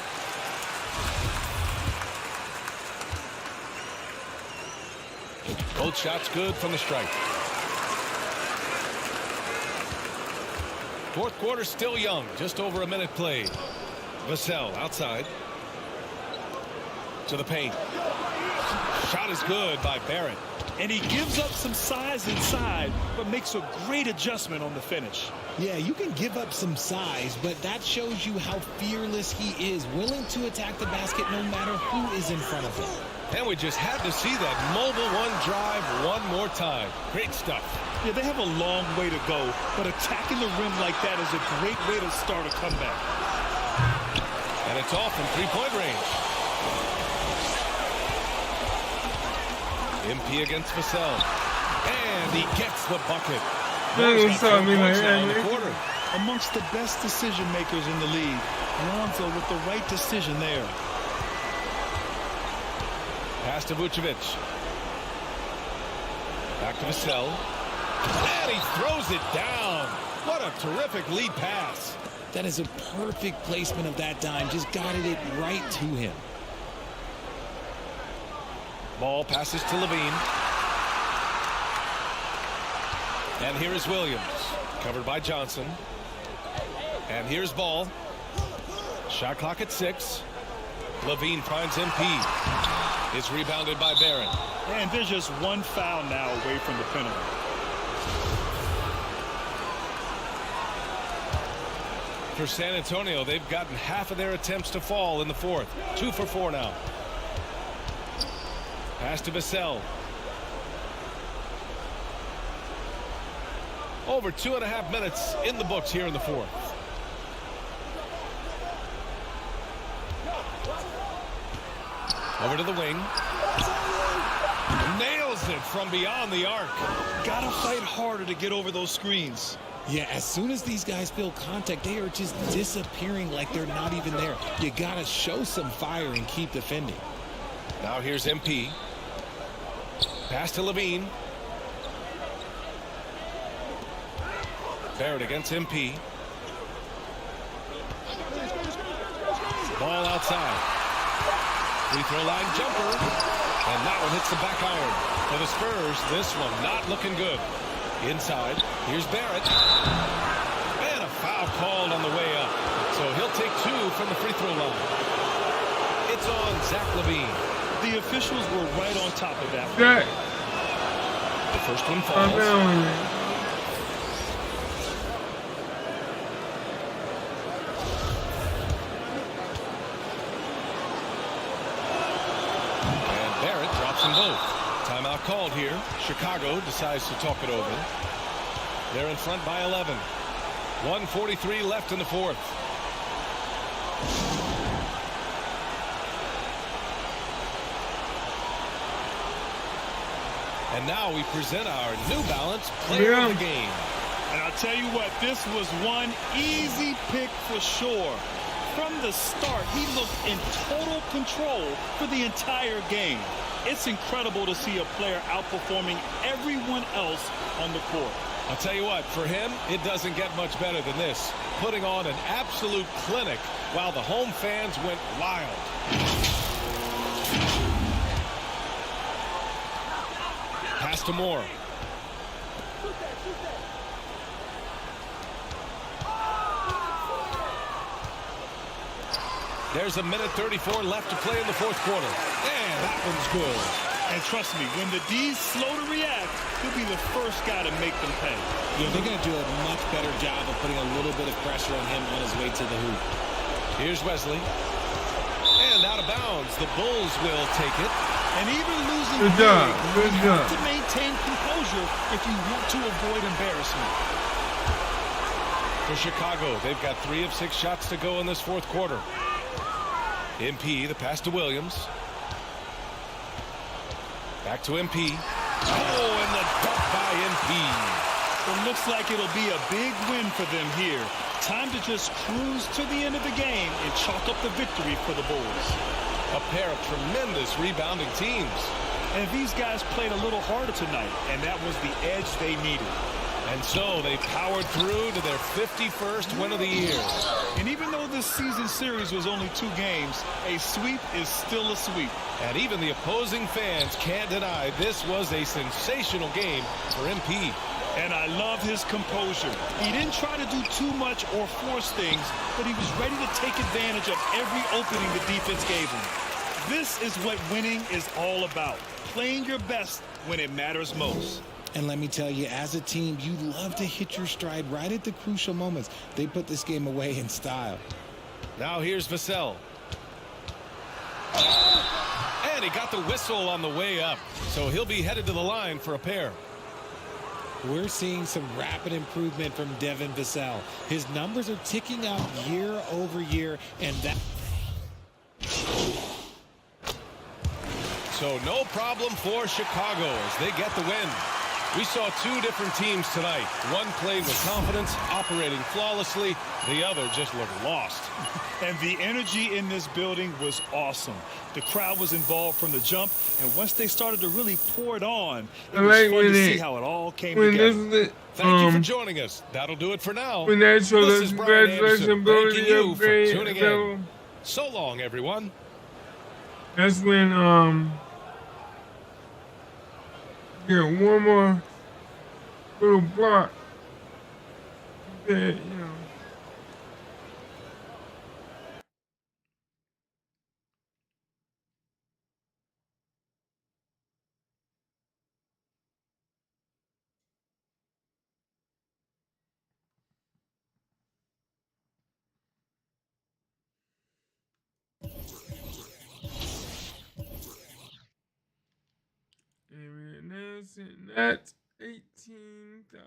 Both shots good from the strike. Fourth quarter still young. Just over a minute played. Vassell outside. To the paint. Shot is good by Barrett. And he gives up some size inside, but makes a great adjustment on the finish. Yeah, you can give up some size, but that shows you how fearless he is, willing to attack the basket no matter who is in front of him. And we just had to see that Mobile One drive one more time. Great stuff. Yeah, they have a long way to go, but attacking the rim like that is a great way to start a comeback. And it's off from three-point range. MP against Vassell. And he gets the bucket. Amongst the best decision makers in the league. Lonzo with the right decision there. Pass to Vucevic. Back to Vassell. And he throws it down. What a terrific lead pass. That is a perfect placement of that dime. Just got it right to him. Ball passes to Levine. And here is Williams. Covered by Johnson. And here's Ball. Shot clock at 6. Levine finds MP. Is rebounded by Barrett. And there's just one foul now away from the penalty. For San Antonio, they've gotten half of their attempts to fall in the fourth. 2 for 4 now. Pass to Vassell. Over 2.5 minutes in the books here in the fourth. Over to the wing. Nails it from beyond the arc. Gotta fight harder to get over those screens. Yeah, as soon as these guys feel contact, they are just disappearing like they're not even there. You gotta show some fire and keep defending. Now here's MP. Pass to Levine. Barrett against MP. Ball outside. Free throw line jumper. And that one hits the back iron. For the Spurs, this one not looking good. Inside, here's Barrett. And a foul called on the way up. So he'll take 2 from the free throw line. It's on Zach LaVine. The officials were right on top of that. That. The first one falls. Them both. Timeout called here. Chicago decides to talk it over. They're in front by 11. 1:43 left in the fourth. And now we present our New Balance player of the game. And I'll tell you what, this was one easy pick for sure. From the start, he looked in total control for the entire game. It's incredible to see a player outperforming everyone else on the court. I'll tell you what, for him, it doesn't get much better than this. Putting on an absolute clinic while the home fans went wild. Pass to Moore. There's a minute 34 left to play in the fourth quarter. And that one's good. And trust me, when the D's slow to react, he'll be the first guy to make them pay. Yeah, they're going to do a much better job of putting a little bit of pressure on him on his way to the hoop. Here's Wesley. And out of bounds. The Bulls will take it. And even losing good job. You have to maintain composure if you want to avoid embarrassment. For Chicago, they've got 3 of 6 shots to go in this fourth quarter. MP, the pass to Williams. Back to MP. Oh, and the dunk by MP. It looks like it'll be a big win for them here. Time to just cruise to the end of the game and chalk up the victory for the Bulls. A pair of tremendous rebounding teams. And these guys played a little harder tonight, and that was the edge they needed. And so they powered through to their 51st win of the year. And even though this season series was only 2 games, a sweep is still a sweep. And even the opposing fans can't deny this was a sensational game for MP. And I love his composure. He didn't try to do too much or force things, but he was ready to take advantage of every opening the defense gave him. This is what winning is all about. Playing your best when it matters most. And let me tell you, as a team, you love to hit your stride right at the crucial moments. They put this game away in style. Now here's Vassell. And he got the whistle on the way up. So he'll be headed to the line for a pair. We're seeing some rapid improvement from Devin Vassell. His numbers are ticking up year over year, and that... So no problem for Chicago as they get the win. We saw 2 different teams tonight. One played with confidence, operating flawlessly. The other just looked lost. And the energy in this building was awesome. The crowd was involved from the jump, and once they started to really pour it on, it was fun to see how it all came together. Thank you for joining us. That'll do it for now. When they show This the is Brian Anderson thanking you for upgrade, tuning in. So long, everyone. That's when get one more little block that, you know. And that's 18,000.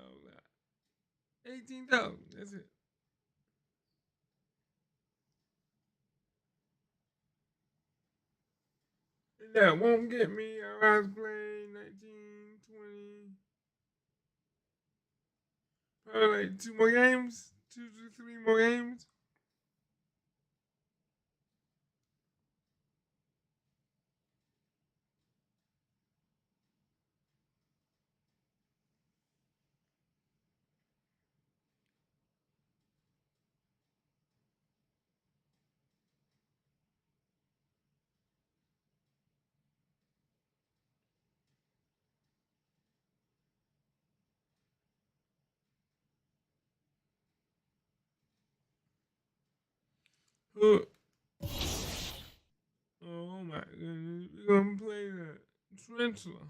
18,000. That's it. That won't get me. I was playing 19, 20, probably like 2 more games, 2 to 3 more games. Oh my goodness, we're gonna play the tarantula.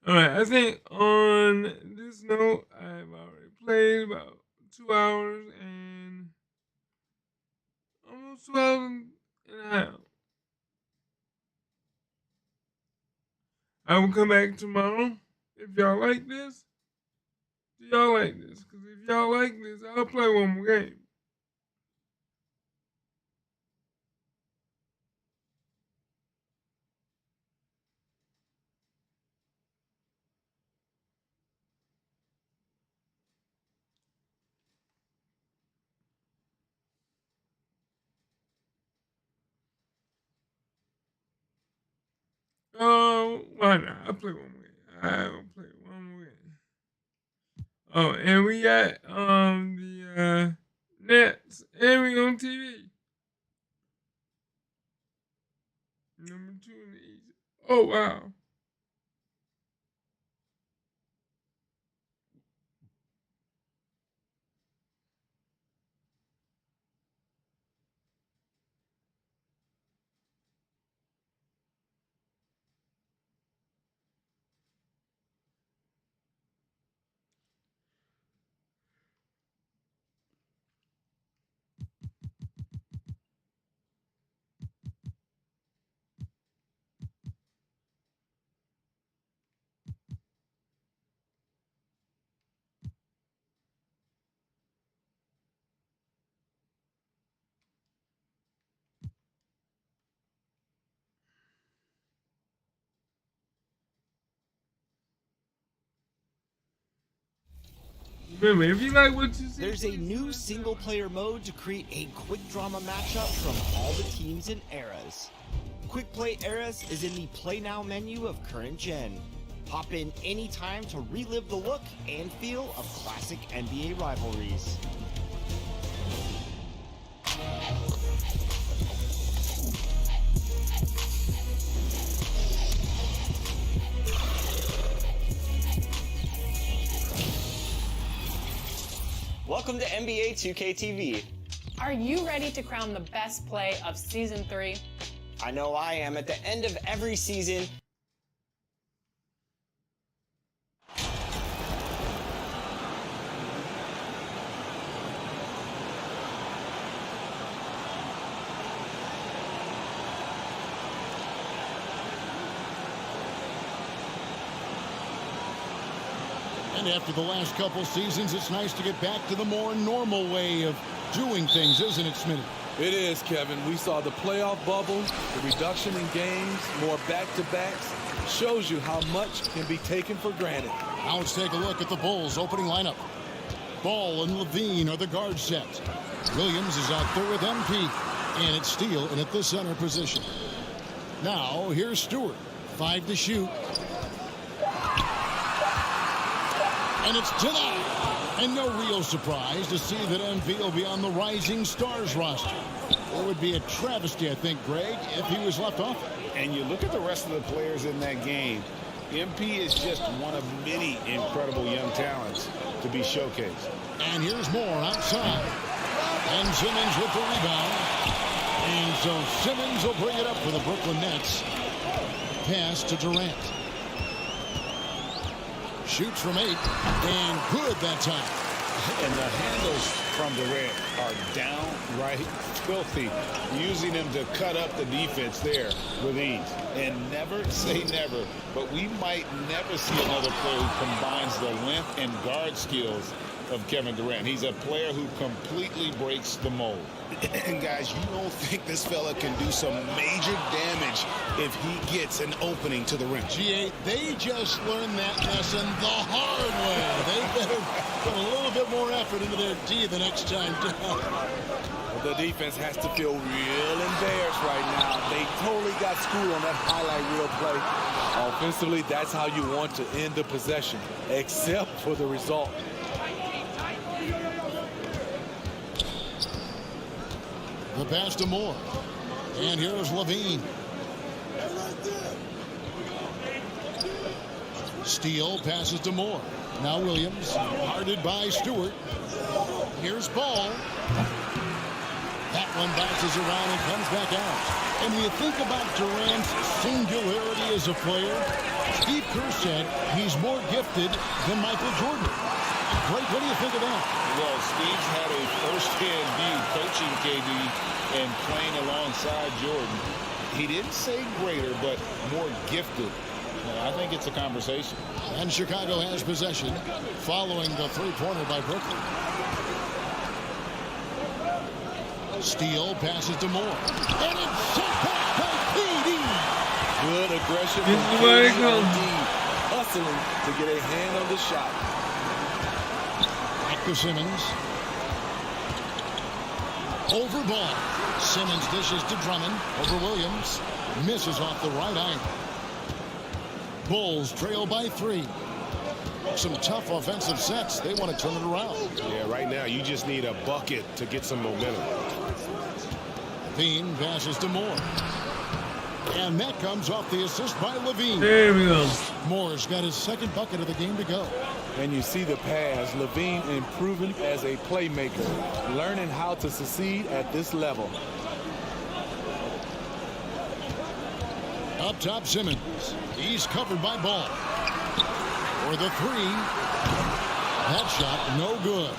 Alright, I think on this note, I've already played about 2 hours and almost 2 hours and a half. I will come back tomorrow. If y'all like this, do y'all like this? Because if y'all like this, I'll play one more game. Why not? I'll play one more game. I'll play one more game. Oh, and we got the Nets and we on TV. Number 2 in the East. Oh wow. Remember, if you like what you see, there's a new single-player mode to create a quick drama matchup from all the teams and eras. Quick Play Eras is in the Play Now menu of current gen. Hop in anytime to relive the look and feel of classic NBA rivalries. Welcome to NBA 2K23. Are you ready to crown the best play of Season 3? I know I am. At the end of every season, And after the last couple seasons, it's nice to get back to the more normal way of doing things, isn't it, Smitty? It is, Kevin. We saw the playoff bubble, the reduction in games, more back-to-backs. Shows you how much can be taken for granted. Now let's take a look at the Bulls' opening lineup. Ball and Levine are the guard set. Williams is out there with MP. And it's Steele in at the center position. Now, here's Stewart. 5 to shoot. And it's denied. And no real surprise to see that MP will be on the Rising Stars roster. It would be a travesty, I think, Greg, if he was left off. And you look at the rest of the players in that game. MP is just one of many incredible young talents to be showcased. And here's Moore outside. And Simmons with the rebound. And so Simmons will bring it up for the Brooklyn Nets. Pass to Durant. Shoots from 8, and good that time. And the handles from Durant are downright filthy, using him to cut up the defense there with ease. And never say never, but we might never see another player who combines the length and guard skills of Kevin Durant. He's a player who completely breaks the mold. And guys, you don't think this fella can do some major damage if he gets an opening to the rim. G8, they just learned that lesson the hard way. They better put a little bit more effort into their D the next time down. The defense has to feel real embarrassed right now. They totally got schooled on that highlight reel play. Offensively, that's how you want to end the possession, except for the result. The pass to Moore. And here's Levine. Steele passes to Moore. Now Williams, guarded by Stewart. Here's Ball. That one bounces around and comes back out. And when you think about Durant's singularity as a player, Steve Kerr said he's more gifted than Michael Jordan. Greg, what do you think of that? Well, Steve's had a first-hand view coaching KD and playing alongside Jordan. He didn't say greater, but more gifted. I think it's a conversation. And Chicago has possession following the three-pointer by Brooklyn. Steele passes to Moore. And it's sent back by KD. Good aggression. This is where it comes. Hustling to get a hand on the shot. Back to Simmons. Over Ball. Simmons dishes to Drummond. Over Williams. Misses off the right angle. Bulls trail by 3. Some tough offensive sets. They want to turn it around. Yeah, right now you just need a bucket to get some momentum. Levine passes to Moore. And that comes off the assist by Levine. There we go. Moore's got his second bucket of the game to go. And you see the pass. Levine improving as a playmaker, learning how to succeed at this level. Up top, Simmons. He's covered by Ball. For the 3. That shot, no good.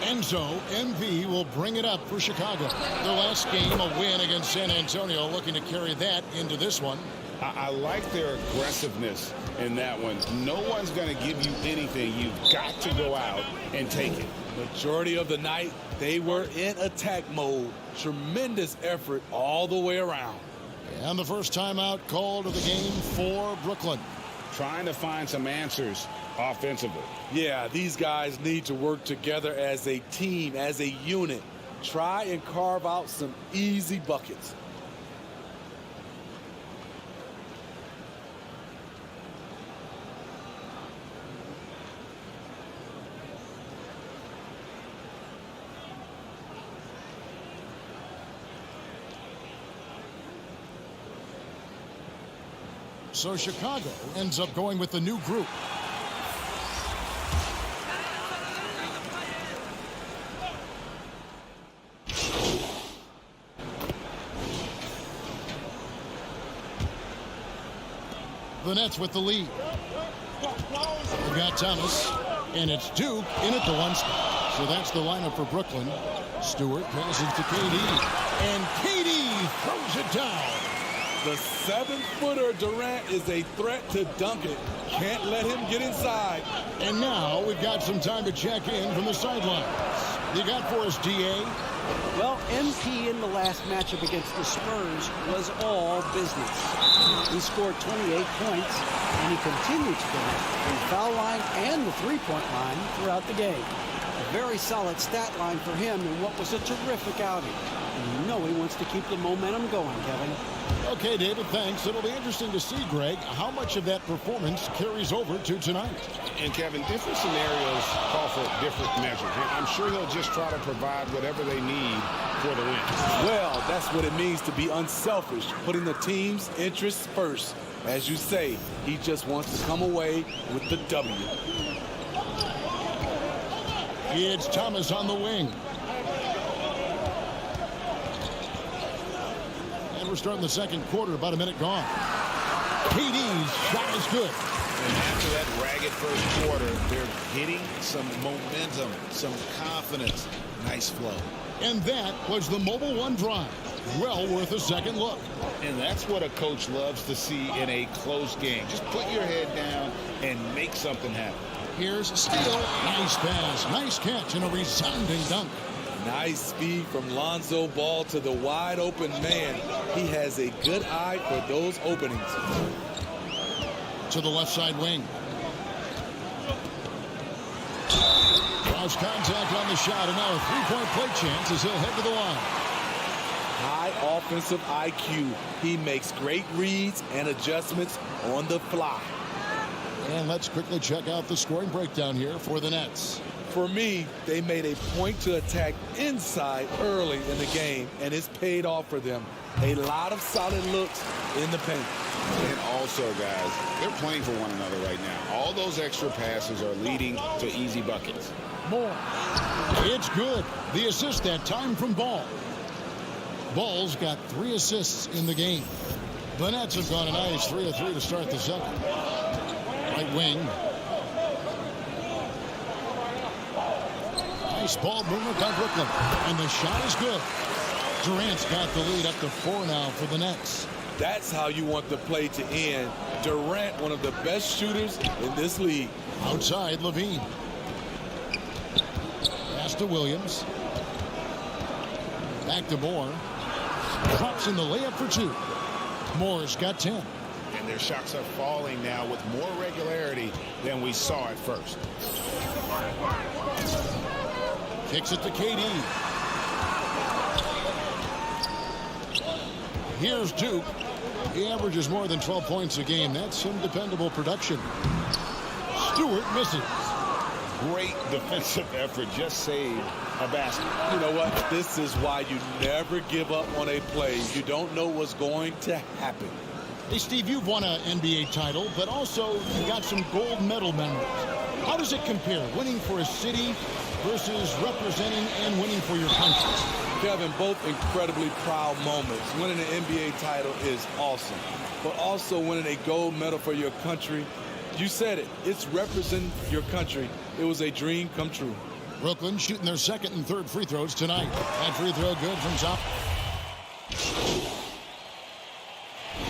And so, MV will bring it up for Chicago. Their last game, a win against San Antonio, looking to carry that into this one. I like their aggressiveness in that one. No one's going to give you anything. You've got to go out and take it. Majority of the night, they were in attack mode. Tremendous effort all the way around. And the first timeout called of the game for Brooklyn. Trying to find some answers offensively. Yeah, these guys need to work together as a team, as a unit. Try and carve out some easy buckets. So Chicago ends up going with the new group. The Nets with the lead. We've got Thomas, and it's Duke in at the 1 spot. So that's the lineup for Brooklyn. Stewart passes to KD, and KD throws it down. The 7-footer Durant is a threat to dunk it. Can't let him get inside. And now we've got some time to check in from the sidelines. You got for us, DA? Well, MP in the last matchup against the Spurs was all business. He scored 28 points, and he continued to finish from the foul line and the three-point line throughout the game. A very solid stat line for him in what was a terrific outing. And you know he wants to keep the momentum going, Kevin. Okay, David, thanks. It'll be interesting to see, Greg, how much of that performance carries over to tonight. And, Kevin, different scenarios call for different measures. I'm sure he'll just try to provide whatever they need for the win. Well, that's what it means to be unselfish, putting the team's interests first. As you say, he just wants to come away with the W. It's Thomas on the wing. And we're starting the second quarter, about a minute gone. KD's shot is good. And after that ragged first quarter, they're getting some momentum, some confidence. Nice flow. And that was the Mobile One drive. Well worth a second look. And that's what a coach loves to see in a close game. Just put your head down and make something happen. Here's Steele. Nice pass, nice catch, and a resounding dunk. Nice speed from Lonzo Ball to the wide open man. He has a good eye for those openings. To the left side wing. Cross contact on the shot, and now a three-point play chance as he'll head to the line. High offensive IQ. He makes great reads and adjustments on the fly. And let's quickly check out the scoring breakdown here for the Nets. For me, they made a point to attack inside early in the game, and it's paid off for them. A lot of solid looks in the paint. And also, guys, they're playing for one another right now. All those extra passes are leading to easy buckets. More. It's good. The assist that time from Ball. Ball's got 3 assists in the game. The Nets have gone a nice 3 of 3 to start the second. Right wing. Nice ball movement by Brooklyn. And the shot is good. Durant's got the lead up to 4 now for the Nets. That's how you want the play to end. Durant, one of the best shooters in this league. Outside, Levine. Pass to Williams. Back to Moore. Drops in the layup for 2. Moore's got 10. And their shots are falling now with more regularity than we saw at first. Kicks it to KD. Here's Duke. He averages more than 12 points a game. That's some dependable production. Stewart misses. Great defensive effort. Just saved a basket. You know what? This is why you never give up on a play. You don't know what's going to happen. Hey, Steve, you've won an NBA title, but also you got some gold medal memories. How does it compare, winning for a city versus representing and winning for your country? Kevin, both incredibly proud moments. Winning an NBA title is awesome, but also winning a gold medal for your country, you said it, it's representing your country. It was a dream come true. Brooklyn shooting their second and third free throws tonight. That free throw good from top.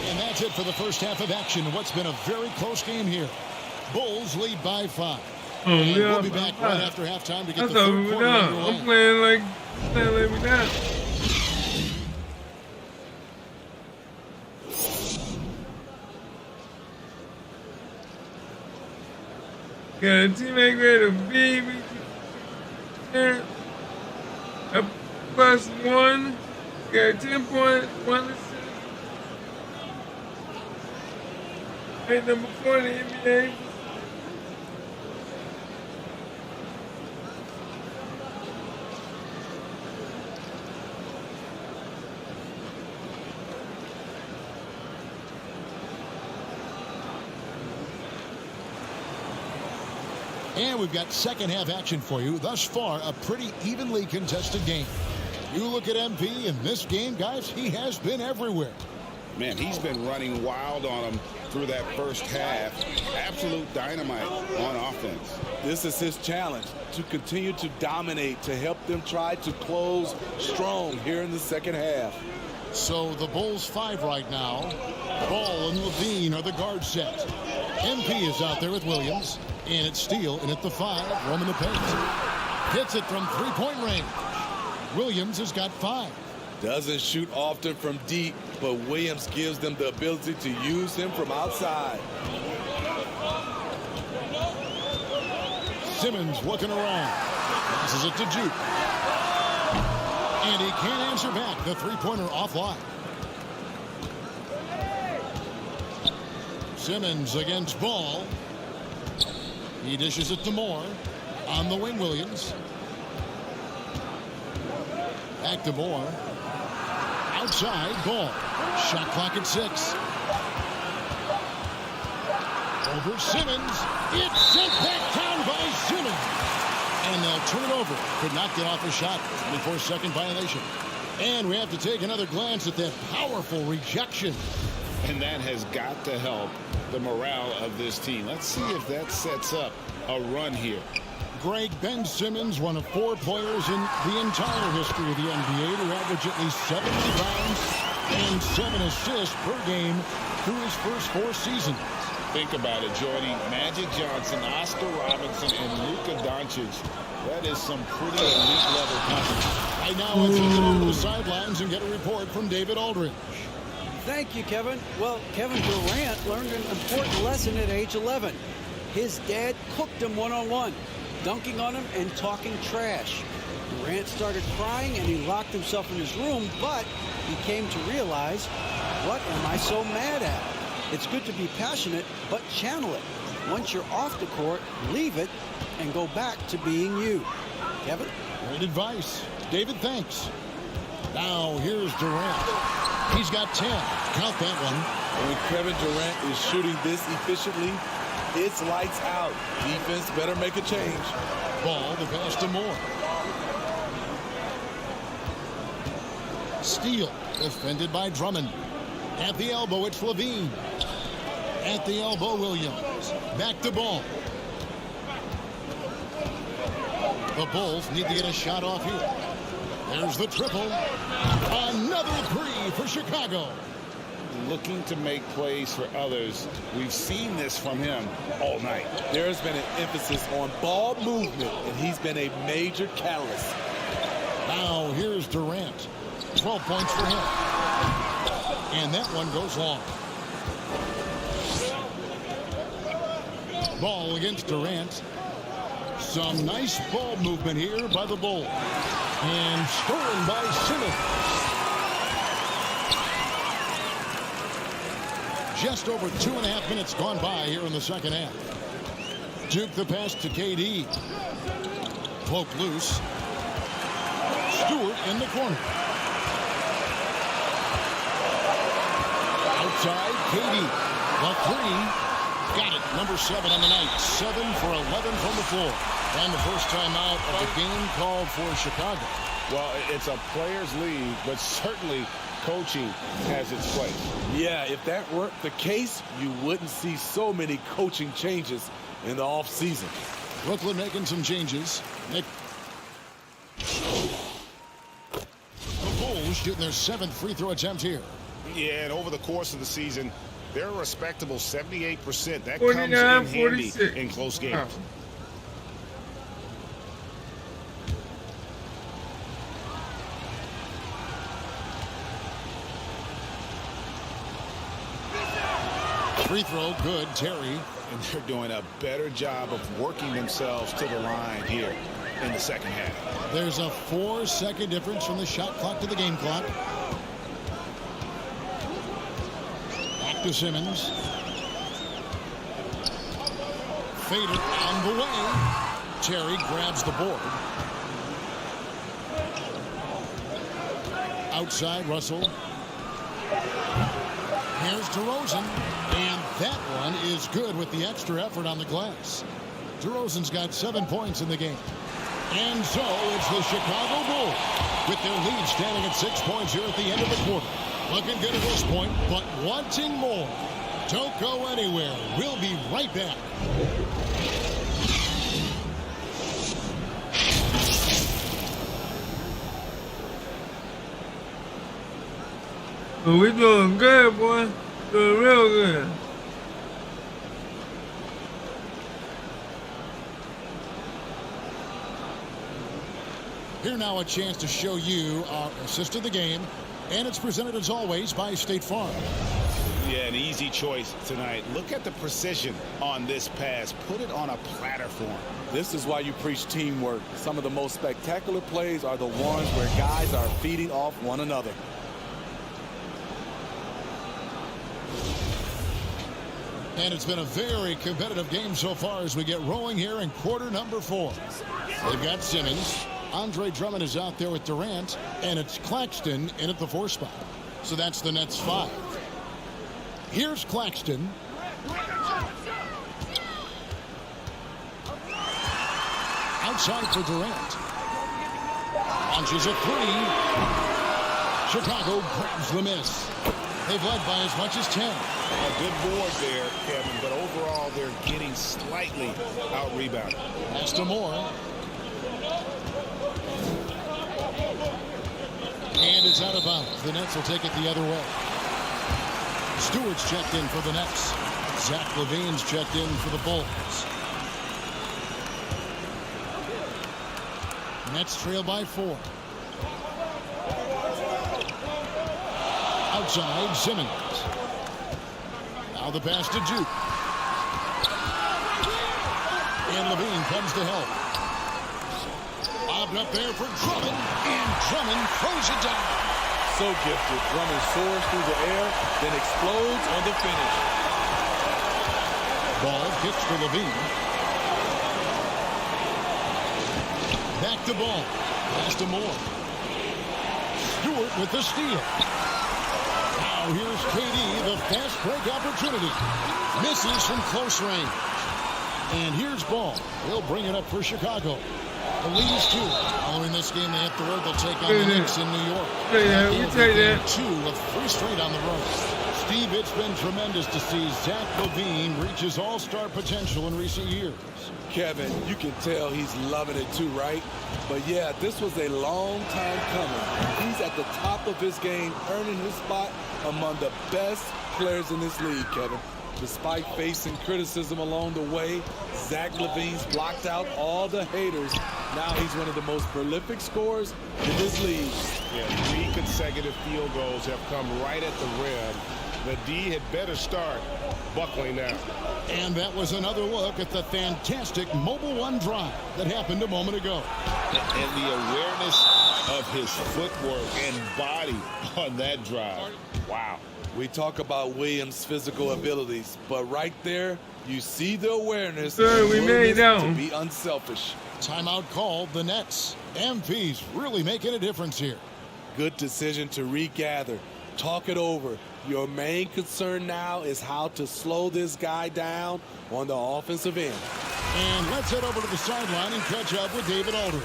And that's it for the first half of action. What's been a very close game here. Bulls lead by 5. And we'll be back right after halftime to get the third quarter underway. I'm playing like we down. Got a teammate grade of B. A +1. Got 10 points, 1 assist. Ranked number 4 in the NBA. And we've got second half action for you. Thus far, a pretty evenly contested game. You look at MP in this game, guys, he has been everywhere. Man, he's been running wild on them through that first half. Absolute dynamite on offense. This is his challenge, to continue to dominate, to help them try to close strong here in the second half. So the Bulls 5 right now. Ball and Levine are the guard set. MP is out there with Williams. And it's Steele, and at the 5, roaming the paint. Hits it from three-point range. Williams has got 5. Doesn't shoot often from deep, but Williams gives them the ability to use him from outside. Simmons looking around. Passes it to Duke. And he can't answer back. The three-pointer offline. Simmons against Ball. He dishes it to Moore. On the wing, Williams. Back to Moore. Outside, Ball. Shot clock at 6. Over Simmons. It's sent back down by Simmons. And they'll turn it over. Could not get off a shot. 24-second violation. And we have to take another glance at that powerful rejection. And that has got to help the morale of this team. Let's see if that sets up a run here. Greg, Ben Simmons, one of 4 players in the entire history of the NBA to average at least 7 rebounds and 7 assists per game through his first 4 seasons. Think about it, Jordy. Magic Johnson, Oscar Robertson, and Luka Doncic. That is some pretty elite level company. Right now, let's get over to the sidelines and get a report from David Aldridge. Thank you, Kevin. Well, Kevin Durant learned an important lesson at age 11. His dad cooked him one-on-one, dunking on him and talking trash. Durant started crying and he locked himself in his room, but he came to realize, what am I so mad at? It's good to be passionate, but channel it. Once you're off the court, leave it and go back to being you. Kevin? Great advice. David, thanks. Now, here's Durant. He's got 10. Count that one. When Kevin Durant is shooting this efficiently, it's lights out. Defense better make a change. Ball, the pass to Moore. Steal, defended by Drummond. At the elbow, it's Levine. At the elbow, Williams. Back to Ball. The Bulls need to get a shot off here. There's the triple. Another 3 for Chicago. Looking to make plays for others. We've seen this from him all night. There's been an emphasis on ball movement, and he's been a major catalyst. Now here's Durant. 12 points for him. And that one goes long. Ball against Durant. Some nice ball movement here by the Bulls. And stolen by Simmons. Just over 2.5 minutes gone by here in the second half. Duke the pass to KD. Poke loose. Stewart in the corner. Outside, KD. The 3. Got it. Number 7 on the night. 7 for 11 from the floor. And the first time out of the game called for Chicago. Well, it's a players' league, but certainly coaching has its place. Yeah, if that weren't the case, you wouldn't see so many coaching changes in the offseason. Brooklyn making some changes. The Bulls shooting their 7th free throw attempt here. Yeah, and over the course of the season, they're a respectable 78%. That 49, comes in 46. handy in close games. Oh. Free throw, good. Terry. And they're doing a better job of working themselves to the line here in the second half. There's a 4-second difference from the shot clock to the game clock. Back to Simmons. Fader on the way. Terry grabs the board. Outside, Russell. Here's DeRozan, and that one is good with the extra effort on the glass. DeRozan's got 7 points in the game. And so it's the Chicago Bulls with their lead standing at 6 points here at the end of the quarter. Looking good at this point, but wanting more. Don't go anywhere. We'll be right back. But we doing good, boy. Doing real good. Here now a chance to show you our assist of the game. And it's presented as always by State Farm. Yeah, an easy choice tonight. Look at the precision on this pass. Put it on a platter for him. This is why you preach teamwork. Some of the most spectacular plays are the ones where guys are feeding off one another. And it's been a very competitive game so far as we get rolling here in quarter number 4. They've got Simmons. Andre Drummond is out there with Durant. And it's Claxton in at the 4 spot. So that's the Nets 5. Here's Claxton. Outside for Durant. Launches a 3. Chicago grabs the miss. They've led by as much as 10. A good board there, Kevin, but overall they're getting slightly out-rebounded. Pass to Moore. And it's out of bounds. The Nets will take it the other way. Stewart's checked in for the Nets. Zach LaVine's checked in for the Bulls. Nets trail by 4. Outside, Simmons. Now the pass to Duke. And LaVine comes to help. Lobbed up there for Drummond. And Drummond throws it down. So gifted. Drummond soars through the air, then explodes on the finish. Ball kicks for LaVine. Back to ball. Pass to Moore. Stewart with the steal. Now here's KD, the fast break opportunity. Misses from close range. And here's Ball. He'll bring it up for Chicago. The lead is 2. Following this game, they hit the road. They'll take on the Knicks in New York. Yeah, we take that. 2 of 3 straight on the road. Steve, it's been tremendous to see Zach LaVine reach his all-star potential in recent years. Kevin, you can tell he's loving it too, right? But yeah, this was a long time coming. He's at the top of his game, earning his spot among the best players in this league, Kevin. Despite facing criticism along the way, Zach LaVine's blocked out all the haters. Now he's one of the most prolific scorers in this league. Yeah, 3 consecutive field goals have come right at the rim. The D had better start buckling now. And that was another look at the fantastic Mobile One drive that happened a moment ago. And the awareness of his footwork and body on that drive. Wow. We talk about Williams' physical abilities, but right there, you see the awareness we made to be unselfish. Timeout called. The Nets. MP's really making a difference here. Good decision to regather. Talk it over. Your main concern now is how to slow this guy down on the offensive end. And let's head over to the sideline and catch up with David Aldridge.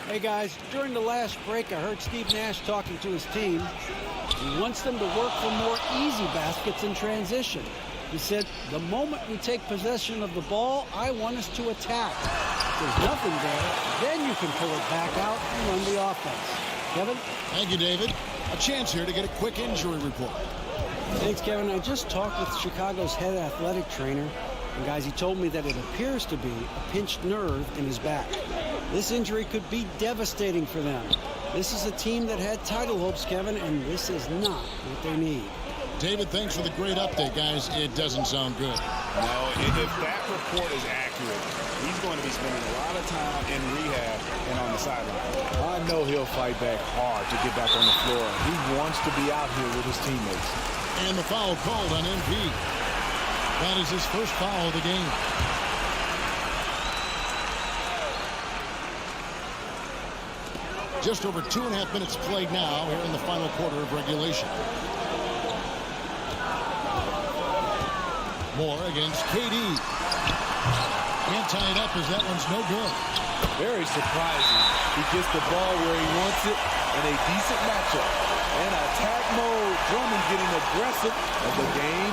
Hey guys, during the last break, I heard Steve Nash talking to his team. He wants them to work for more easy baskets in transition. He said, the moment we take possession of the ball, I want us to attack. If there's nothing there, then you can pull it back out and run the offense. Kevin? Thank you, David. A chance here to get a quick injury report. Thanks, Kevin. I just talked with Chicago's head athletic trainer. And guys, he told me that it appears to be a pinched nerve in his back. This injury could be devastating for them. This is a team that had title hopes, Kevin, and this is not what they need. David, thanks for the great update, guys. It doesn't sound good. No, if that report is accurate, he's going to be spending a lot of time in rehab and on the sideline. I know he'll fight back hard to get back on the floor. He wants to be out here with his teammates. And the foul called on MP. That is his first foul of the game. Just over 2.5 minutes played now here in the final quarter of regulation. Moore against KD. Can't tie it up as that one's no good. Very surprising. He gets the ball where he wants it in a decent matchup. And attack mode. Drummond getting aggressive of the game.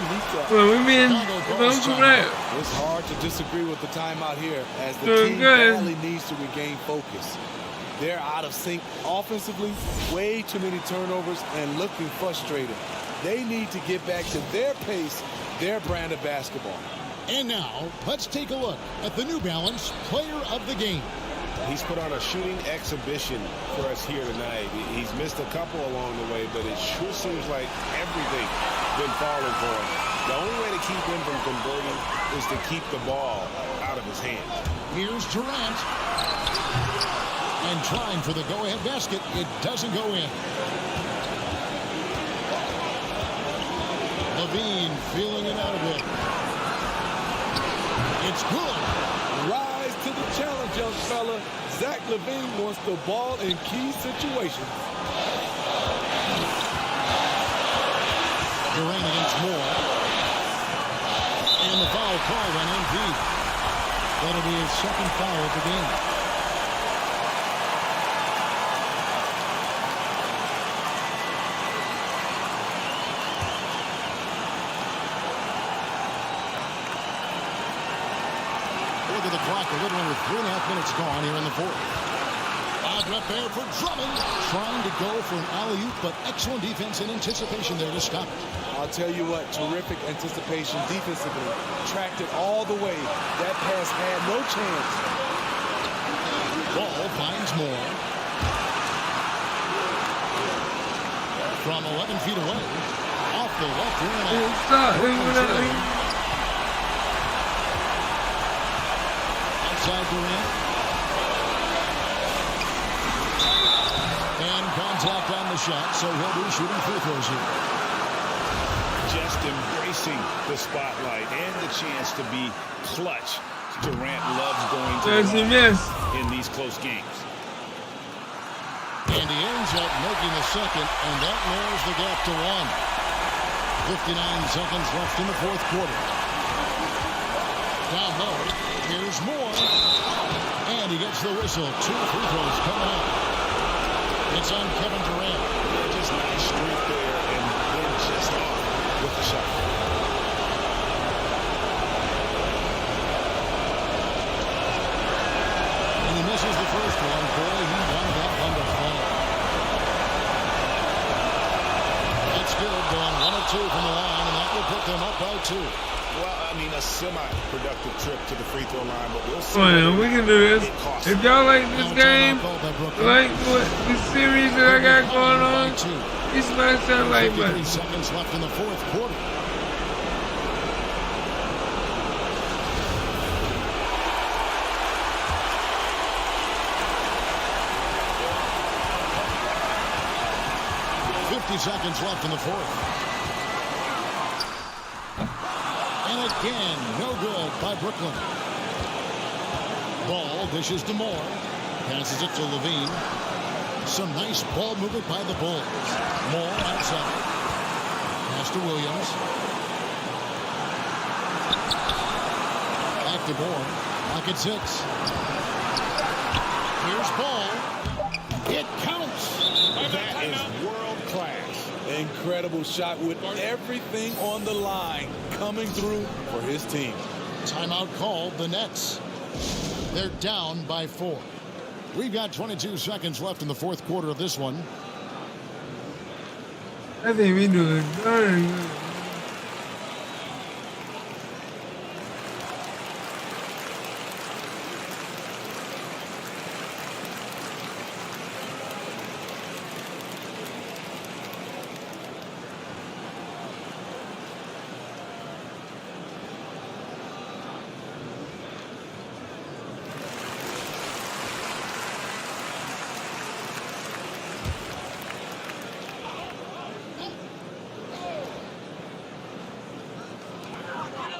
It's hard to disagree with the timeout here as the team badly needs to regain focus. They're out of sync offensively, way too many turnovers and looking frustrated. They need to get back to their pace, their brand of basketball. And now, let's take a look at the New Balance Player of the Game. He's put on a shooting exhibition for us here tonight. He's missed a couple along the way, but it sure seems like everything's been falling for him. The only way to keep him from converting is to keep the ball out of his hands. Here's Durant. And trying for the go-ahead basket. It doesn't go in. LaVine feeling it out a bit. It's good. Rise to the challenge, young fella. Zach LaVine wants the ball in key situations. Durant against Moore. And the foul called on MP. That'll be his second foul of the game. of the clock, a little under 3.5 minutes gone here in the fourth. Odd rep there for Drummond. Trying to go for an alley-oop, but excellent defense and anticipation there to stop it. I'll tell you what, terrific anticipation defensively. Tracked it all the way. That pass had no chance. Ball finds Moore. From 11 feet away. Off the left wing. Outside Durant. And contact on the shot, so he'll be shooting free throws here. Just embracing the spotlight and the chance to be clutch. Durant loves going to the line in these close games. And he ends up making the second, and that narrows the gap to 1. 59 seconds left in the fourth quarter. Down low, here's Moore. And he gets the whistle. 2 free throws coming up. It's on Kevin Durant. Just nice streak there, and they're just off with the shot. And he misses the first one. Boy, he wanted that one to fall. That's good. Going 1 of 2 from the line, and that will put them up by 2. Well, I mean, a semi-productive trip to the free throw line, but we'll see. Oh, yeah, we can do this. If y'all like this game, like what this series that I got going on, you smash that like button. 53 seconds left in the fourth quarter. Seconds left in the fourth. And again, no good by Brooklyn. Ball dishes to Moore. Passes it to Levine. Some nice ball movement by the Bulls. Moore outside. Pass to Williams. Back to Moore. Back at 6. Here's Ball. It counts. That is world class. Incredible shot with everything on the line coming through for his team. Timeout called the Nets. They're down by 4. We've got 22 seconds left in the fourth quarter of this one. I think we do it darn good.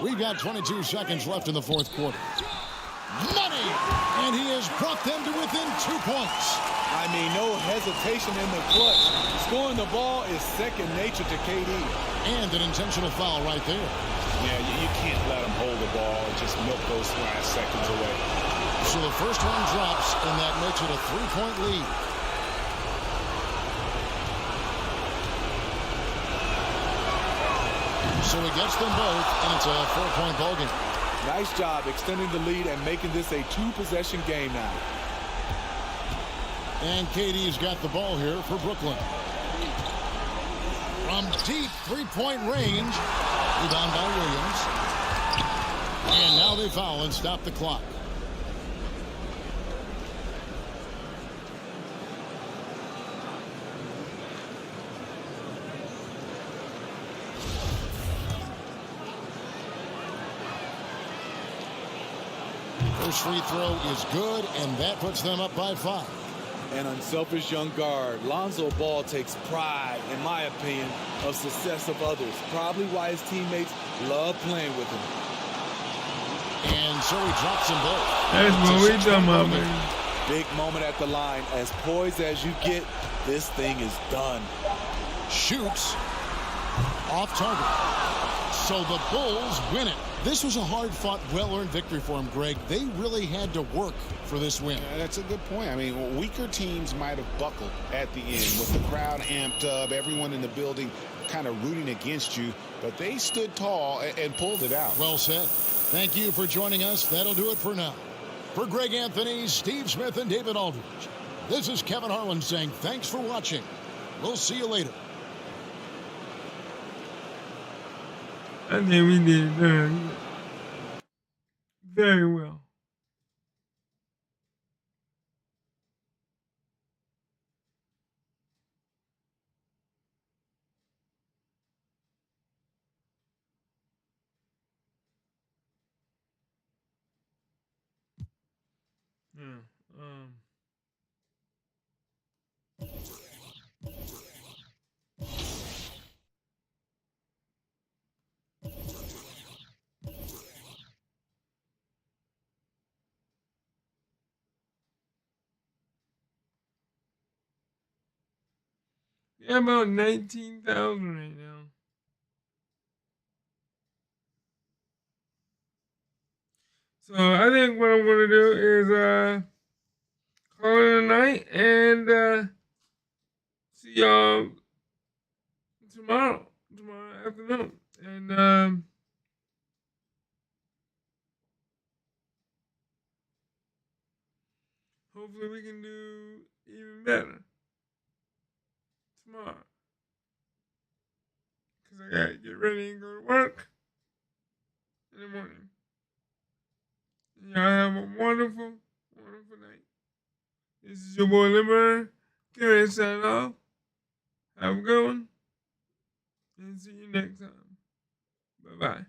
We've got 22 seconds left in the fourth quarter. Money! And he has brought them to within 2 points. I mean, no hesitation in the clutch. Scoring the ball is second nature to KD. And an intentional foul right there. Yeah, you can't let him hold the ball and just milk those last seconds away. So the first one drops, and that makes it a 3-point lead. So he gets them both, and it's a 4-point ball game. Nice job extending the lead and making this a 2-possession game now. And KD's got the ball here for Brooklyn. From deep 3-point range. Rebound by Williams. And now they foul and stop the clock. First free throw is good, and that puts them up by 5. An unselfish young guard. Lonzo Ball takes pride, in my opinion, of success of others. Probably why his teammates love playing with him. And so he drops them both. That's what we talking about, man. Big moment at the line. As poised as you get, this thing is done. Shoots. Off target. So the Bulls win it. This was a hard-fought, well-earned victory for them, Greg. They really had to work for this win. That's a good point. I mean, weaker teams might have buckled at the end with the crowd amped up, everyone in the building kind of rooting against you, but they stood tall and pulled it out. Well said. Thank you for joining us. That'll do it for now. For Greg Anthony, Steve Smith, and David Aldridge, this is Kevin Harlan saying thanks for watching. We'll see you later. I think we did very well. Yeah. Yeah, about 19,000 right now. So I think what I'm gonna do is call it a night and see y'all tomorrow afternoon. And hopefully we can do even better tomorrow. Cause I gotta get ready and go to work in the morning. Y'all have a wonderful, wonderful night. This is your boy Limber. Get ready to sign off. Have a good one. And see you next time. Bye-bye.